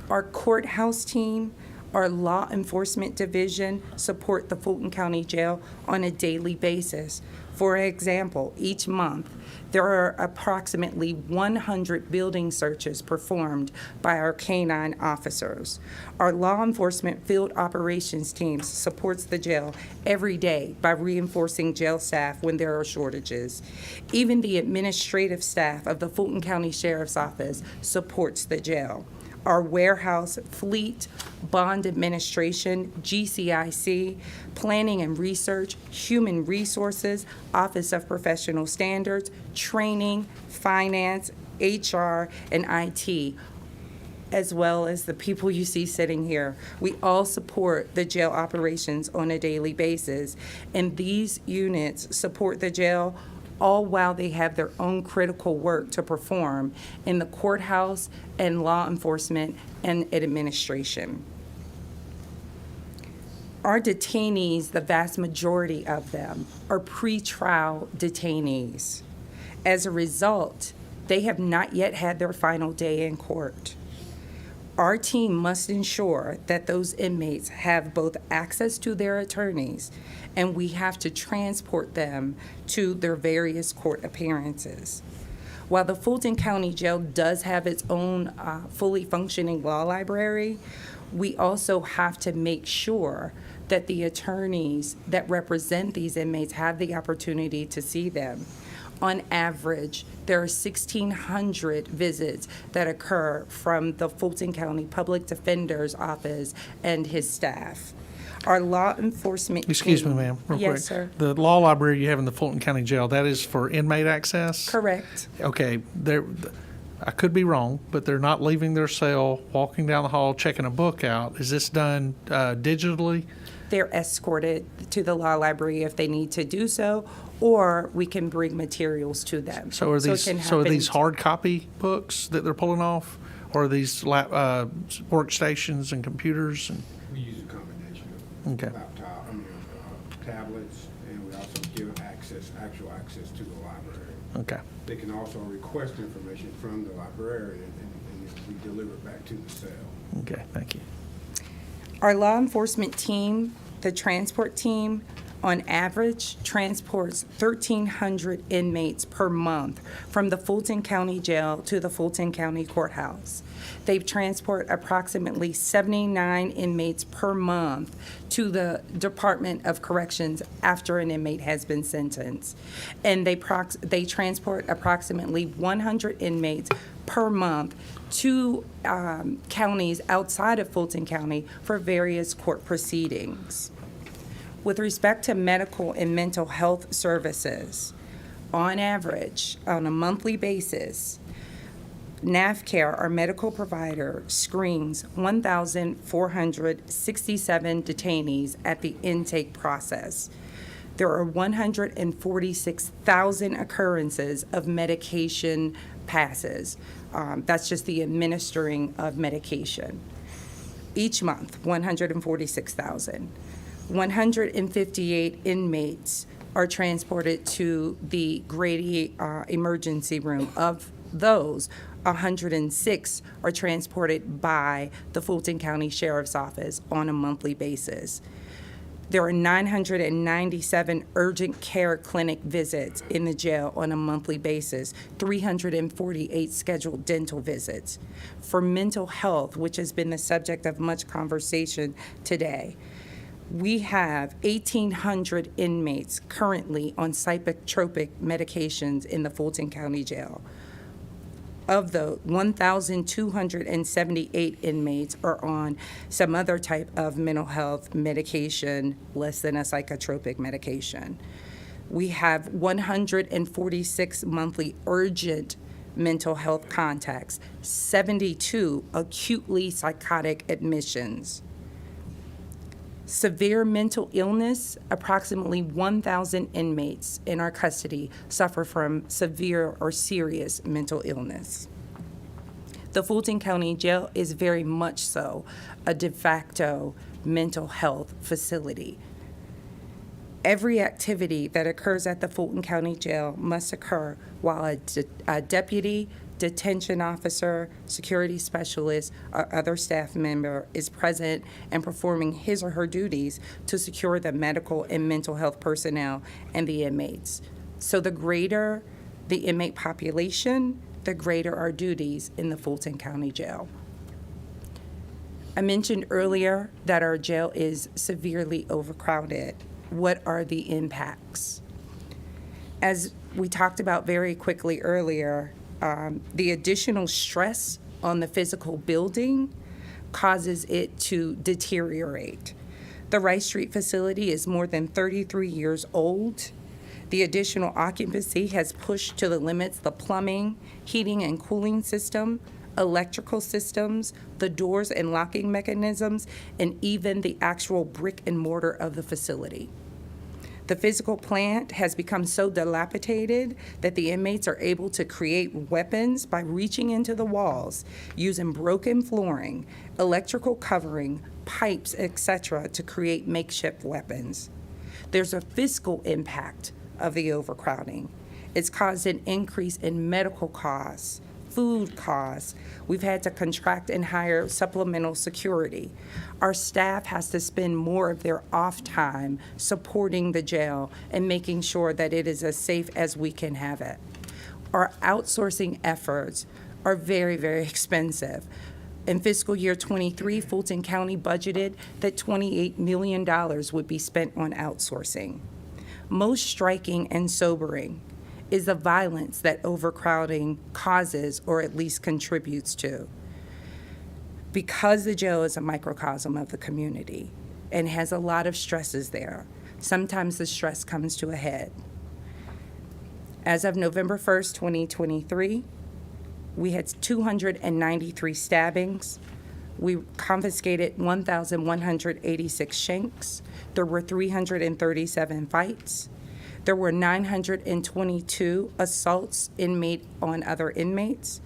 Our courthouse team, our law enforcement division support the Fulton County Jail on a daily basis. For example, each month, there are approximately 100 building searches performed by our canine officers. Our law enforcement field operations team supports the jail every day by reinforcing jail staff when there are shortages. Even the administrative staff of the Fulton County Sheriff's Office supports the jail. Our warehouse, fleet, bond administration, GCIC, planning and research, human resources, Office of Professional Standards, training, finance, HR, and IT, as well as the people you see sitting here. We all support the jail operations on a daily basis, and these units support the jail all while they have their own critical work to perform in the courthouse and law enforcement and administration. Our detainees, the vast majority of them, are pretrial detainees. As a result, they have not yet had their final day in court. Our team must ensure that those inmates have both access to their attorneys, and we have to transport them to their various court appearances. While the Fulton County Jail does have its own fully functioning law library, we also have to make sure that the attorneys that represent these inmates have the opportunity to see them. On average, there are 1,600 visits that occur from the Fulton County Public Defender's Office and his staff. Our law enforcement Excuse me, team- ma'am, real quick. Yes, sir. The law library you have in the Fulton County Jail, that is for inmate access? Correct. Okay, I could be wrong, but they're not leaving their cell, walking down the hall, checking a book out. Is this done digitally? They're escorted to the law library if they need to do so, or we can bring materials to them. So are it these can so are happen- these hard copy books that they're pulling off, or are these workstations and computers? And, We use a combination of okay. tablets, and we also give actual access to the library. Okay. They can also request information from the librarian, and we deliver it back to the cell. Okay. Thank you. Our law enforcement team, the transport team, on average, transports 1,300 inmates per month from the Fulton County Jail to the Fulton County Courthouse. They transport approximately 79 inmates per month to the Department of Corrections after an inmate has been sentenced. And they transport approximately 100 inmates per month to counties outside of Fulton County for various court proceedings. With respect to medical and mental health services, on average, on a monthly basis, NAFCARE, our medical provider, screens 1,467 detainees at the intake process. There are 146,000 occurrences of medication passes. That's just the administering of medication. Each month, 146,000. 158 inmates are transported to the Grady emergency room. Of those, 106 are transported by the Fulton County Sheriff's Office on a monthly basis. There are 997 urgent care clinic visits in the jail on a monthly basis, 348 scheduled dental visits. For mental health, which has been the subject of much conversation today, we have 1,800 inmates currently on psychotropic medications in the Fulton County Jail. Of the 1,278 inmates are on some other type of mental health medication less than a psychotropic medication. We have 146 monthly urgent mental health contacts, 72 acutely psychotic admissions. Severe mental illness, approximately 1,000 inmates in our custody suffer from severe or serious mental illness. The Fulton County Jail is very much so a de facto mental health facility. Every activity that occurs at the Fulton County Jail must occur while a deputy, detention officer, security specialist, or other staff member is present and performing his or her duties to secure the medical and mental health personnel and the inmates. So the greater the inmate population, the greater our duties in the Fulton County Jail. I mentioned earlier that our jail is severely overcrowded. What are the impacts? As we talked about very quickly earlier, the additional stress on the physical building causes it to deteriorate. The Rice Street facility is more than 33 years old. The additional occupancy has pushed to the limits the plumbing, heating and cooling system, electrical systems, the doors and locking mechanisms, and even the actual brick and mortar of the facility. The physical plant has become so dilapidated that the inmates are able to create weapons by reaching into the walls, using broken flooring, electrical covering, pipes, etc., to create makeshift weapons. There's a fiscal impact of the overcrowding. It's caused an increase in medical costs, food costs. We've had to contract and hire supplemental security. Our staff has to spend more of their off time supporting the jail and making sure that it is as safe as we can have it. Our outsourcing efforts are very, very expensive. In fiscal year 23, Fulton County budgeted that $28 million would be spent on outsourcing. Most striking and sobering is the violence that overcrowding causes or at least contributes to. Because the jail is a microcosm of the community and has a lot of stresses there, sometimes the stress comes to a head. As of November 1st, 2023, we had 293 stabbings. We confiscated 1,186 shanks. There were 337 fights. There were 922 assaults on other inmates.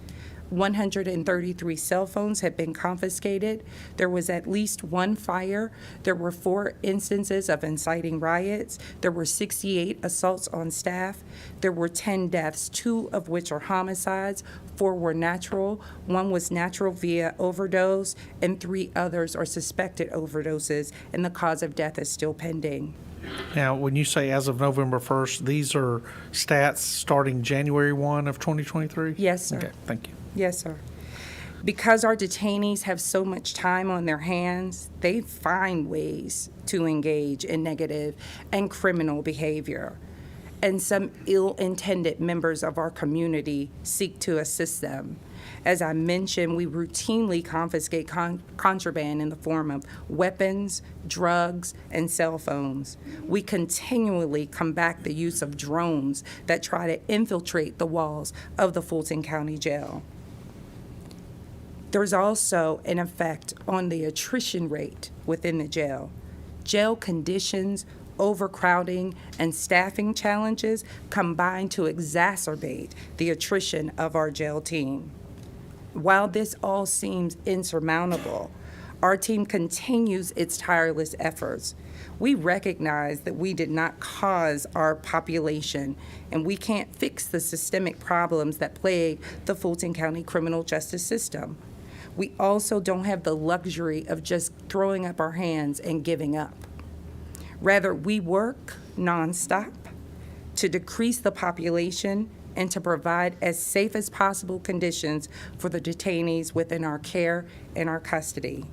133 cell phones had been confiscated. There was at least one fire. There were 4 instances of inciting riots. There were 68 assaults on staff. There were 10 deaths, 2 of which are homicides, 4 were natural. 1 was natural via overdose, and 3 others are suspected overdoses, and the cause of death is still pending. Now, when you say as of November 1st, these are stats starting January 1 of 2023? Yes, sir. Okay, thank you. Yes, sir. Because our detainees have so much time on their hands, they find ways to engage in negative and criminal behavior. And some ill-intended members of our community seek to assist them. As I mentioned, we routinely confiscate contraband in the form of weapons, drugs, and cell phones. We continually combat the use of drones that try to infiltrate the walls of the Fulton County Jail. There's also an effect on the attrition rate within the jail. Jail conditions, overcrowding, and staffing challenges combine to exacerbate the attrition of our jail team. While this all seems insurmountable, our team continues its tireless efforts. We recognize that we did not cause our population, and we can't fix the systemic problems that plague the Fulton County criminal justice system. We also don't have the luxury of just throwing up our hands and giving up. Rather, we work nonstop to decrease the population and to provide as safe as possible conditions for the detainees within our care and our custody.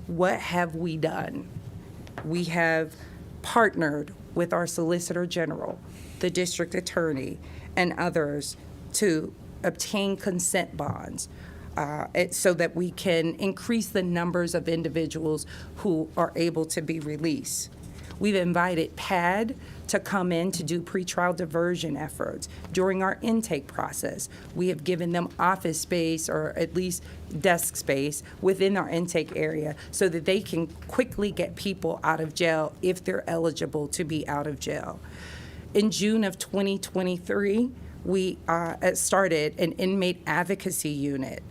What have we done? We have partnered with our Solicitor General, the District Attorney, and others to obtain consent bonds so that we can increase the numbers of individuals who are able to be released. We've invited PAD to come in to do pretrial diversion efforts during our intake process. We have given them office space or at least desk space within our intake area so that they can quickly get people out of jail if they're eligible to be out of jail. In June of 2023, we started an inmate advocacy unit.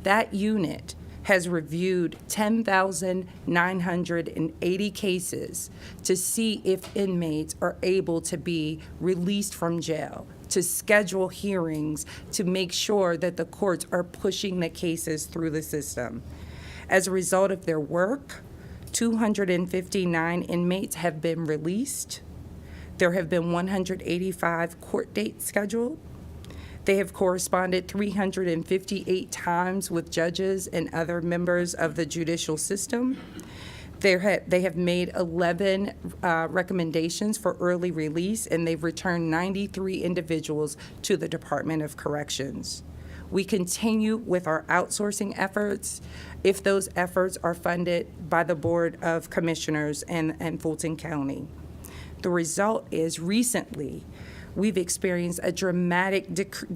That unit has reviewed 10,980 cases to see if inmates are able to be released from jail, to schedule hearings, to make sure that the courts are pushing the cases through the system. As a result of their work, 259 inmates have been released. There have been 185 court dates scheduled. They have corresponded 358 times with judges and other members of the judicial system. They have made 11 recommendations for early release, and they've returned 93 individuals to the Department of Corrections. We continue with our outsourcing efforts if those efforts are funded by the Board of Commissioners and Fulton County. The result is recently, we've experienced a dramatic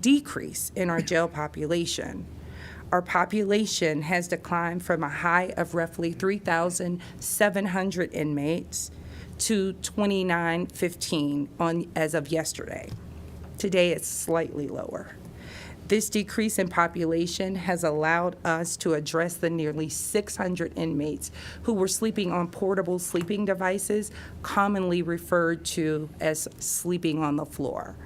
decrease in our jail population. Our population has declined from a high of roughly 3,700 inmates to 2,915 as of yesterday. Today it's slightly lower. This decrease in population has allowed us to address the nearly 600 inmates who were sleeping on portable sleeping devices, commonly referred to as sleeping on the floor.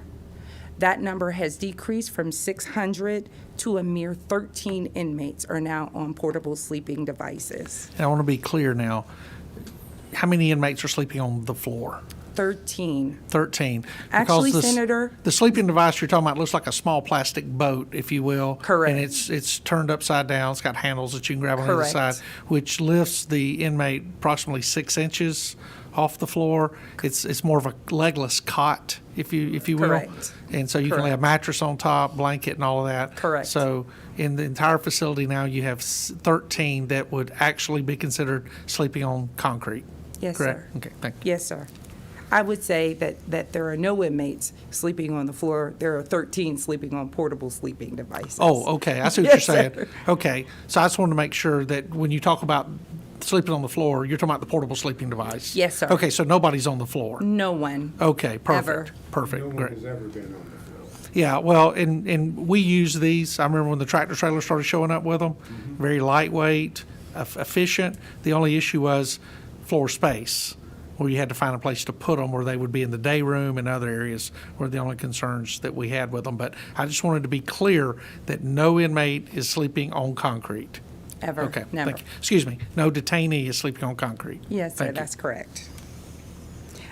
That number has decreased from 600 to a mere 13 inmates are now on portable sleeping devices. And I want to be clear now, how many inmates are sleeping on the floor? 13. 13. Actually, Because Senator, the sleeping device you're talking about looks like a small plastic boat, if you will. Correct. And it's turned upside down. It's got handles that you can grab on Correct. either side, which lifts the inmate approximately 6 inches off the floor. It's more of a legless cot, if you will. Correct. And so you can lay a Correct. mattress on top, blanket, and all of that. Correct. So in the entire facility now, you have 13 that would actually be considered sleeping on concrete. Yes, Correct? sir. Okay, thank you. Yes, sir. I would say that there are no inmates sleeping on the floor. There are 13 sleeping on portable sleeping devices. Oh, okay. I see what Yes, you're saying. sir. Okay. So I just wanted to make sure that when you talk about sleeping on the floor, you're talking about the portable sleeping device. Yes, sir. Okay, so nobody's on the floor. No one. Okay, perfect. Ever. Perfect. No one Great. has ever been on the floor. Yeah, well, and we use these. I remember when the tractor trailers started showing up with them. Very lightweight, efficient. The only issue was floor space, where you had to find a place to put them, where they would be in the day room and other areas were the only concerns that we had with them. But I just wanted to be clear that no inmate is sleeping on concrete. Ever. Okay, Never. thank you. Excuse me, no detainee is sleeping on concrete. Yes, sir, Thank you. that's correct.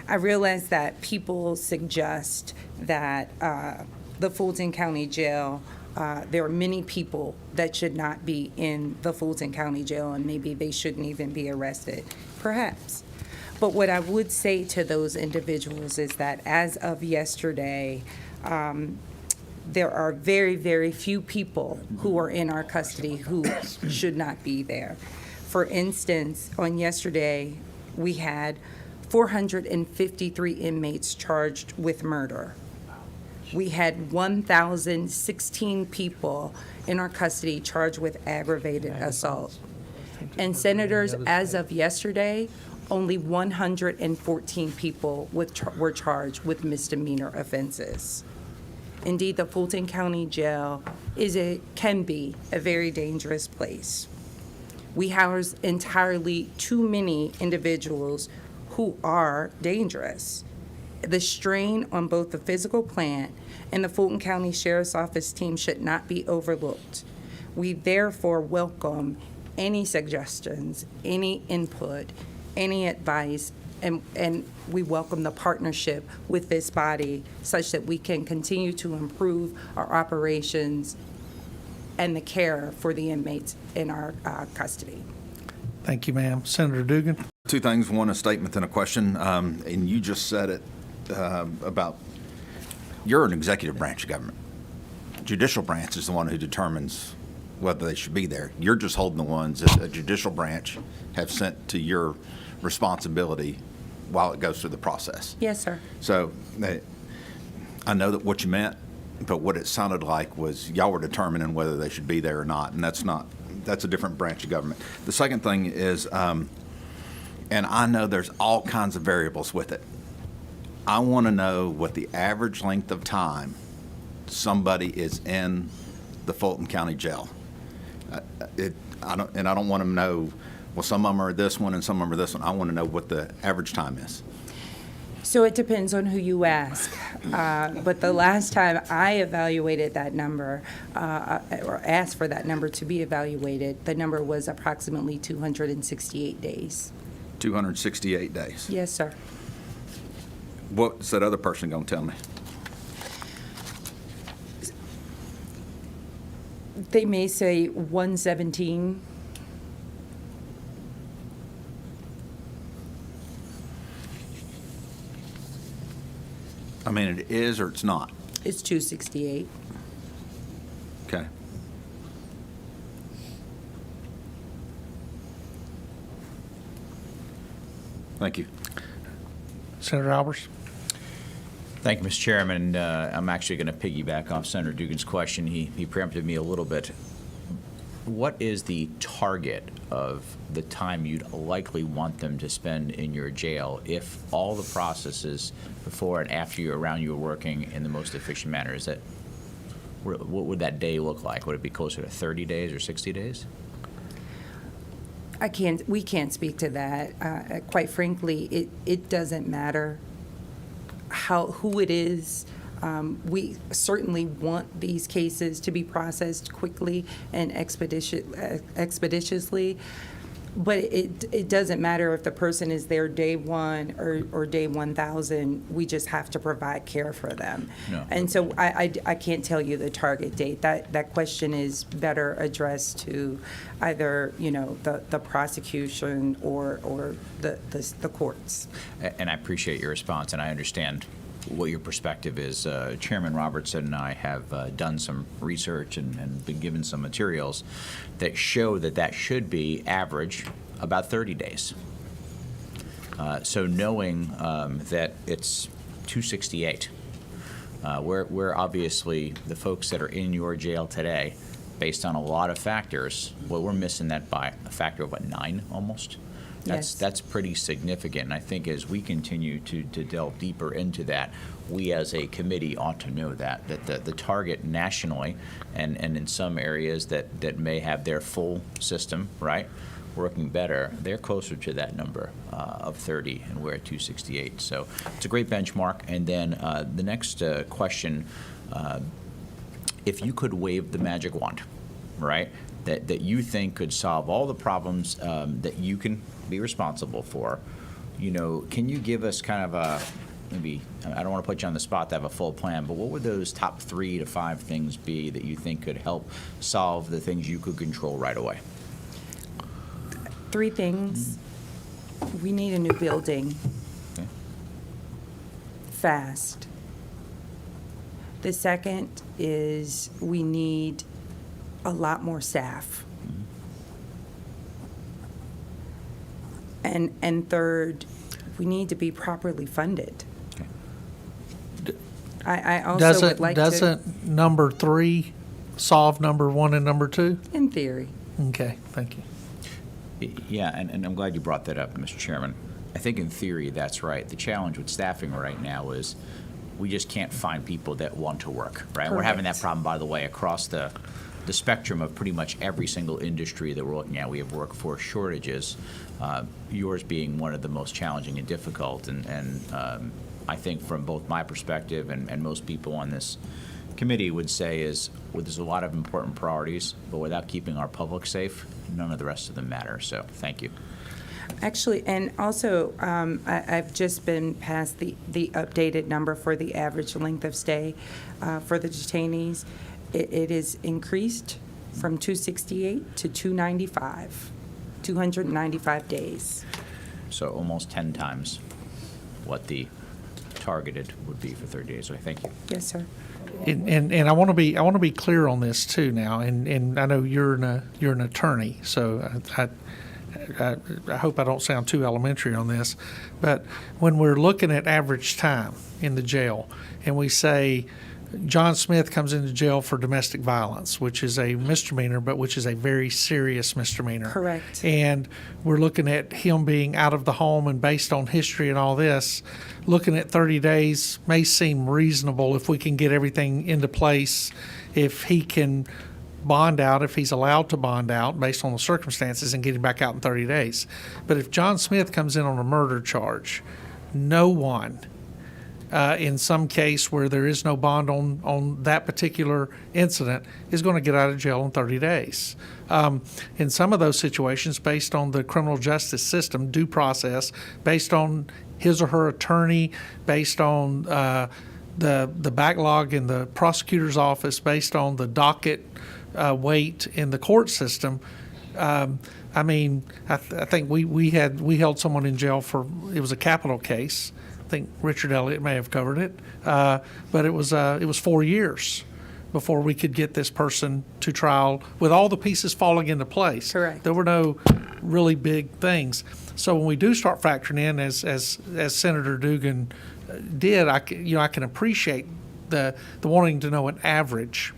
I realize that people suggest that the Fulton County Jail, there are many people that should not be in the Fulton County Jail, and maybe they shouldn't even be arrested. Perhaps. But what I would say to those individuals is that as of yesterday, there are very, very few people who are in our custody who should not be there. For instance, on yesterday, we had 453 inmates charged with murder. We had 1,016 people in our custody charged with aggravated assault. And senators, as of yesterday, only 114 people were charged with misdemeanor offenses. Indeed, the Fulton County Jail can be a very dangerous place. We house entirely too many individuals who are dangerous. The strain on both the physical plant and the Fulton County Sheriff's Office team should not be overlooked. We therefore welcome any suggestions, any input, any advice and we welcome the partnership with this body such that we can continue to improve our operations and the care for the inmates in our custody. Thank you, ma'am. Senator Dugan? Two things, one a statement and a question. And you just said it about, you're an executive branch of government. Judicial branch is the one who determines whether they should be there. You're just holding the ones that a judicial branch have sent to your responsibility while it goes through the process. Yes, sir. So I know that what you meant, but what it sounded like was y'all were determining whether they should be there or not, and that's a different branch of government. The second thing is, and I know there's all kinds of variables with it. I want to know what the average length of time somebody is in the Fulton County Jail. I don't want to know, well, some of them are this one and some of them are this one. I want to know what the average time is. So it depends on who you ask. But the last time I evaluated that number, or asked for that number to be evaluated, the number was approximately 268 days. 268 days. Yes, sir. What's that other person going to tell me? They may say 117. I mean, it is or it's not? It's 268. Okay. Thank you. Senator Albers? Thank you, Mr. Chairman. I'm actually going to piggyback off Senator Dugan's question. He preempted me a little bit. What is the target of the time you'd likely want them to spend in your jail if all the processes before and after you around you are working in the most efficient manner? Is that, what would that day look like? Would it be closer to 30 days or 60 days? We can't speak to that. Quite frankly, it doesn't matter who it is. We certainly want these cases to be processed quickly and expeditiously, but it doesn't matter if the person is there day one or day 1,000. We just have to provide care for them. No. And so I can't tell you the target date. That question is better addressed to either the prosecution or the courts. And I appreciate your response, and I understand what your perspective is. Chairman Robertson and I have done some research and been given some materials that show that should be average about 30 days. So knowing that it's 268, where obviously the folks that are in your jail today, based on a lot of factors, well, we're missing that by a factor of, 9 almost? That's pretty significant, and I think as we continue to delve deeper into that, we as a committee ought to know that the target nationally and in some areas that may have their full system, right, working better, they're closer to that number of 30, and we're at 268. So it's a great benchmark. And then the next question, if you could wave the magic wand, right, that you think could solve all the problems that you can be responsible for, can you give us kind of a, maybe, I don't want to put you on the spot to have a full plan, but what would those top 3 to 5 things be that you think could help solve the things you could control right away? 3 things. We need a new building. Okay. Fast. The second is we need a lot more staff. And third, we need to be properly funded. I also would like to. Doesn't number 3 solve number 1 and number 2? In theory. Okay, thank you. Yeah, and I'm glad you brought that up, Mr. Chairman. I think in theory that's right. The challenge with staffing right now is we just can't find people that want to work, right? We're having that problem, by the way, across the spectrum of pretty much every single industry that we're looking at. We have workforce shortages, yours being one of the most challenging and difficult. And I think from both my perspective and most people on this committee would say is, well, there's a lot of important priorities, but without keeping our public safe, none of the rest of them matter. So thank you. Actually, and also, I've just been passed the updated number for the average length of stay for the detainees. It is increased from 268 to 295 days. So almost 10 times what the targeted would be for 30 days. So thank you. Yes, sir. And I want to be clear on this too now. And I know you're an attorney, so I hope I don't sound too elementary on this. But when we're looking at average time in the jail, and we say John Smith comes into jail for domestic violence, which is a misdemeanor, but which is a very serious misdemeanor. Correct. And we're looking at him being out of the home, and based on history and all this, looking at 30 days may seem reasonable if we can get everything into place, if he can bond out, if he's allowed to bond out based on the circumstances, and get him back out in 30 days. But if John Smith comes in on a murder charge, no one in some case where there is no bond on that particular incident is going to get out of jail in 30 days. In some of those situations, based on the criminal justice system, due process, based on his or her attorney, based on the backlog in the prosecutor's office, based on the docket weight in the court system, I think we held someone in jail for, it was a capital case. I think Richard Elliott may have covered it, but it was 4 years before we could get this person to trial with all the pieces falling into place. Correct. There were no really big things. So when we do start factoring in, as Senator Dugan did, I can appreciate the wanting to know an average,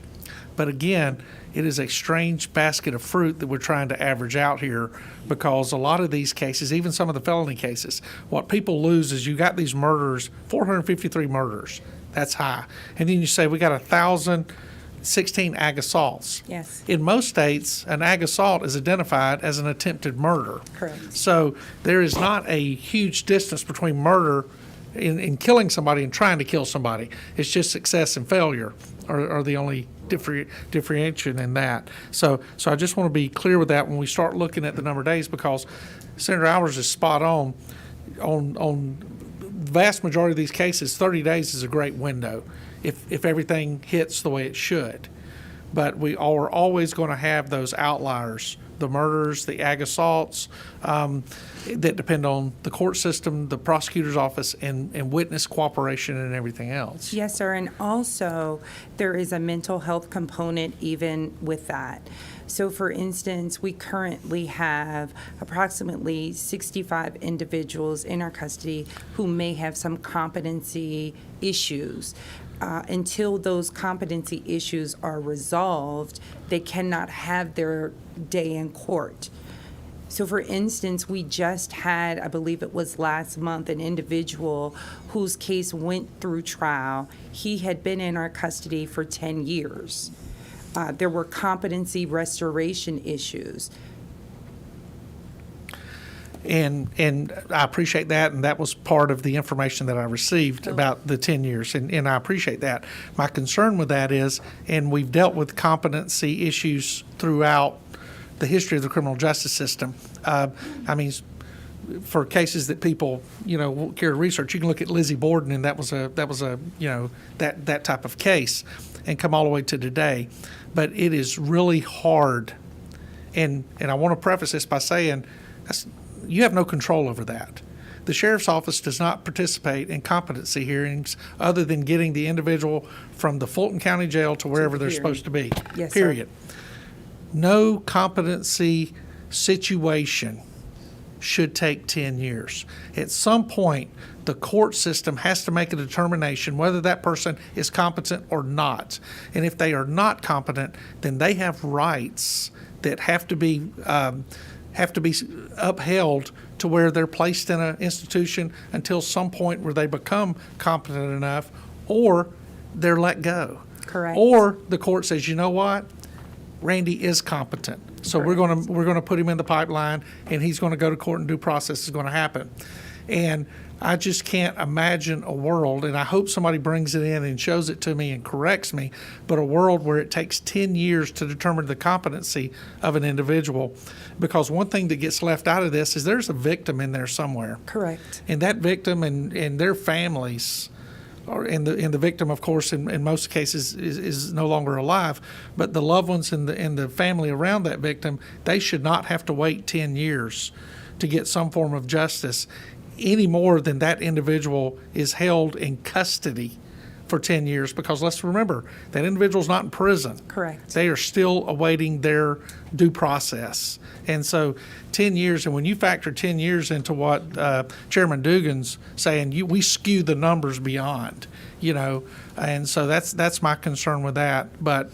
but again, it is a strange basket of fruit that we're trying to average out here, because a lot of these cases, even some of the felony cases, what people lose is you got these murders, 453 murders. That's high. And then you say we got 1,016 ag assaults. Yes. In most states, an ag assault is identified as an attempted murder. Correct. So there is not a huge distance between murder in killing somebody and trying to kill somebody. It's just success and failure are the only differentiation in that. So I just want to be clear with that when we start looking at the number of days, because Senator Albers is spot on the vast majority of these cases. 30 days is a great window if everything hits the way it should. But we are always going to have those outliers, the murders, the ag assaults, that depend on the court system, the prosecutor's office, and witness cooperation and everything else. Yes, sir. And also, there is a mental health component even with that. So, for instance, we currently have approximately 65 individuals in our custody who may have some competency issues. Until those competency issues are resolved, they cannot have their day in court. So, for instance, we just had, I believe it was last month, an individual whose case went through trial. He had been in our custody for 10 years. There were competency restoration issues. And I appreciate that, and that was part of the information that I received about the 10 years, and I appreciate that. My concern with that is, and we've dealt with competency issues throughout the history of the criminal justice system. For cases that people, care to research, you can look at Lizzie Borden, and that was a that type of case, and come all the way to today. But it is really hard, and I want to preface this by saying you have no control over that. The sheriff's office does not participate in competency hearings other than getting the individual from the Fulton County Jail to wherever they're supposed to be. Yes, sir. Period. No competency situation should take 10 years. At some point, the court system has to make a determination whether that person is competent or not. And if they are not competent, then they have rights that have to be upheld to where they're placed in an institution until some point where they become competent enough, or they're let go. Correct. Or the court says, you know what? Randy is competent, so we're going to put him in the pipeline, and he's going to go to court, and due process is going to happen. And I just can't imagine a world, and I hope somebody brings it in and shows it to me and corrects me, but a world where it takes 10 years to determine the competency of an individual. Because one thing that gets left out of this is there's a victim in there somewhere. Correct. And that victim and their families, and the victim, of course, in most cases is no longer alive, but the loved ones and the family around that victim, they should not have to wait 10 years to get some form of justice, any more than that individual is held in custody for 10 years, because let's remember, that individual's not in prison. Correct. They are still awaiting their due process. And so 10 years, and when you factor 10 years into what Chairman Dugan's saying, we skew the numbers beyond, and so that's my concern with that. But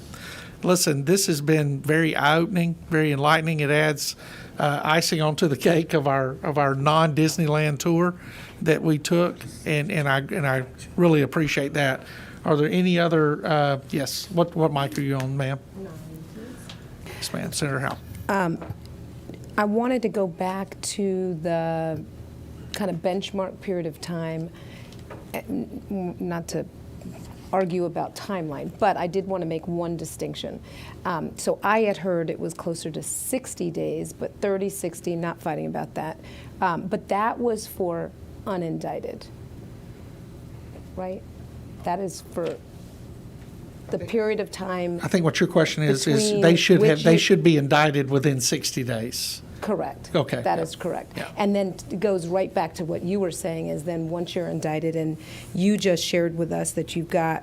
listen, this has been very eye-opening, very enlightening. It adds icing onto the cake of our non-Disneyland tour that we took, and I really appreciate that. Are there any other? Yes. What mic are you on, ma'am? Yes, ma'am. Senator Howell. I wanted to go back to the kind of benchmark period of time, not to argue about timeline, but I did want to make one distinction. So I had heard it was closer to 60 days, but 30, 60, not fighting about that. But that was for unindicted, right? That is for the period of time. I think what your question is between they which should be indicted within 60 days. Correct. Okay. That Yeah. is correct. Yeah. And then it goes right back to what you were saying is then once you're indicted, and you just shared with us that you've got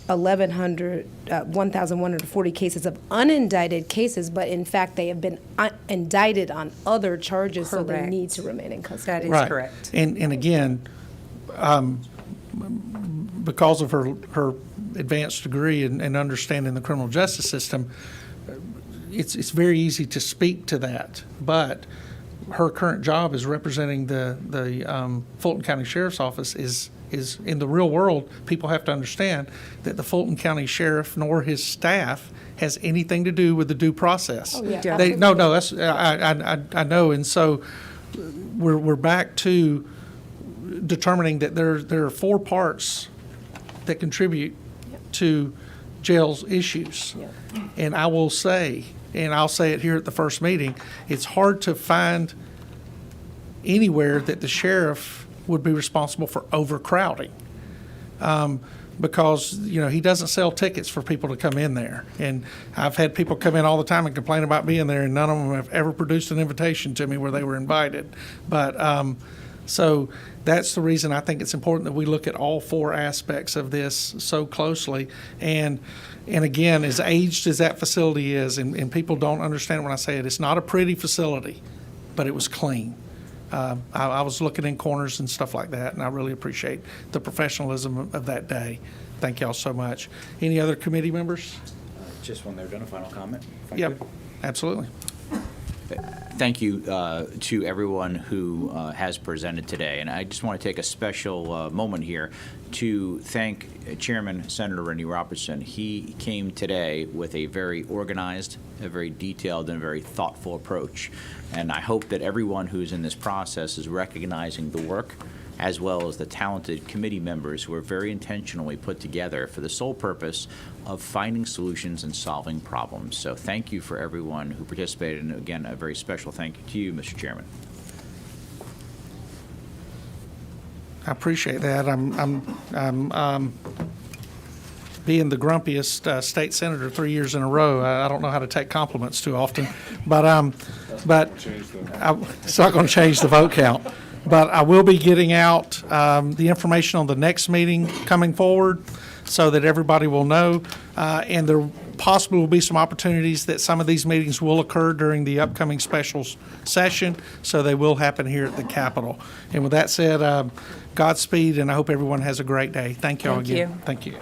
1,140 cases of unindicted cases, but in fact they have been indicted on other charges, so they Correct. need to remain in custody. That is Right. correct. And again, because of her advanced degree and understanding the criminal justice system, it's very easy to speak to that. But her current job is representing the Fulton County Sheriff's Office is in the real world. People have to understand that the Fulton County Sheriff nor his staff has anything to do with the due process. Oh, yeah, No, that's I know, and so we're back to determining that there are four parts that contribute to jail's issues. Yeah. And I will say, and I'll say it here at the first meeting, it's hard to find anywhere that the sheriff would be responsible for overcrowding. Because, he doesn't sell tickets for people to come in there. And I've had people come in all the time and complain about being there, and none of them have ever produced an invitation to me where they were invited. But, so that's the reason I think it's important that we look at all four aspects of this so closely. And again, as aged as that facility is, and people don't understand when I say it, it's not a pretty facility, but it was clean. I was looking in corners and stuff like that, and I really appreciate the professionalism of that day. Thank y'all so much. Any other committee members? Just when they're done, a final comment? if I Yep, could? absolutely. Thank you to everyone who has presented today. And I just want to take a special moment here to thank Chairman Senator Randy Robertson. He came today with a very organized, a very detailed, and a very thoughtful approach. And I hope that everyone who's in this process is recognizing the work as well as the talented committee members who are very intentionally put together for the sole purpose of finding solutions and solving problems. So thank you for everyone who participated, and again, a very special thank you to you, Mr. Chairman. I appreciate that. I'm being the grumpiest state senator 3 years in a row. I don't know how to take compliments too often, but it's not going to change the vote count. But I will be getting out the information on the next meeting coming forward so that everybody will know. And there possibly will be some opportunities that some of these meetings will occur during the upcoming special session, so they will happen here at the Capitol. And with that said, Godspeed, and I hope everyone has a great day. Thank y'all Thank again. you. Thank you.